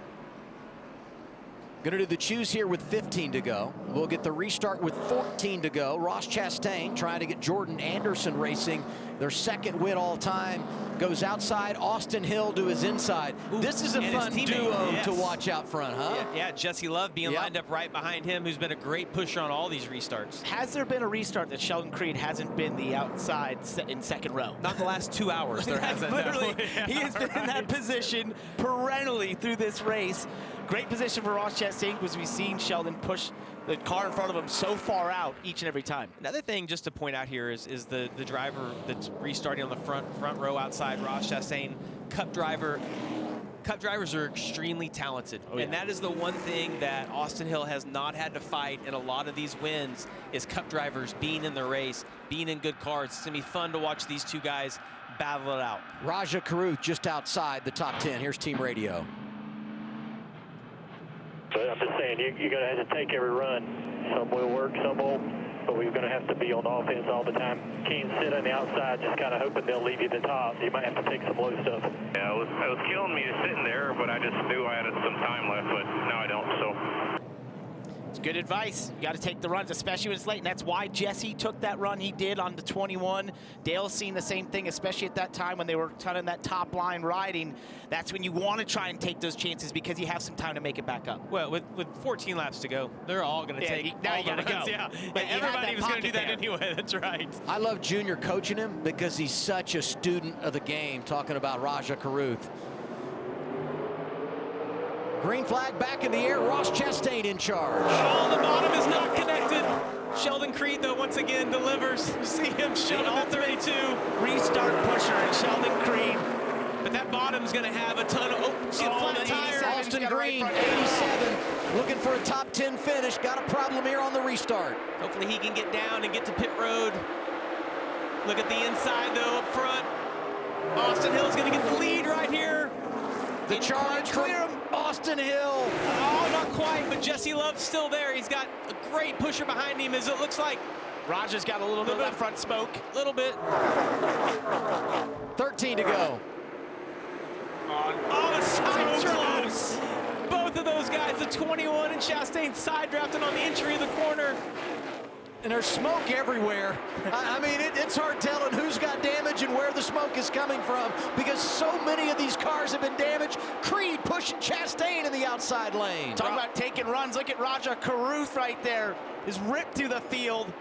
Going to do the choose here with 15 to go. We'll get the restart with 14 to go. Ross Chastain trying to get Jordan Anderson racing their second win all time, goes outside. Austin Hill to his inside. Ooh, this is a fun duo to watch out front, huh? Yeah, Jesse Love being lined up right behind him, who's been a great pusher on all these restarts. Has there been a restart that Sheldon Creed hasn't been the outside in second row? Not the last 2 hours. There hasn't. Literally, he has been in that position perennially through this race. Great position for Ross Chastain because we've seen Sheldon push the car in front of him so far out each and every time. Another thing just to point out here is the driver that's restarting on the front row outside, Ross Chastain, Cup driver. Cup drivers are extremely talented, and that is the one thing that Austin Hill has not had to fight in a lot of these wins is Cup drivers being in the race, being in good cars. It's gonna be fun to watch these two guys battle it out. Raja Caruth just outside the top 10. Here's team radio. So I'm just saying, you're going to have to take every run. Some will work, some won't, but we're going to have to be on offense all the time. Can't sit on the outside just kind of hoping they'll leave you at the top. You might have to take some low stuff. Yeah, it was killing me sitting there, but I just knew I had some time left, but now I don't, so. It's good advice. You got to take the runs, especially when it's late, and that's why Jesse took that run he did on the 21. Dale's seen the same thing, especially at that time when they were kind of in that top line riding. That's when you want to try and take those chances because you have some time to make it back up. Well, with 14 laps to go, they're all going to take now all you got to the runs. go. Yeah, But everybody was going to do that anyway. That's right. I love Junior coaching him because he's such a student of the game, talking about Raja Caruth. Green flag back in the air. Ross Chastain in charge. Oh, the bottom is not connected. Sheldon Creed, though, once again delivers. You see him shoving all 32. Restart pusher and Sheldon Creed. But that bottom's going to have a ton of flat tires. Austin Green, 87, looking for a top 10 finish. Got a problem here on the restart. Hopefully he can get down and get to pit road. Look at the inside, though, up front. Austin Hill's going to get the lead right here. The charge from Austin Hill. Oh, not quite, but Jesse Love's still there. He's got a great pusher behind him, as it looks like. Raja's got a little bit of that front smoke. A little bit. 13 to go. Oh, it's so close. Both of those guys, the 21 and Chastain, side drafting on the entry of the corner. And there's smoke everywhere. I mean, it's hard telling who's got damage and where the smoke is coming from because so many of these cars have been damaged. Creed pushing Chastain in the outside lane. Talk about taking runs. Look at Raja Caruth right there. Is ripped through the field.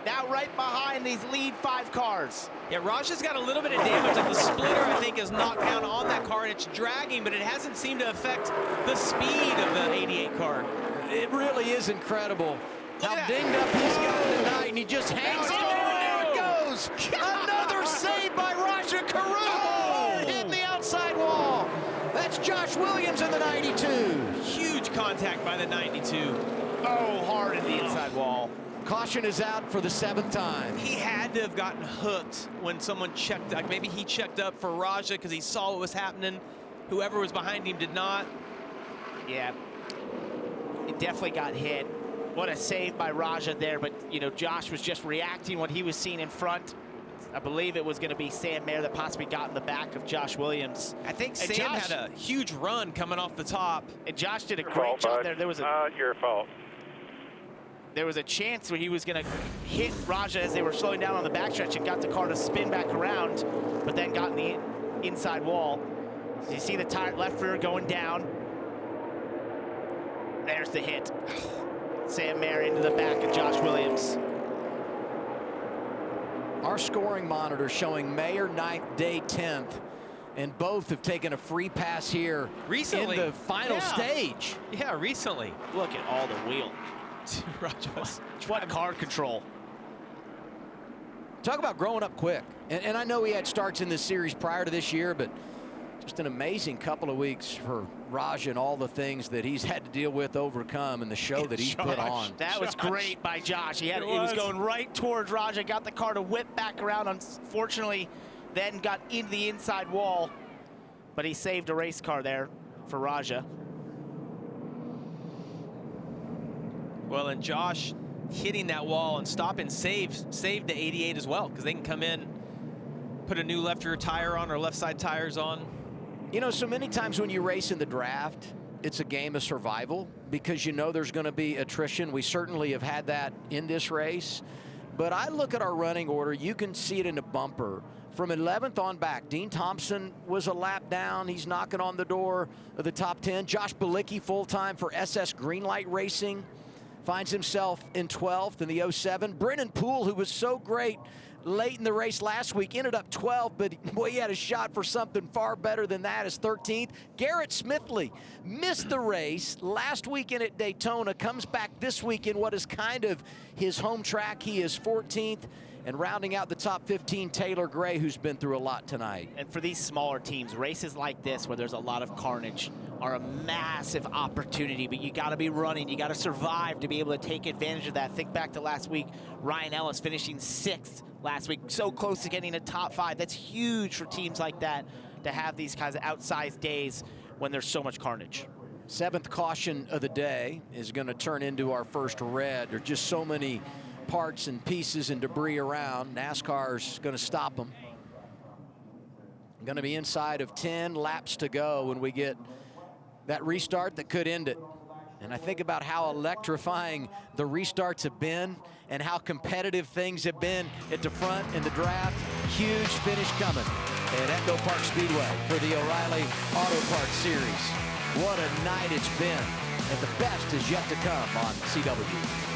Now right behind these lead 5 cars. Yeah, Raja's got a little bit of damage. Like the splitter, I think, is knocked down on that car, and it's dragging, but it hasn't seemed to affect the speed of the 88 car. It really is incredible how dinged up he's gotten tonight, and he just hangs in there, and there it goes. Another save by Raja Caruth. Hitting the outside wall. That's Josh Williams in the 92. Huge contact by the 92. Oh, hard in the inside wall. Caution is out for the 7th time. He had to have gotten hooked when someone checked. Like maybe he checked up for Raja because he saw what was happening. Whoever was behind him did not. Yeah, it definitely got hit. What a save by Raja there, but you know, Josh was just reacting what he was seeing in front. I believe it was going to be Sam Mayer that possibly got in the back of Josh Williams. I think and Sam Josh had a huge run coming off the top. And Josh did a Your great fault, job bud. there. There was Not your fault. There was a chance where he was going to hit Raja as they were slowing down on the backstretch and got the car to spin back around, but then got in the inside wall. So you see the tire left rear going down. There's the hit. Sam Mayer into the back of Josh Williams. Our scoring monitor showing Mayer 9th, Day 10th, and both have taken a free pass here recently in the final stage. Yeah, recently. Look at all the wheel. What car control. Talk about growing up quick. And I know he had starts in this series prior to this year, but just an amazing couple of weeks for Raj and all the things that he's had to deal with, overcome, and the show that he's put on. That was great by Josh. He was going right towards Raja, got the car to whip back around. Unfortunately, then got into the inside wall, but he saved a race car there for Raja. Well, and Josh hitting that wall and stopping saved the 88 as well, because they can come in, put a new left rear tire on or left side tires on. You know, so many times when you race in the draft, it's a game of survival because you know there's going to be attrition. We certainly have had that in this race. But I look at our running order, you can see it in the bumper. from 11th on back. Dean Thompson was a lap down. He's knocking on the door of the top 10. Josh Bilicki, full-time for SS Greenlight Racing, finds himself in 12th in the 07. Brennan Poole, who was so great late in the race last week, ended up 12th, but boy, he had a shot for something far better than that as 13th. Garrett Smithley missed the race last weekend at Daytona, comes back this week in what is kind of his home track. He is 14th. And rounding out the top 15, Taylor Gray, who's been through a lot tonight. And for these smaller teams, races like this where there's a lot of carnage are a massive opportunity, but you got to be running. You got to survive to be able to take advantage of that. Think back to last week, Ryan Ellis finishing 6th last week, so close to getting a top 5. That's huge for teams like that to have these kinds of outsized days when there's so much carnage. 7th caution of the day is going to turn into our first red. There's just so many parts and pieces and debris around. NASCAR's going to stop them. Going to be inside of 10 laps to go when we get that restart that could end it. And I think about how electrifying the restarts have been and how competitive things have been at the front in the draft. Huge finish coming at Echo Park Speedway for the O'Reilly Auto Parts Series. What a night it's been, and the best is yet to come on CW.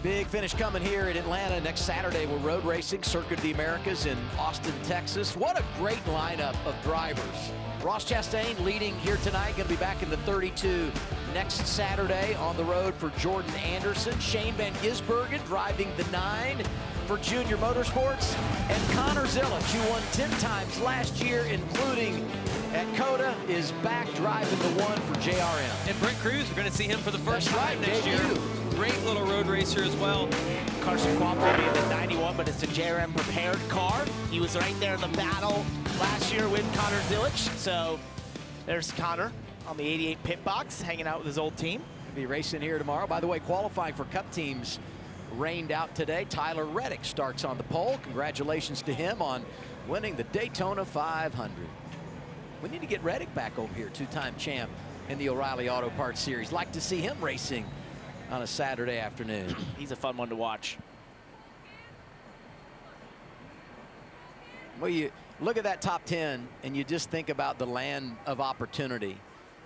Big finish coming here in Atlanta next Saturday. We're road racing Circuit of the Americas in Austin, Texas. What a great lineup of drivers. Ross Chastain leading here tonight, going to be back in the 32 next Saturday on the road for Jordan Anderson. Shane Van Gisbergen driving the 9 for Junior Motorsports. And Connor Zillich, who won 10 times last year, including at COTA, is back driving the 1 for JRM. And Brent Cruz, we're going to see him for the first time next year. Great little road racer as well. Carson Kvapil will be in the 91, but it's a JRM prepared car. He was right there in the battle last year with Connor Zillich. So there's Connor on the 88 pit box, hanging out with his old team. He'll be racing here tomorrow. By the way, qualifying for Cup teams rained out today. Tyler Reddick starts on the pole. Congratulations to him on winning the Daytona 500. We need to get Reddick back over here, 2-time champ in the O'Reilly Auto Parts Series. Like to see him racing on a Saturday afternoon. He's a fun one to watch. Well, you look at that top 10 and you just think about the land of opportunity.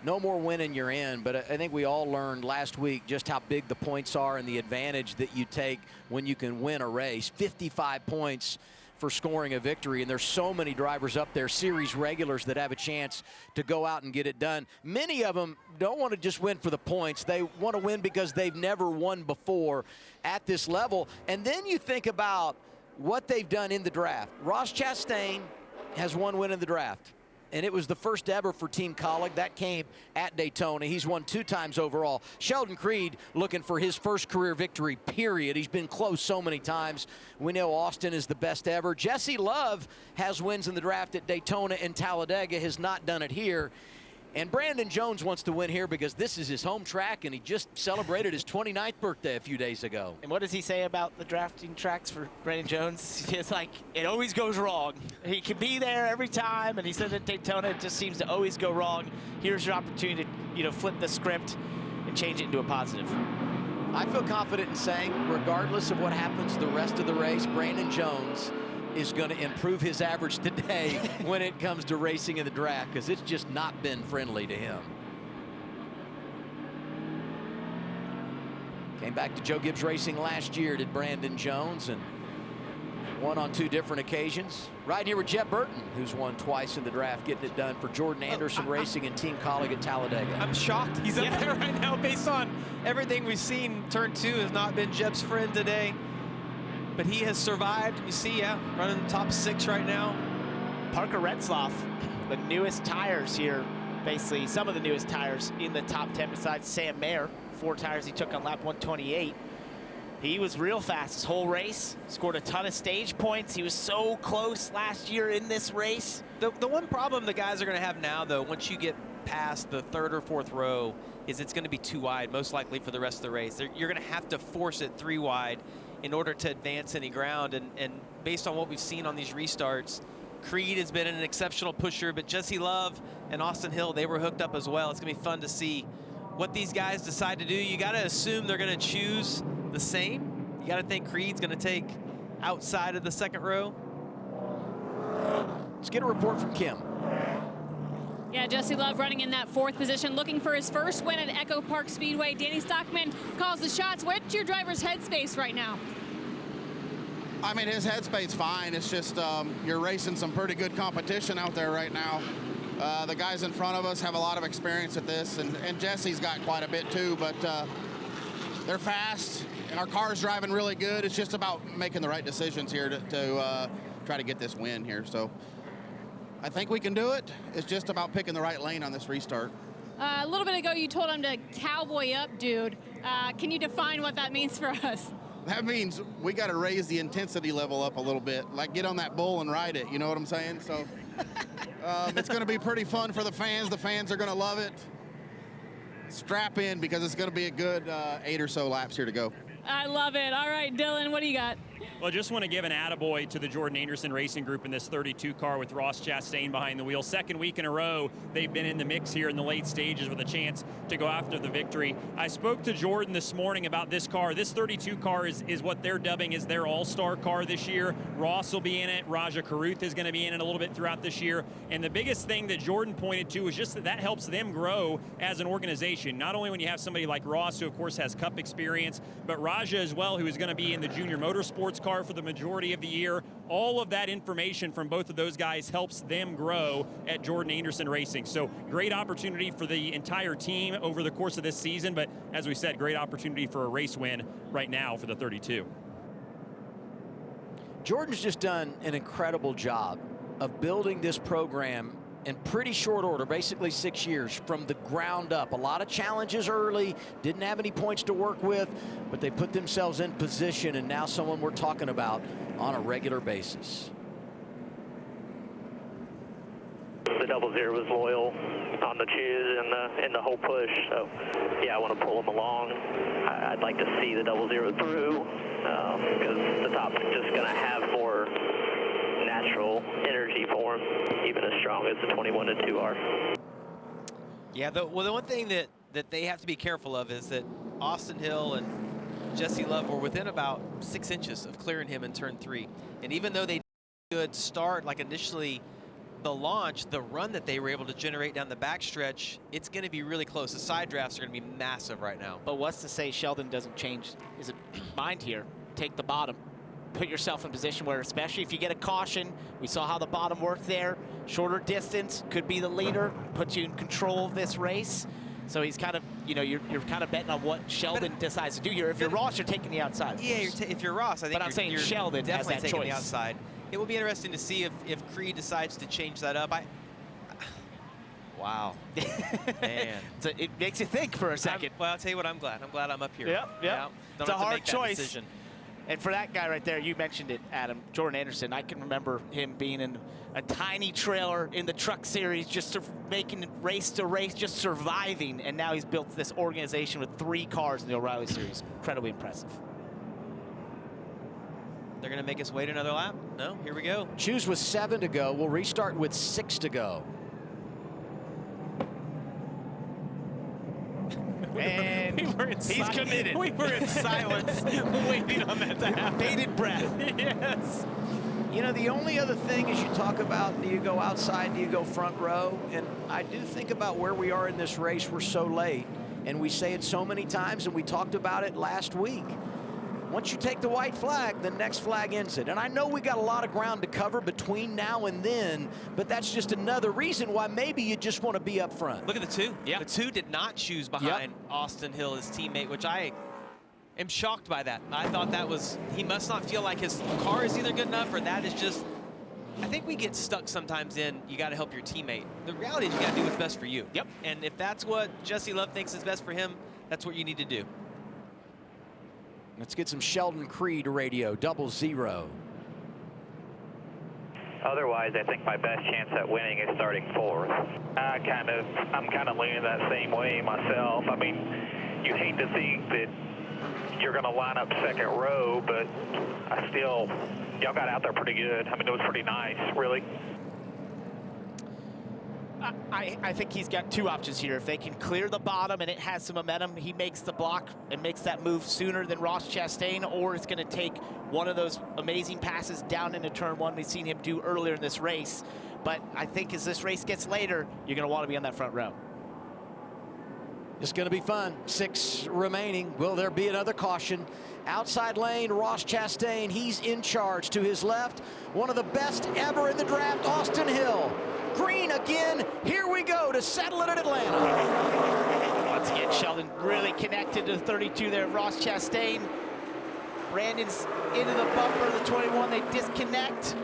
No more winning you're in, but I think we all learned last week just how big the points are and the advantage that you take when you can win a race. 55 points for scoring a victory. And there's so many drivers up there, series regulars, that have a chance to go out and get it done. Many of them don't want to just win for the points. They want to win because they've never won before at this level. And then you think about what they've done in the draft. Ross Chastain has one win in the draft, and it was the first ever for Team Colleague. That came at Daytona. He's won 2 times overall. Sheldon Creed looking for his first career victory, period. He's been close so many times. We know Austin is the best ever. Jesse Love has wins in the draft at Daytona and Talladega, has not done it here. And Brandon Jones wants to win here because this is his home track, and he just celebrated his 29th birthday a few days ago. And what does he say about the drafting tracks for Brandon Jones? It's like, it always goes wrong. He can be there every time, and he said at Daytona, it just seems to always go wrong. Here's your opportunity to, flip the script and change it into a positive. I feel confident in saying, regardless of what happens the rest of the race, Brandon Jones is going to improve his average today when it comes to racing in the draft, because it's just not been friendly to him. Came back to Joe Gibbs Racing last year, did Brandon Jones, and won on 2 different occasions. Right here with Jeb Burton, who's won twice in the draft, getting it done for Jordan Anderson Racing and Team Colleague at Talladega. I'm shocked he's up there right now based on everything we've seen. Turn 2 has not been Jeb's friend today, but he has survived. You see, running top 6 right now. Parker Retzlaff, the newest tires here, basically some of the newest tires in the top 10 besides Sam Mayer. 4 tires he took on lap 128. He was real fast this whole race, scored a ton of stage points. He was so close last year in this race. The one problem the guys are going to have now, though, once you get past the 3rd or 4th row, is it's going to be too wide, most likely for the rest of the race. You're going to have to force it 3 wide in order to advance any ground. And based on what we've seen on these restarts, Creed has been an exceptional pusher, but Jesse Love and Austin Hill, they were hooked up as well. It's going to be fun to see what these guys decide to do. You got to assume they're going to choose the same. You got to think Creed's going to take outside of the 2nd row. Let's get a report from Kim. Yeah, Jesse Love running in that 4th position, looking for his first win at Echo Park Speedway. Danny Stockman calls the shots. What's your driver's headspace right now? I mean, his headspace fine. It's just you're racing some pretty good competition out there right now. The guys in front of us have a lot of experience at this, and Jesse's got quite a bit too, but they're fast, and our car's driving really good. It's just about making the right decisions here to try to get this win here. So I think we can do it. It's just about picking the right lane on this restart. A little bit ago, you told him to cowboy up, dude. Can you define what that means for us? That means we got to raise the intensity level up a little bit, like get on that bull and ride it, you know what I'm saying? So it's going to be pretty fun for the fans. The fans are going to love it. Strap in, because it's going to be a good 8 or so laps here to go. I love it. All right, Dylan, what do you got? Well, just want to give an attaboy to the Jordan Anderson Racing Group in this 32 car with Ross Chastain behind the wheel. 2nd week in a row, they've been in the mix here in the late stages with a chance to go after the victory. I spoke to Jordan this morning about this car. This 32 car is what they're dubbing as their all-star car this year. Ross will be in it. Raja Caruth is going to be in it a little bit throughout this year. And the biggest thing that Jordan pointed to is just that helps them grow as an organization. Not only when you have somebody like Ross, who of course has Cup experience, but Raja as well, who is going to be in the Junior Motorsports car for the majority of the year. All of that information from both of those guys helps them grow at Jordan Anderson Racing. So great opportunity for the entire team over the course of this season, but as we said, great opportunity for a race win right now for the 32. Jordan's just done an incredible job of building this program in pretty short order, basically 6 years from the ground up. A lot of challenges early, didn't have any points to work with, but they put themselves in position, and now someone we're talking about on a regular basis. The 00 was loyal on the choose and the whole push, so yeah, I want to pull them along. I'd like to see the 00 through because the top's just going to have more natural energy for him, even as strong as the 21-2 are. Yeah, the one thing that they have to be careful of is that Austin Hill and Jesse Love were within about 6 inches of clearing him in turn 3. And even though they did a good start, like initially the launch, the run that they were able to generate down the backstretch, it's going to be really close. The side drafts are going to be massive right now. But what's to say Sheldon doesn't change his mind here? Take the bottom. put yourself in a position where, especially if you get a caution, we saw how the bottom worked there, shorter distance, could be the leader, puts you in control of this race. So he's kind of, you know, you're kind of betting on what Sheldon decides to do here. If you're Ross, you're taking the outside. Yeah, if you're Ross, I think but I'm saying Sheldon definitely has that taking choice. the outside. It will be interesting to see if Creed decides to change that up. Wow. Man. So it makes you think for a second. Well, I'll tell you what, I'm glad. I'm glad I'm up here. Yep. Yeah, It's a hard choice. And for that guy right there, you mentioned it, Adam, Jordan Anderson, I can remember him being in a tiny trailer in the truck series, just making race to race, just surviving. And now he's built this organization with 3 cars in the O'Reilly series. Incredibly impressive. They're going to make us wait another lap? No, here we go. Choose with 7 to go. We'll restart with 6 to go. And he's committed. We were in silence, waiting on that to happen. Bated breath. Yes. You know, the only other thing is you talk about, do you go outside, do you go front row? And I do think about where we are in this race. We're so late, and we say it so many times, and we talked about it last week. Once you take the white flag, the next flag ends it. And I know we got a lot of ground to cover between now and then, but that's just another reason why maybe you just want to be up front. Look at the 2. Yeah. The 2 did not choose behind Austin Hill, his teammate, which I am shocked by that. I thought that was, he must not feel like his car is either good enough or that is just, I think we get stuck sometimes in, you got to help your teammate. The reality is you got to do what's best for you. Yep. And if that's what Jesse Love thinks is best for him, that's what you need to do. Let's get some Sheldon Creed radio, 00. Otherwise, I think my best chance at winning is starting 4th. I'm kind of leaning that same way myself. I mean, you hate to think that you're going to line up 2nd row, but y'all got out there pretty good. I mean, it was pretty nice, really. I think he's got 2 options here. If they can clear the bottom and it has some momentum, he makes the block and makes that move sooner than Ross Chastain, or it's going to take one of those amazing passes down into turn 1 we've seen him do earlier in this race. But I think as this race gets later, you're going to want to be on that front row. It's going to be fun. 6 remaining. Will there be another caution? Outside lane, Ross Chastain, he's in charge. To his left, one of the best ever in the draft, Austin Hill. Green again. Here we go to settle it at Atlanta. Once again, Sheldon really connected to the 32 there, Ross Chastain. Brandon's into the bumper, the 21, they disconnect.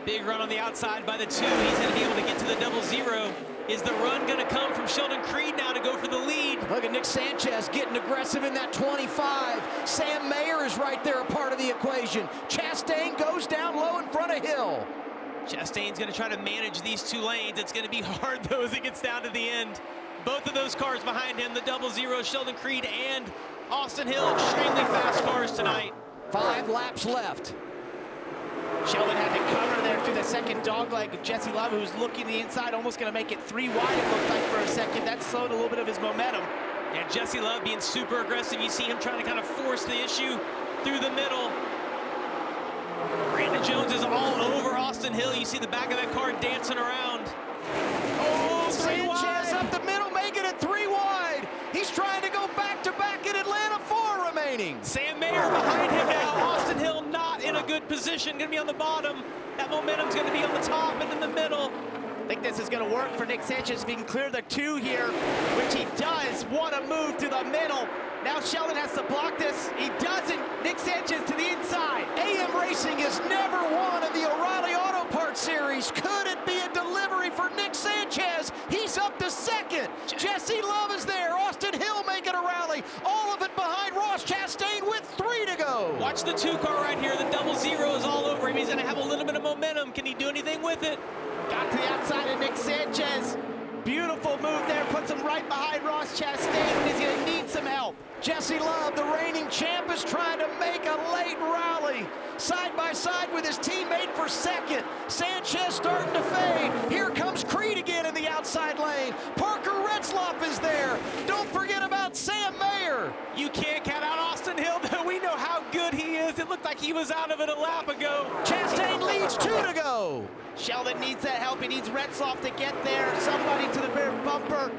Big run on the outside by the 2. He's going to be able to get to the 00. Is the run going to come from Sheldon Creed now to go for the lead? Look at Nick Sanchez getting aggressive in that 25. Sam Mayer is right there, a part of the equation. Chastain goes down low in front of Hill. Chastain's going to try to manage these 2 lanes. It's going to be hard, though, as it gets down to the end. Both of those cars behind him, the 00, Sheldon Creed and Austin Hill, extremely fast cars tonight. 5 laps left. Sheldon had to cover there through the second dogleg of Jesse Love, who was looking the inside, almost going to make it 3 wide, it looked like, for a second. That slowed a little bit of his momentum. Yeah, Jesse Love being super aggressive. You see him trying to kind of force the issue through the middle. Brandon Jones is all over Austin Hill. You see the back of that car dancing around. Oh, Sanchez up the middle, making it 3 wide. He's trying to go back-to-back in Atlanta, 4 remaining. Sam Mayer behind him now. Austin Hill not in a good position, going to be on the bottom. That momentum's going to be on the top and in the middle. I think this is going to work for Nick Sanchez if he can clear the 2 here, which he does. What a move to the middle. Now Sheldon has to block this. He doesn't. Nick Sanchez to the inside. AM Racing has never won in the O'Reilly Auto Parts Series. Could it be a delivery for Nick Sanchez? He's up to 2nd. Jesse Love is there. Austin Hill making a rally. All of it behind Ross Chastain with 3 to go. Watch the 2 car right here. The 00 is all over him. He's going to have a little bit of momentum. Can he do anything with it? Got to the outside of Nick Sanchez. Beautiful move there. Puts him right behind Ross Chastain, and he's going to need some help. Jesse Love, the reigning champ, is trying to make a late rally. Side by side with his teammate for 2nd. Sanchez starting to fade. Here comes Creed again in the outside lane. Parker Retzlaff is there. Don't forget about Sam Mayer. You can't count out Austin Hill, though. We know how good he is. It looked like he was out of it a lap ago. Chastain leads 2 to go. Sheldon needs that help. He needs Retzlaff to get there. Somebody to the rear bumper.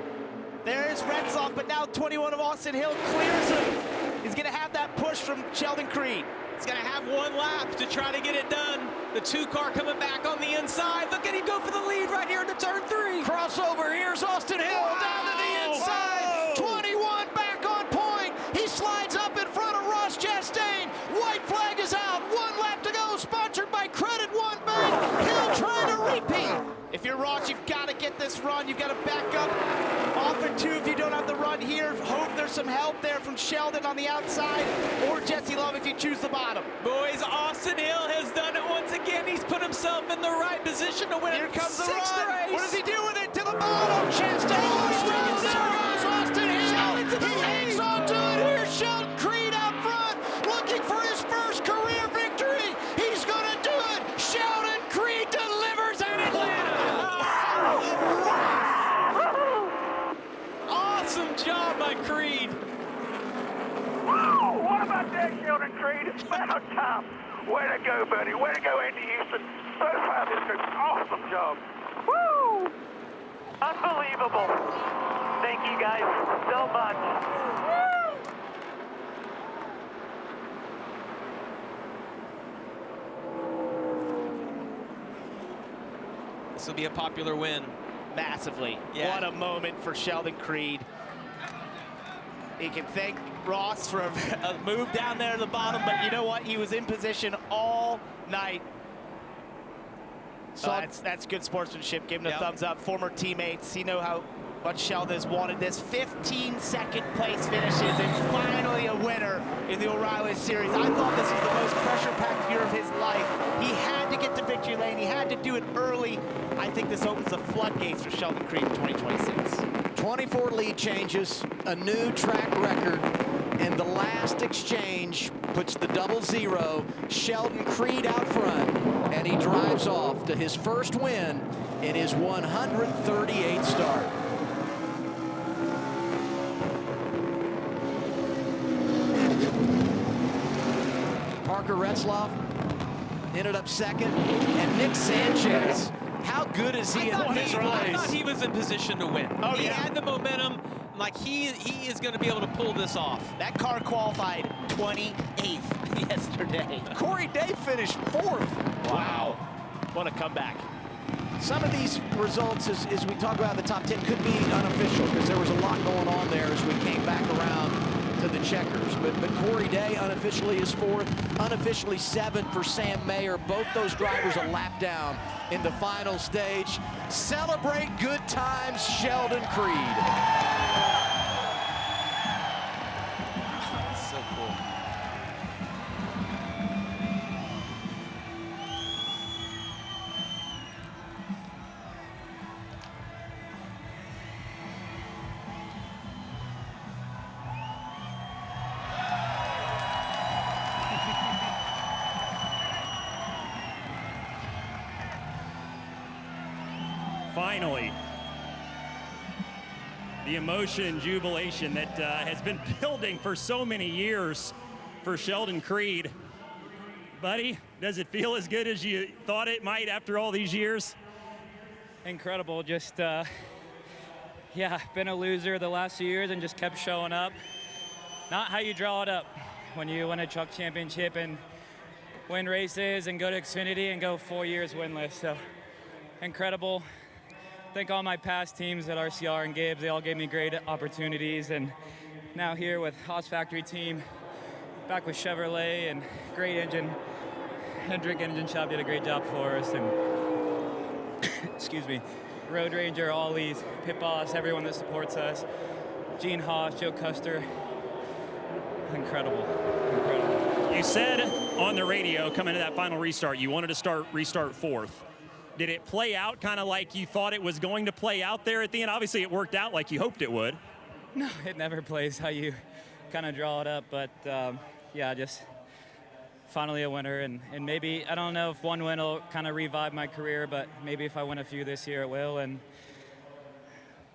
There's Retzlaff, but now 21 of Austin Hill clears him. He's going to have that push from Sheldon Creed. He's going to have one lap to try to get it done. The 2-car coming back on the inside. Look at him go for the lead right here into turn 3. Crossover, here's Austin Hill down to the inside. 21 back on point. He slides up in front of Ross Chastain. White flag is out. 1 lap to go, sponsored by Credit One Bank. Hill trying to repeat. If you're Ross, you've got to get this run. You've got to back up off and 2 if you don't have the run here. Hope there's some help there from Sheldon on the outside, or Jesse Love if you choose the bottom. Boys, Austin Hill has done it once again. He's put himself in the right position to win Here comes the 6th run. race. What does he do with it? To the bottom. Chastain. There goes Austin Hill. He hangs on to it. Here's Sheldon Creed out front, looking for his first career victory. He's going to do it. Sheldon Creed delivers at Atlanta. Awesome job by Creed. Whoa, what about that, Sheldon Creed? It's about time. Way to go, buddy. Way to go, Andy Houston. So proud of this group. Awesome job. Woo! Unbelievable. Thank you guys so much. Woo! This will be a popular win. Massively. Yeah. What a moment for Sheldon Creed. He can thank Ross for a move down there at the bottom, but you know what? He was in position all night. So that's good sportsmanship. Give him a thumbs up. Former teammates, you know how much Sheldon has wanted this. 15 second place finishes and finally a winner in the O'Reilly Series. I thought this was the most pressure-packed year of his life. He had to get to victory lane. He had to do it early. I think this opens the floodgates for Sheldon Creed in 2026. 24 lead changes, a new track record, and the last exchange puts the 0-0. Sheldon Creed out front, and he drives off to his first win in his 138th start. Parker Retzlaff ended up second, and Nick Sanchez. How good is he in this race? I thought he was in position to win. Oh, he yeah. had the momentum. Like, he is going to be able to pull this off. That car qualified 28th yesterday. Corey Day finished 4th. Wow. What a comeback. Some of these results, as we talk about the top 10, could be unofficial because there was a lot going on there as we came back around to the checkers. But Corey Day unofficially is 4th, unofficially 7th for Sam Mayer. Both those drivers a lap down in the final stage. Celebrate good times, Sheldon Creed. So cool. Finally, the emotion and jubilation that has been building for so many years for Sheldon Creed. Buddy, does it feel as good as you thought it might after all these years? Incredible. Just, yeah, been a loser the last few years and just kept showing up. Not how you draw it up when you win a truck championship and win races and go to Xfinity and go 4 years winless. So incredible. Thank all my past teams at RCR and Gibbs. They all gave me great opportunities. And now here with Haas Factory team, back with Chevrolet and great engine. Hendrick Engine Shop did a great job for us. And excuse me, Road Ranger, Ollie's, Pit Boss, everyone that supports us. Gene Haas, Joe Custer. Incredible, incredible. You said on the radio coming to that final restart, you wanted to restart 4th. Did it play out kind of like you thought it was going to play out there at the end? Obviously, it worked out like you hoped it would. No, it never plays how you kind of draw it up. But, yeah, just finally a winner. And maybe, I don't know if one win will kind of revive my career, but maybe if I win a few this year, it will. And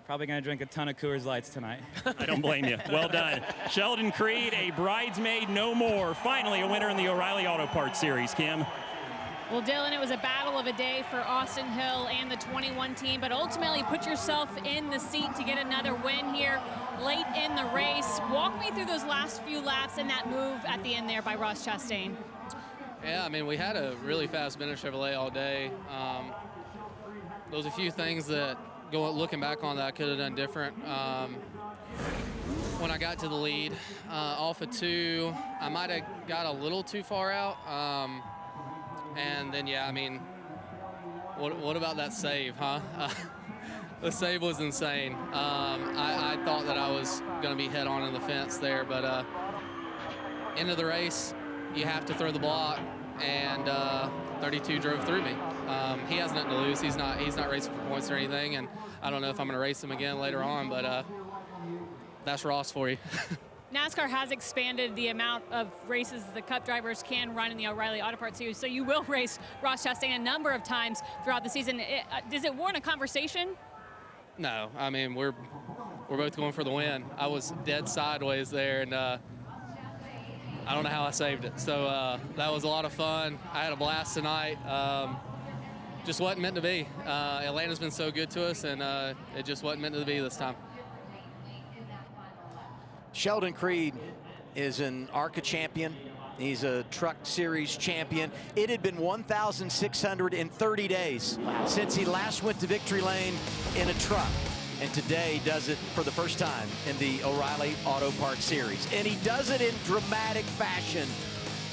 probably going to drink a ton of Coors Lights tonight. I don't blame you. Well done. Sheldon Creed, a bridesmaid no more. Finally a winner in the O'Reilly Auto Parts Series, Kim. Well, Dylan, it was a battle of a day for Austin Hill and the 21 team, but ultimately put yourself in the seat to get another win here late in the race. Walk me through those last few laps and that move at the end there by Ross Chastain. Yeah, I mean, we had a really fast Bennett Chevrolet all day. There was a few things that, looking back on that, I could have done different. When I got to the lead, off of 2, I might have got a little too far out. And then, yeah, I mean, what about that save, huh? The save was insane. I thought that I was going to be head on in the fence there, but end of the race, you have to throw the block, and 32 drove through me. He has nothing to lose. He's not racing for points or anything, and I don't know if I'm going to race him again later on, but that's Ross for you. NASCAR has expanded the amount of races the Cup drivers can run in the O'Reilly Auto Parts Series, so you will race Ross Chastain a number of times throughout the season. Does it warrant a conversation? No, I mean, we're both going for the win. I was dead sideways there, and I don't know how I saved it. So that was a lot of fun. I had a blast tonight. Just wasn't meant to be. Atlanta's been so good to us, and it just wasn't meant to be this time. Sheldon Creed is an ARCA champion. He's a Truck Series champion. It had been 1,630 days since he last went to victory lane in a truck. And today does it for the first time in the O'Reilly Auto Parts Series. And he does it in dramatic fashion.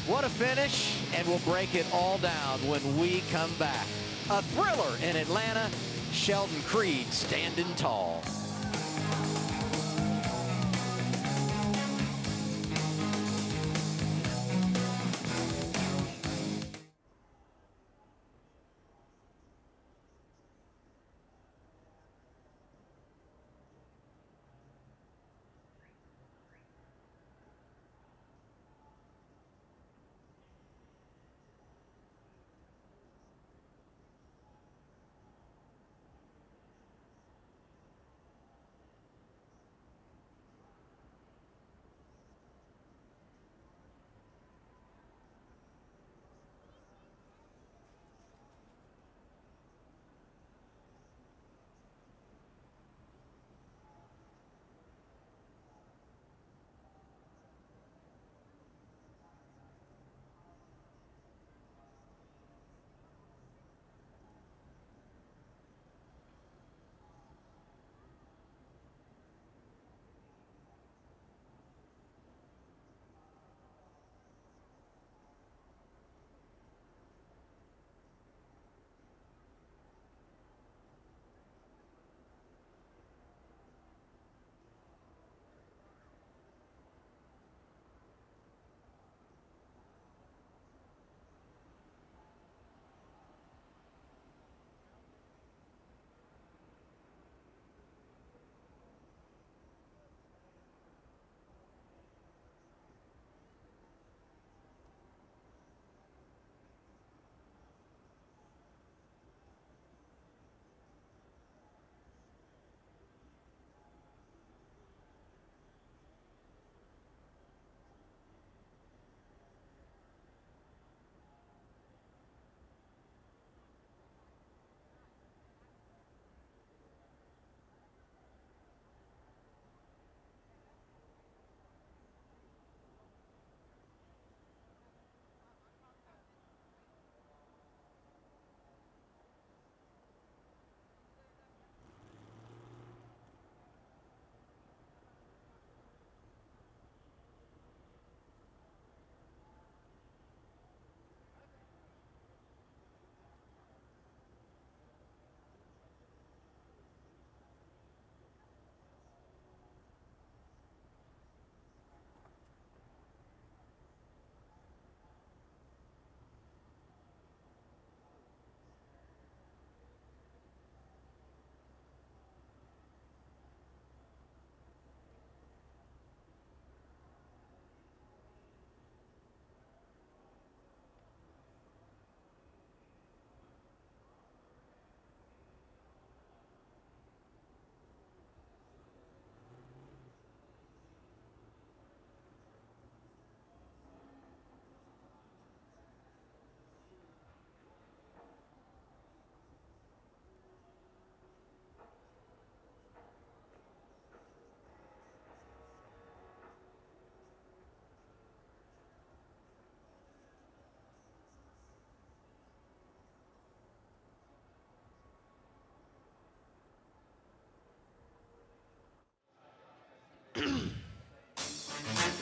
What a finish, and we'll break it all down when we come back. A thriller in Atlanta, Sheldon Creed standing tall.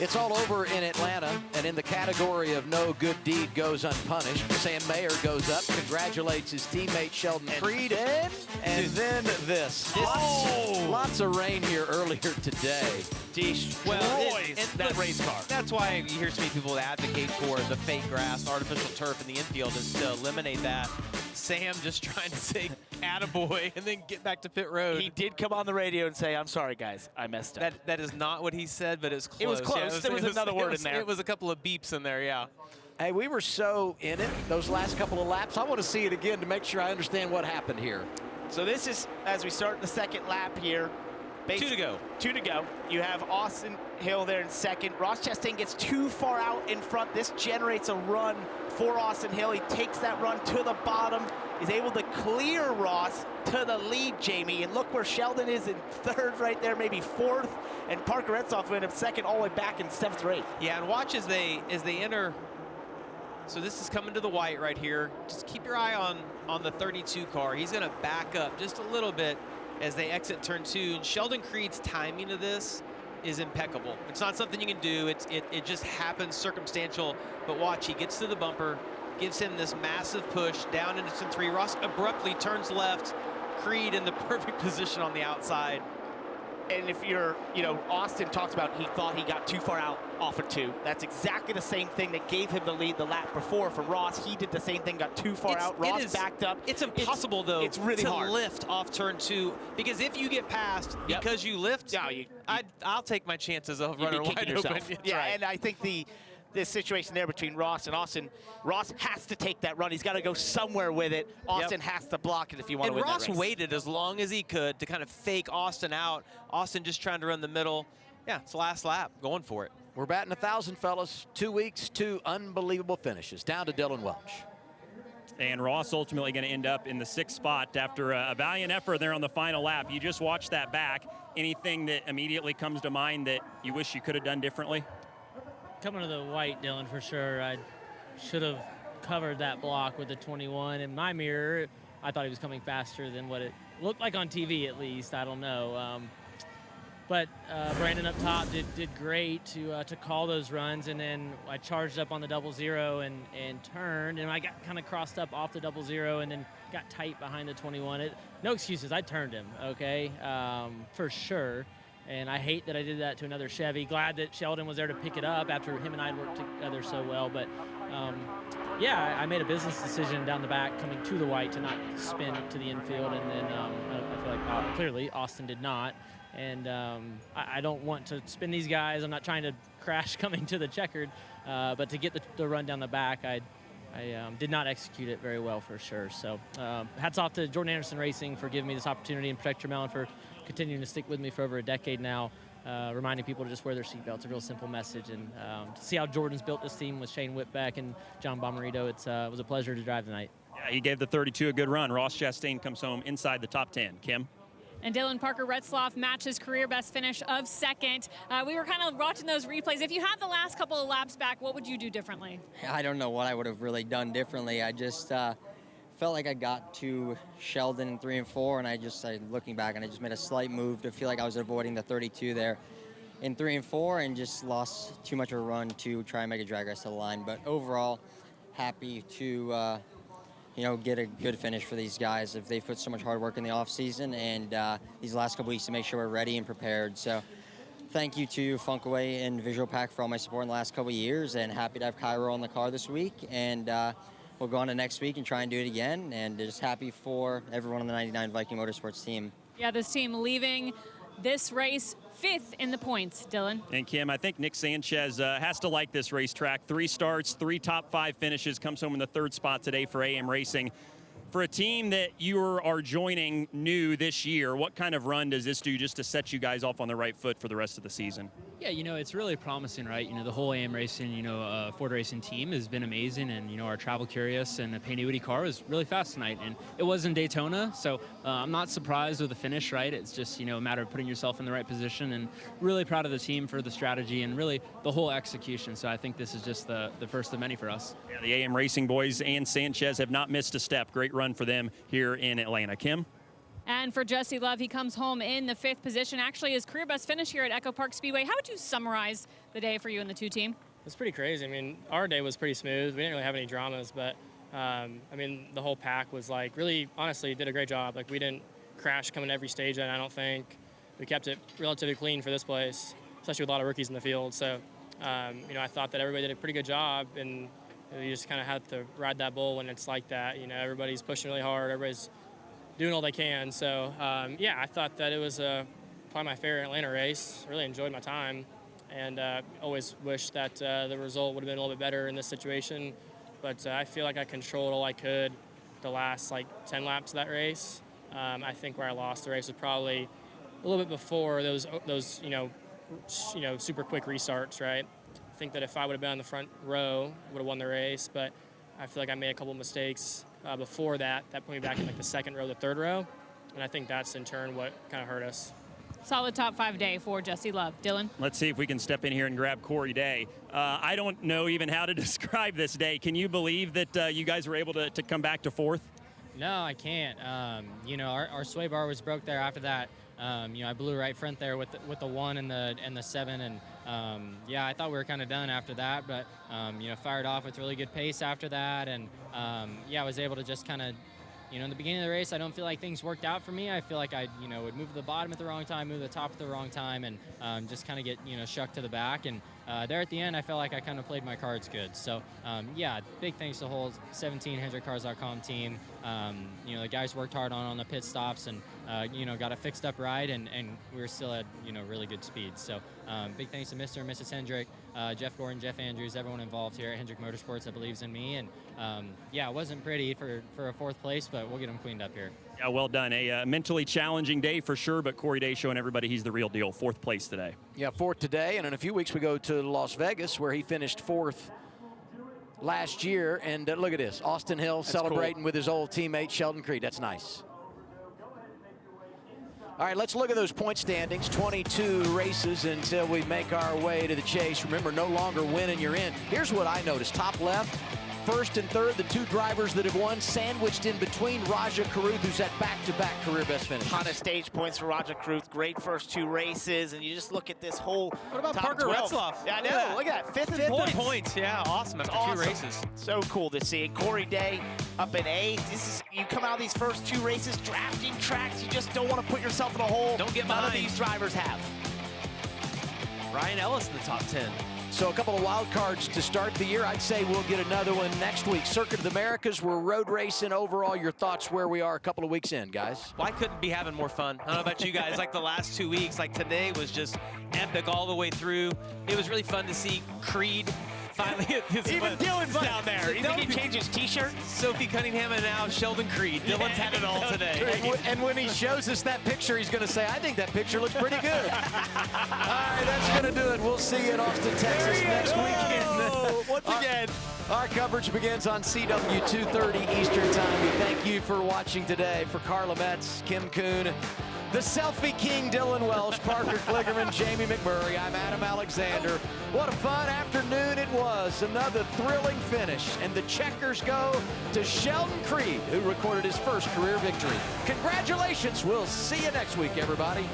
It's all over in Atlanta, and in the category of no good deed goes unpunished, Sam Mayer goes up, congratulates his teammate Sheldon Creed, and then this. Lots of rain here earlier today. Destroys that race car. That's why you hear so many people advocate for the fake grass, artificial turf in the infield, is to eliminate that. Sam just trying to say attaboy and then get back to pit road. He did come on the radio and say, I'm sorry, guys, I messed up. That is not what he said, but it's close. It was close. Yeah, there was another word in there. It was a couple of beeps in there, yeah. Hey, we were so in it those last couple of laps. I want to see it again to make sure I understand what happened here. So this is, as we start the second lap here. 2 to go. 2 to go. You have Austin Hill there in second. Ross Chastain gets too far out in front. This generates a run for Austin Hill. He takes that run to the bottom. He's able to clear Ross to the lead, Jamie. And look where Sheldon is in third right there, maybe fourth. And Parker Etzhoff went up second all the way back in 7th or 8th. Yeah, and watch as they enter. So this is coming to the white right here. Just keep your eye on the 32 car. He's going to back up just a little bit as they exit turn 2. And Sheldon Creed's timing of this is impeccable. It's not something you can do. It just happens circumstantial. But watch, he gets to the bumper, gives him this massive push down into turn 3. Ross abruptly turns left. Creed in the perfect position on the outside. And if you're, Austin talks about he thought he got too far out off of 2. That's exactly the same thing that gave him the lead the lap before. For Ross, he did the same thing, got too far out. Ross backed up. It's impossible, though, it's really to hard. lift off turn 2. Because if you get past because you lift, I'll take my chances of running wide open. Yeah, right. And I think this situation there between Ross and Austin, Ross has to take that run. He's got to go somewhere with it. Austin has to block it if you want to win that race. And Ross waited as long as he could to kind of fake Austin out. Austin just trying to run the middle. Yeah, it's the last lap, going for it. We're batting 1,000, fellas. 2 weeks, 2 unbelievable finishes. Down to Dylan Welch. And Ross ultimately going to end up in the 6th spot after a valiant effort there on the final lap. You just watched that back. Anything that immediately comes to mind that you wish you could have done differently? Coming to the white, Dylan, for sure. I should have covered that block with the 21. In my mirror, I thought he was coming faster than what it looked like on TV, at least. I don't know. But Brandon up top did great to call those runs, and then I charged up on the 0-0 and turned, and I got kind of crossed up off the 0-0 and then got tight behind the 21. No excuses. I turned him, okay, for sure. And I hate that I did that to another Chevy. Glad that Sheldon was there to pick it up after him and I worked together so well. But, yeah, I made a business decision down the back coming to the white to not spin to the infield. And then I feel like clearly Austin did not. And I don't want to spin these guys. I'm not trying to crash coming to the checkered. But to get the run down the back, I did not execute it very well for sure. So hats off to Jordan Anderson Racing for giving me this opportunity, and Protect Your Melon for continuing to stick with me for over a decade now, reminding people to just wear their seatbelts. A real simple message. And to see how Jordan's built this team with Shane Whitbeck and John Bomarito, it was a pleasure to drive tonight. Yeah, he gave the 32 a good run. Ross Chastain comes home inside the top 10. Kim? And Dylan Parker Retzloff matches career best finish of 2nd. We were kind of watching those replays. If you had the last couple of laps back, what would you do differently? I don't know what I would have really done differently. I just felt like I got to Sheldon in 3 and 4, and I looking back, and I just made a slight move to feel like I was avoiding the 32 there in 3 and 4, and just lost too much of a run to try and make a drag race to the line. But overall, happy to get a good finish for these guys. If they've put so much hard work in the off season and these last couple weeks to make sure we're ready and prepared. So thank you to Funkaway and Visual Pack for all my support in the last couple of years, and happy to have Cairo on the car this week. And we'll go on to next week and try and do it again. And just happy for everyone on the 99 Viking Motorsports team. Yeah, this team leaving this race 5th in the points, Dylan. And Kim, I think Nick Sanchez has to like this racetrack. 3 starts, 3 top 5 finishes, comes home in the 3rd spot today for AM Racing. For a team that you are joining new this year, what kind of run does this do just to set you guys off on the right foot for the rest of the season? Yeah, it's really promising, right? The whole AM Racing, Ford Racing team has been amazing, and, our Travel Curious and the Payne was really fast tonight, and it was in Daytona, so I'm not surprised with the finish, right? It's just, a matter of putting yourself in the right position, and really proud of the team for the strategy and really the whole execution, so I think this is just the first of many for us. Yeah, the AM Racing boys and Sanchez have not missed a step. Great run for them here in Atlanta. Kim? And for Jesse Love, he comes home in the 5th position. Actually, his career best finish here at Echo Park Speedway. How would you summarize the day for you and the 2 team? It's pretty crazy. I mean, our day was pretty smooth. We didn't really have any dramas, but I mean, the whole pack was like really, honestly, did a great job. Like, we didn't crash coming to every stage, and I don't think we kept it relatively clean for this place, especially with a lot of rookies in the field. So, you know, I thought that everybody did a pretty good job, and you just kind of had to ride that bull when it's like that. You know, everybody's pushing really hard, everybody's doing all they can. So, yeah, I thought that it was probably my favorite Atlanta race. I really enjoyed my time, and always wish that the result would have been a little bit better in this situation. But I feel like I controlled all I could the last, like, 10 laps of that race. I think where I lost the race was probably a little bit before those you know, super quick restarts, right? I think that if I would have been on the front row, I would have won the race, but I feel like I made a couple mistakes before that put me back in like the 2nd row, the 3rd row, and I think that's in turn what kind of hurt us. Solid top 5 day for Jesse Love. Dylan? Let's see if we can step in here and grab Corey Day. I don't know even how to describe this day. Can you believe that you guys were able to come back to 4th? No, I can't. You know, our sway bar was broke there after that. You know, I blew right front there with the 1 and the 7, and yeah, I thought we were kind of done after that, but you know, fired off with really good pace after that, and yeah, I was able to just kind of, you know, in the beginning of the race, I don't feel like things worked out for me. I feel like I, you know, would move to the bottom at the wrong time, move to the top at the wrong time, and just kind of get, you know, shucked to the back. And there at the end, I felt like I kind of played my cards good. So, yeah, big thanks to the whole 17HendrickCars.com team. You know, the guys worked hard on the pit stops and, you know, got it fixed up right, and we were still at, you know, really good speed. So, big thanks to Mr. and Mrs. Hendrick, Jeff Gordon, Jeff Andrews, everyone involved here at Hendrick Motorsports that believes in me. And, yeah, it wasn't pretty for a 4th place, but we'll get them cleaned up here. Yeah, well done. A mentally challenging day for sure, but Corey Day showing everybody he's the real deal. 4th place today. Yeah, 4th today, and in a few weeks we go to Las Vegas where he finished 4th last year. And look at this, Austin Hill That's celebrating cool. with his old teammate Sheldon Creed. That's nice. All right, let's look at those point standings. 22 races until we make our way to the chase. Remember, no longer win and you're in. Here's what I noticed. Top left, 1st and 3rd, the 2 drivers that have won, sandwiched in between Raja Caruth, who's at back-to-back career best finish. Ton of stage points for Raja Caruth. Great first 2 races, and you just look at this whole. What about top Parker 12. Retzloff? Yeah, I know. Yeah. Look at that. 5th Fifth points. Yeah, awesome after Awesome. 2 races. So cool to see. Corey Day up in 8th. This is, you come out of these first 2 races drafting tracks. You just don't want to put yourself in a hole. Don't get None of behind. these drivers have. Ryan Ellis in the top 10. So a couple of wild cards to start the year. I'd say we'll get another one next week. Circuit of the Americas, we're road racing. Overall, your thoughts where we are a couple of weeks in, guys? Well, I couldn't be having more fun. I don't know about you guys. Like the last 2 weeks, like today was just epic all the way through. It was really fun to see Creed finally hit his Even Dylan's down there. You think he changed his t-shirt? Sophie Cunningham and now Sheldon Creed. Dylan's had it all today. And when he shows us that picture, he's going to say, I think that picture looks pretty good. All right, that's going to do it. We'll see you in Austin, Texas next weekend. Once again. Our coverage begins on CW 2:30 Eastern Time. We thank you for watching today. For Carla Metz, Kim Kuhn, the Selfie King, Dylan Welsh, Parker Kligerman, Jamie McMurray, I'm Adam Alexander. What a fun afternoon it was. Another thrilling finish. And the checkers go to Sheldon Creed, who recorded his first career victory. Congratulations. We'll see you next week, everybody.